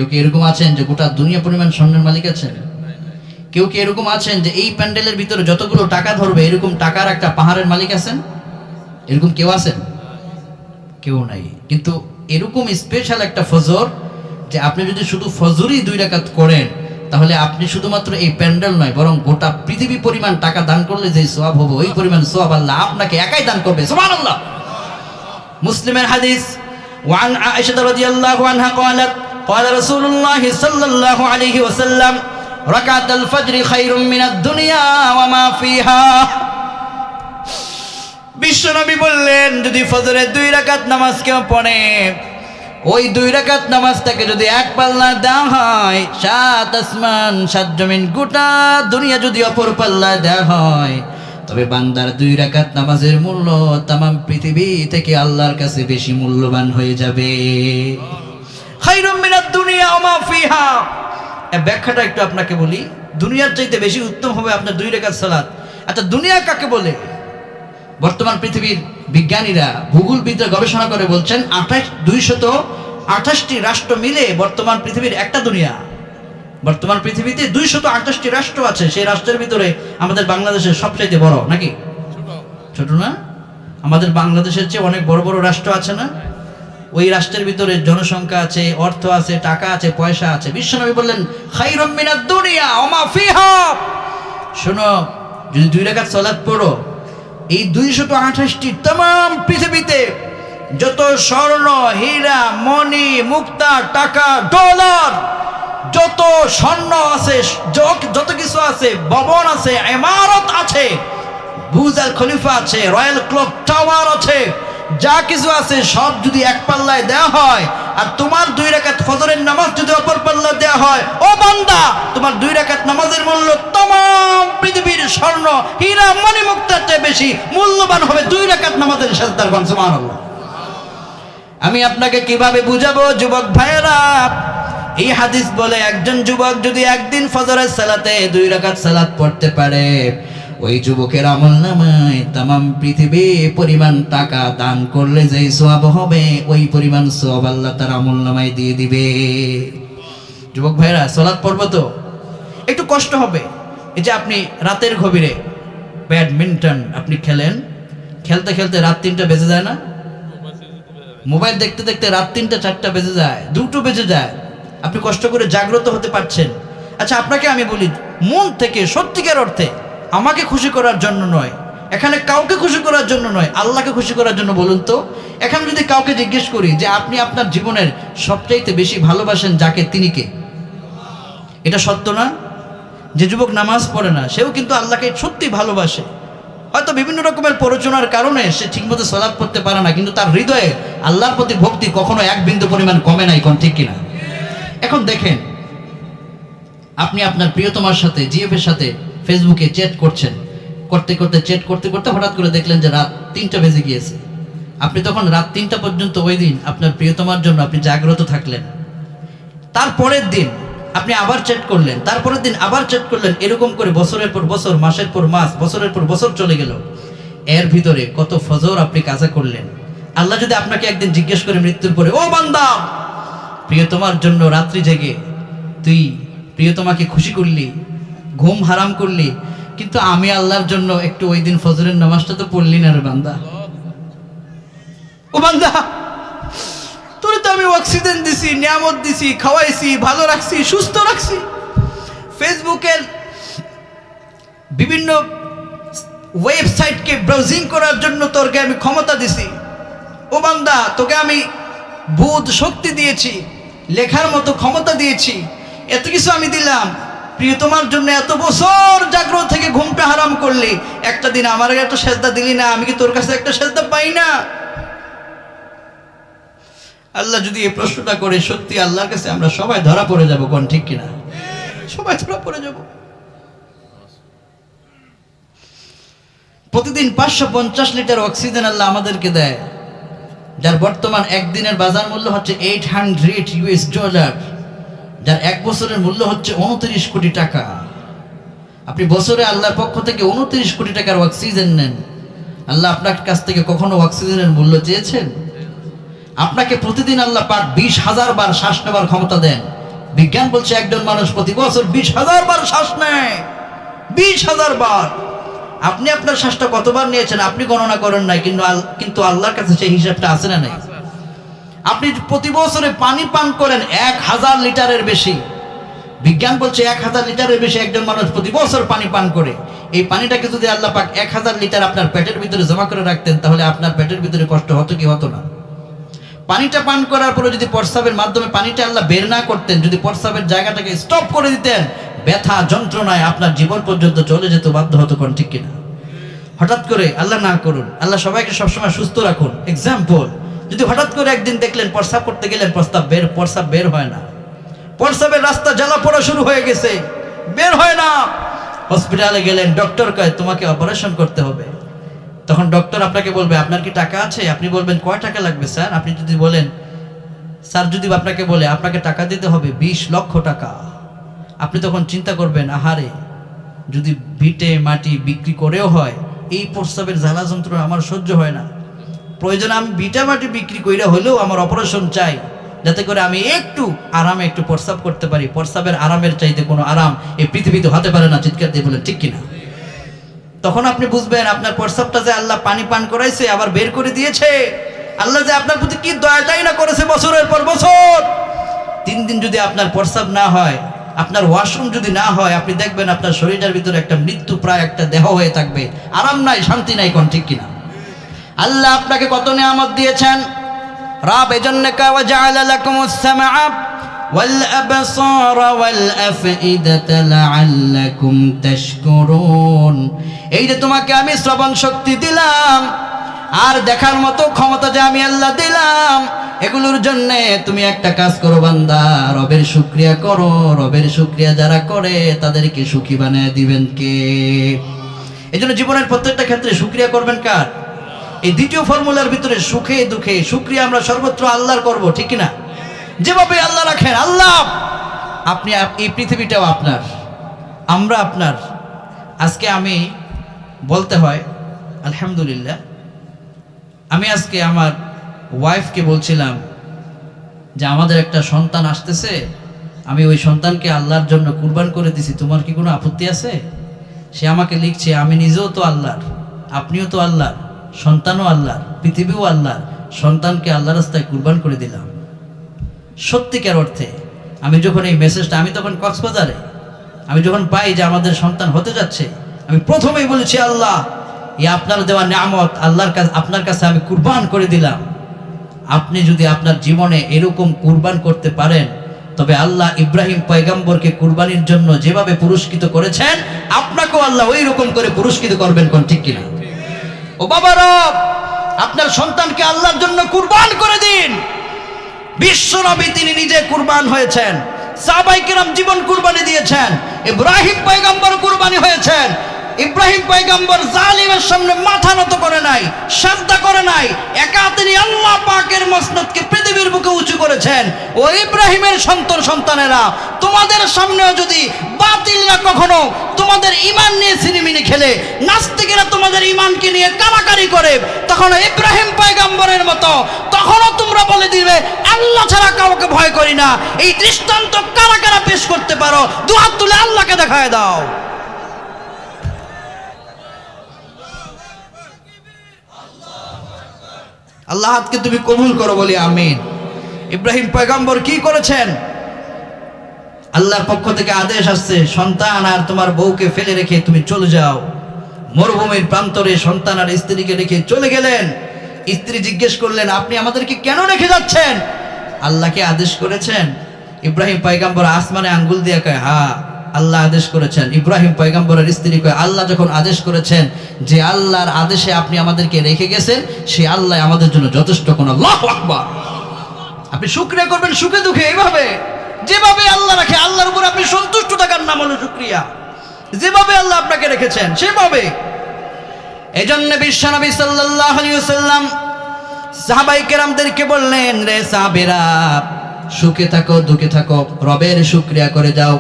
কি এরকম আছেন যে গোটা দুনিয়া পরিমাণ স্বর্ণের মালিক আছেন? কেউ কি এরকম আছেন যে এই প্যান্ডেলের ভিতরে যতগুলো টাকা ধরবে এরকম টাকার একটা পাহাড়ের মালিক আছেন? এরকম কেউ আছেন? কেউ নাই। কিন্তু এরকম স্পেশাল একটা ফজর যে আপনি যদি শুধু ফজরই 2 রাকাত করেন তাহলে আপনি শুধুমাত্র এই প্যান্ডেল নয় বরং গোটা পৃথিবী পরিমাণ টাকা দান করলে যে সওয়াব হবে ওই পরিমাণ সওয়াব আল্লাহ আপনাকে একাই দান করবে। সুবহানাল্লাহ। মুসলিমের হাদিস, ওয়ান আয়েশা রাদিয়াল্লাহু আনহা قالت قال رسول الله صلى الله عليه وسلم ركعت الفجر خير من الدنيا وما فيها। বিশ্বনবী বললেন যদি ফজরের 2 রাকাত নামাজ কেউ পড়ে, ওই 2 রাকাত নামাজটাকে যদি এক পাল্লা দেওয়া হয়, 7 আসমান 7 জমিন গোটা দুনিয়া যদি অপর পাল্লা দেওয়া হয়, তবে বান্দার 2 রাকাত নামাজের মূল্য तमाम পৃথিবী থেকে আল্লাহর কাছে বেশি মূল্যবান হয়ে যাবে। খায়রুম মিনাদ দুনিয়া ওয়া মা ফিহা। এই ব্যাখ্যাটা একটু আপনাকে বলি। দুনিয়ার চাইতে বেশি উত্তম হবে আপনার 2 রাকাত সালাত। আচ্ছা, দুনিয়া কাকে বলে? বর্তমান পৃথিবীর বিজ্ঞানীরা ভূগোলবিদরা গবেষণা করে বলছেন 228টি রাষ্ট্র মিলে বর্তমান পৃথিবীর একটা দুনিয়া। বর্তমান পৃথিবীতে 228টি রাষ্ট্র আছে। সেই রাষ্ট্রের ভিতরে আমাদের বাংলাদেশের সবচেয়ে বড়, নাকি? ছোট না? আমাদের বাংলাদেশের চেয়ে অনেক বড় বড় রাষ্ট্র আছে না? ওই রাষ্ট্রের ভিতরে জনসংখ্যা আছে, অর্থ আছে, টাকা আছে, পয়সা আছে। বিশ্বনবী বললেন খায়রুম মিনাদ দুনিয়া ওয়া মা ফিহা। শোনো, যদি 2 রাকাত সালাত পড়ো, এই 228টি तमाम পৃথিবীতে যত স্বর্ণ, হীরা, মণি, মুক্তা, টাকা, ডলার, যত স্বর্ণ আছে, যত কিছু আছে, ভবন আছে, ইমারত আছে, বুর্জ আল খলিফা আছে, রয়্যাল ক্লক টাওয়ার আছে, যা কিছু আছে সব যদি এক পাল্লায় দেওয়া হয় আর তোমার 2 রাকাত ফজরের নামাজ যদি অপর পাল্লা দেওয়া হয়, ও বান্দা, তোমার 2 রাকাত নামাজের মূল্য तमाम পৃথিবীর স্বর্ণ, হীরা, মণি, মুক্তার চেয়ে বেশি মূল্যবান হবে 2 রাকাত নামাজের সাথে। সুবহানাল্লাহ। আমি আপনাকে কিভাবে বুঝাবো যুবক ভাইয়েরা? এই হাদিস বলে একজন যুবক যদি একদিন ফজরের সালাতে 2 রাকাত সালাত পড়তে পারে, ওই যুবকের আমলনামায় तमाम পৃথিবী পরিমাণ টাকা দান করলে যে সওয়াব হবে ওই পরিমাণ সওয়াব আল্লাহ তার আমলনামায় দিয়ে দিবে। যুবক ভাইরা, সালাত পড়ব তো একটু কষ্ট হবে। এই যে আপনি রাতের গভীরে ব্যাডমিন্টন আপনি খেলেন, খেলতে খেলতে রাত 3টা বেজে যায় না? মোবাইল দেখতে দেখতে রাত 3টা 4টা বেজে যায়, 2টো বেজে যায়, আপনি কষ্ট করে জাগ্রত হতে পারছেন। আচ্ছা, আপনাকে আমি বলি, মন থেকে সত্যিকার অর্থে আমাকে খুশি করার জন্য নয়, এখানে কাউকে খুশি করার জন্য নয়, আল্লাহকে খুশি করার জন্য। বলুন তো, এখানে যদি কাউকে জিজ্ঞেস করি যে আপনি আপনার জীবনের সবচাইতে বেশি ভালোবাসেন যাকে, তিনি কে? এটা সত্য না? যে যুবক নামাজ পড়ে না সেও কিন্তু আল্লাহকে সত্যি ভালোবাসে। হয়তো বিভিন্ন রকমের প্ররোচনার কারণে সে ঠিকমতো সালাত পড়তে পারে না, কিন্তু তার হৃদয়ে আল্লাহর প্রতি ভক্তি কখনো এক বিন্দু পরিমাণ কমে নাই। কোন ঠিক কিনা? এখন দেখেন, আপনি আপনার প্রিয়তমার সাথে, জিএফের সাথে ফেসবুকে চ্যাট করছেন, করতে করতে চ্যাট করতে করতে হঠাৎ করে দেখলেন যে রাত 3টা বেজে গিয়েছে। আপনি তখন রাত 3টা পর্যন্ত ওই দিন আপনার প্রিয়তমার জন্য আপনি জাগ্রত থাকলেন। তারপরের দিন আপনি আবার চ্যাট করলেন, তারপরের দিন আবার চ্যাট করলেন, এরকম করে বছরের পর বছর, মাসের পর মাস, বছরের পর বছর চলে গেল। এর ভিতরে কত ফজর আপনি কাজা করলেন। আল্লাহ যদি আপনাকে একদিন জিজ্ঞেস করে মৃত্যুর পরে, ও বান্দা, প্রিয়তমার জন্য রাত্রি জেগে তুই প্রিয়তমাকে খুশি করলি, ঘুম হারাম করলি, কিন্তু আমি আল্লাহর জন্য একটু ওই দিন ফজরের নামাজটা তো পড়লি না রে বান্দা। ও বান্দা, তোরে তো আমি অক্সিজেন দিছি, নিয়ামত দিছি, খাওয়াইছি, ভালো রাখছি, সুস্থ রাখছি। ফেসবুকের বিভিন্ন ওয়েবসাইটকে ব্রাউজিং করার জন্য তোরকে আমি ক্ষমতা দিছি। ও বান্দা, তোকে আমি বোধ শক্তি দিয়েছি, লেখার মতো ক্ষমতা দিয়েছি, এত কিছু আমি দিলাম। প্রিয়তমার জন্য এত বছর জাগ্রত থেকে ঘুমটা হারাম করলি, একটা দিন আমার একটা সেজদা দিলি না, আমি কি তোর কাছে একটা সেজদা পাই না? আল্লাহ যদি এই প্রশ্নটা করে, সত্যি আল্লাহর কাছে আমরা সবাই ধরা পড়ে যাব। কোন ঠিক কিনা? সবাই ধরা পড়ে যাব। প্রতিদিন 550 লিটার অক্সিজেন আল্লাহ আমাদেরকে দেয়, যার বর্তমান একদিনের বাজার মূল্য হচ্ছে $800, যার এক বছরের মূল্য হচ্ছে 29 কোটি টাকা। আপনি বছরে আল্লাহর পক্ষ থেকে 29 কোটি টাকার অক্সিজেন নেন। আল্লাহ আপনার কাছ থেকে কখনো অক্সিজেনের মূল্য চেয়েছেন? আপনাকে প্রতিদিন আল্লাহ পাক 20,000 বার শ্বাস নেবার ক্ষমতা দেন। বিজ্ঞান বলছে একজন মানুষ প্রতি বছর 20,000 বার শ্বাস নেয়। 20,000 বার। আপনি আপনার শ্বাসটা কতবার নিয়েছেন আপনি গণনা করেন নাই, কিন্তু আল্লাহর কাছে সেই হিসাবটা আছে না নাই? আপনি প্রতি বছরে পানি পান করেন 1000 লিটারের বেশি। বিজ্ঞান বলছে 1000 লিটারের বেশি একজন মানুষ প্রতি বছর পানি পান করে। এই পানিটাকে যদি আল্লাহ পাক 1000 লিটার আপনার পেটের ভিতরে জমা করে রাখতেন, তাহলে আপনার পেটের ভিতরে কষ্ট হতো কি হতো না? পানিটা পান করার পরে যদি প্রস্রাবের মাধ্যমে পানিটা আল্লাহ বের না করতেন, যদি প্রস্রাবের জায়গাটাকে স্টপ করে দিতেন, ব্যথা যন্ত্রণায় আপনার জীবন পর্যন্ত চলে যেতে বাধ্য হতো। কোন ঠিক কিনা? হঠাৎ করে, আল্লাহ না করুন, আল্লাহ সবাইকে সবসময় সুস্থ রাখুন। এক্সাম্পল, যদি হঠাৎ করে একদিন দেখলেন প্রস্রাব করতে গেলেন, প্রস্রাব বের হয় না, প্রস্রাবের রাস্তা জ্বালা পড়া শুরু হয়ে গেছে, বের হয় না, হসপিটালে গেলেন, ডক্টর কয় তোমাকে অপারেশন করতে হবে। তখন ডক্টর আপনাকে বলবে আপনার কি টাকা আছে? আপনি বলবেন কয় টাকা লাগবে স্যার? আপনি যদি বলেন, স্যার যদি আপনাকে বলে আপনাকে টাকা দিতে হবে 20 লক্ষ টাকা, আপনি তখন চিন্তা করবেন, আহারে, যদি ভিটে মাটি বিক্রি করেও হয়, এই প্রস্রাবের জ্বালা যন্ত্রণা আমার সহ্য হয় না, প্রয়োজন আমি ভিটা মাটি বিক্রি করে হলেও আমার অপারেশন চাই, যাতে করে আমি একটু আরামে একটু প্রস্রাব করতে পারি। প্রস্রাবের আরামের চাইতে কোনো আরাম এই পৃথিবীতে হতে পারে না। চিৎকার দিয়ে বলেন ঠিক কিনা? তখন আপনি বুঝবেন আপনার প্রস্রাবটা যে আল্লাহ পানি পান করাইছে, আবার বের করে দিয়েছে, আল্লাহ যে আপনার প্রতি কি দয়াটাই না করেছে বছরের পর বছর। 3 দিন যদি আপনার প্রস্রাব না হয়, আপনার ওয়াশরুম যদি না হয়, আপনি দেখবেন আপনার শরীরের ভিতরে একটা মৃত্যু প্রায় একটা দেহ হয়ে থাকবে, আরাম নাই, শান্তি নাই। কোন ঠিক কিনা? আল্লাহ আপনাকে কত নিয়ামত দিয়েছেন। রব এজন্য কাওয়া জাআলা লাকুমুস সামআ ওয়াল আবসারা ওয়াল আফইদাতা লাআল্লাকুম তাশকুরুন। এই যে তোমাকে আমি শ্রবণ শক্তি দিলাম আর দেখার মতো ক্ষমতা যে আমি আল্লাহ দিলাম, এগুলোর জন্য তুমি একটা কাজ করো বান্দা, রবের শুকরিয়া করো। রবের শুকরিয়া যারা করে তাদেরকে সুখী বানায় দিবেন কে? এজন্য জীবনের প্রত্যেকটা ক্ষেত্রে শুকরিয়া করবেন কার? এই দ্বিতীয় ফর্মুলার ভিতরে সুখে দুঃখে শুকরিয়া আমরা সর্বত্র আল্লাহর করব, ঠিক না? যেভাবে আল্লাহ রাখেন, আল্লাহ আপনি, এই পৃথিবীটাও আপনার, আমরা আপনার। আজকে আমি বলতে হয় আলহামদুলিল্লাহ, আমি আজকে আমার ওয়াইফকে বলছিলাম যে আমাদের একটা সন্তান আসতেছে, আমি ওই সন্তানকে আল্লাহর জন্য কুরবান করে দিছি, তোমার কি কোনো আপত্তি আছে? সে আমাকে লিখছে, আমি নিজেও তো আল্লাহর, আপনিও তো আল্লাহর, সন্তানও আল্লাহর, পৃথিবীও আল্লাহর, সন্তানকে আল্লাহর রাস্তায় কুরবান করে দিলাম। সত্যিকার অর্থে আমি যখন এই মেসেজটা, আমি তখন কক্সবাজারে, আমি যখন পাই যে আমাদের সন্তান হতে যাচ্ছে, আমি প্রথমেই বলেছি, আল্লাহ এই আপনার দেওয়া নিয়ামত আল্লাহর কাছে, আপনার কাছে আমি কুরবান করে দিলাম। আপনি যদি আপনার জীবনে এরকম কুরবান করতে পারেন, তবে আল্লাহ ইব্রাহিম পয়গম্বরকে কুরবানির জন্য যেভাবে পুরস্কৃত করেছেন, আপনাকেও আল্লাহ ওই রকম করে পুরস্কৃত করবেন। কোন ঠিক কিনা? ও বাবারা, আপনার সন্তানকে আল্লাহর জন্য কুরবান করে দিন। বিশ্বনবী তিনি নিজে কুরবান হয়েছেন, সাহাবায়ে কেরাম জীবন কুরবানি দিয়েছেন, ইব্রাহিম পয়গম্বর কুরবানি হয়েছেন। ইব্রাহিম পয়গম্বর জালিমের সামনে মাথা নত করে নাই, সাজদা করে নাই, একা তিনি আল্লাহ পাকের মসনদকে পৃথিবীর বুকে উঁচু করেছেন। ও ইব্রাহিমের সন্তানেরা, তোমাদের সামনেও যদি বাতিলরা কখনো তোমাদের ঈমান নিয়ে সিনেমিনি খেলে, নাস্তিকেরা তোমাদের ঈমানকে নিয়ে কারাকারি করে, তখন ইব্রাহিম পয়গম্বরের মতো তখনও তোমরা বলে দিবে আল্লাহ ছাড়া কাউকে ভয় করি না। এই দৃষ্টান্ত কারা কারা পেশ করতে পারো? দুহাত তুলে আল্লাহকে দেখায় দাও। আল্লাহ হাতকে তুমি কবুল করো, বলি আমিন। ইব্রাহিম পয়গম্বর কি করেছেন? আল্লাহর পক্ষ থেকে আদেশ আসছে, সন্তান আর তোমার বউকে ফেলে রেখে তুমি চলে যাও। মরুভূমির প্রান্তরে সন্তান আর স্ত্রীকে রেখে চলে গেলেন। স্ত্রী জিজ্ঞেস করলেন, আপনি আমাদেরকে কেন রেখে যাচ্ছেন? আল্লাহকে আদেশ করেছেন। ইব্রাহিম পয়গম্বর আসমানে আঙ্গুল দিয়ে কয়, হ্যাঁ আল্লাহ আদেশ করেছেন। ইব্রাহিম পয়গম্বরের স্ত্রী কয়, আল্লাহ যখন আদেশ করেছেন, যে আল্লাহর আদেশে আপনি আমাদেরকে রেখে গেছেন, সে আল্লাহ আমাদের জন্য যথেষ্ট। কোন আল্লাহু আকবার। আপনি শুকরিয়া করবেন সুখে দুঃখে, এইভাবে যেভাবে আল্লাহ রাখে, আল্লাহর উপর আপনি সন্তুষ্ট থাকার নাম হলো শুকরিয়া। যেভাবে আল্লাহ আপনাকে রেখেছেন সেভাবে। এজন্য বিশ্বনবী সাল্লাল্লাহু আলাইহি ওয়াসাল্লাম সাহাবায়ে কেরামদেরকে বললেন, রে সাহাবীরা, সুখে থাকো দুঃখে থাকো, রবের শুকরিয়া করে যাও।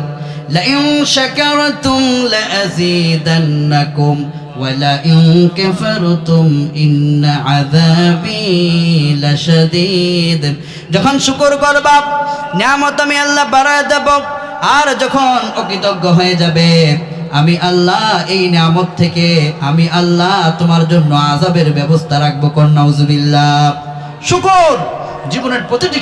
লাইন শাকারতুম লাযীদান্নাকুম ওয়া লাইন কাফারতুম ইন্না আযাবী লাশাদীদ। যখন শুকর করবা, নিয়ামত আমি আল্লাহ বাড়ায় দেব। আর যখন অকৃতজ্ঞ হয়ে যাবে, আমি আল্লাহ এই নিয়ামত থেকে আমি আল্লাহ তোমার জন্য আযাবের ব্যবস্থা রাখবো। কোন নাউজুবিল্লাহ। শুকর জীবনের প্রতিটি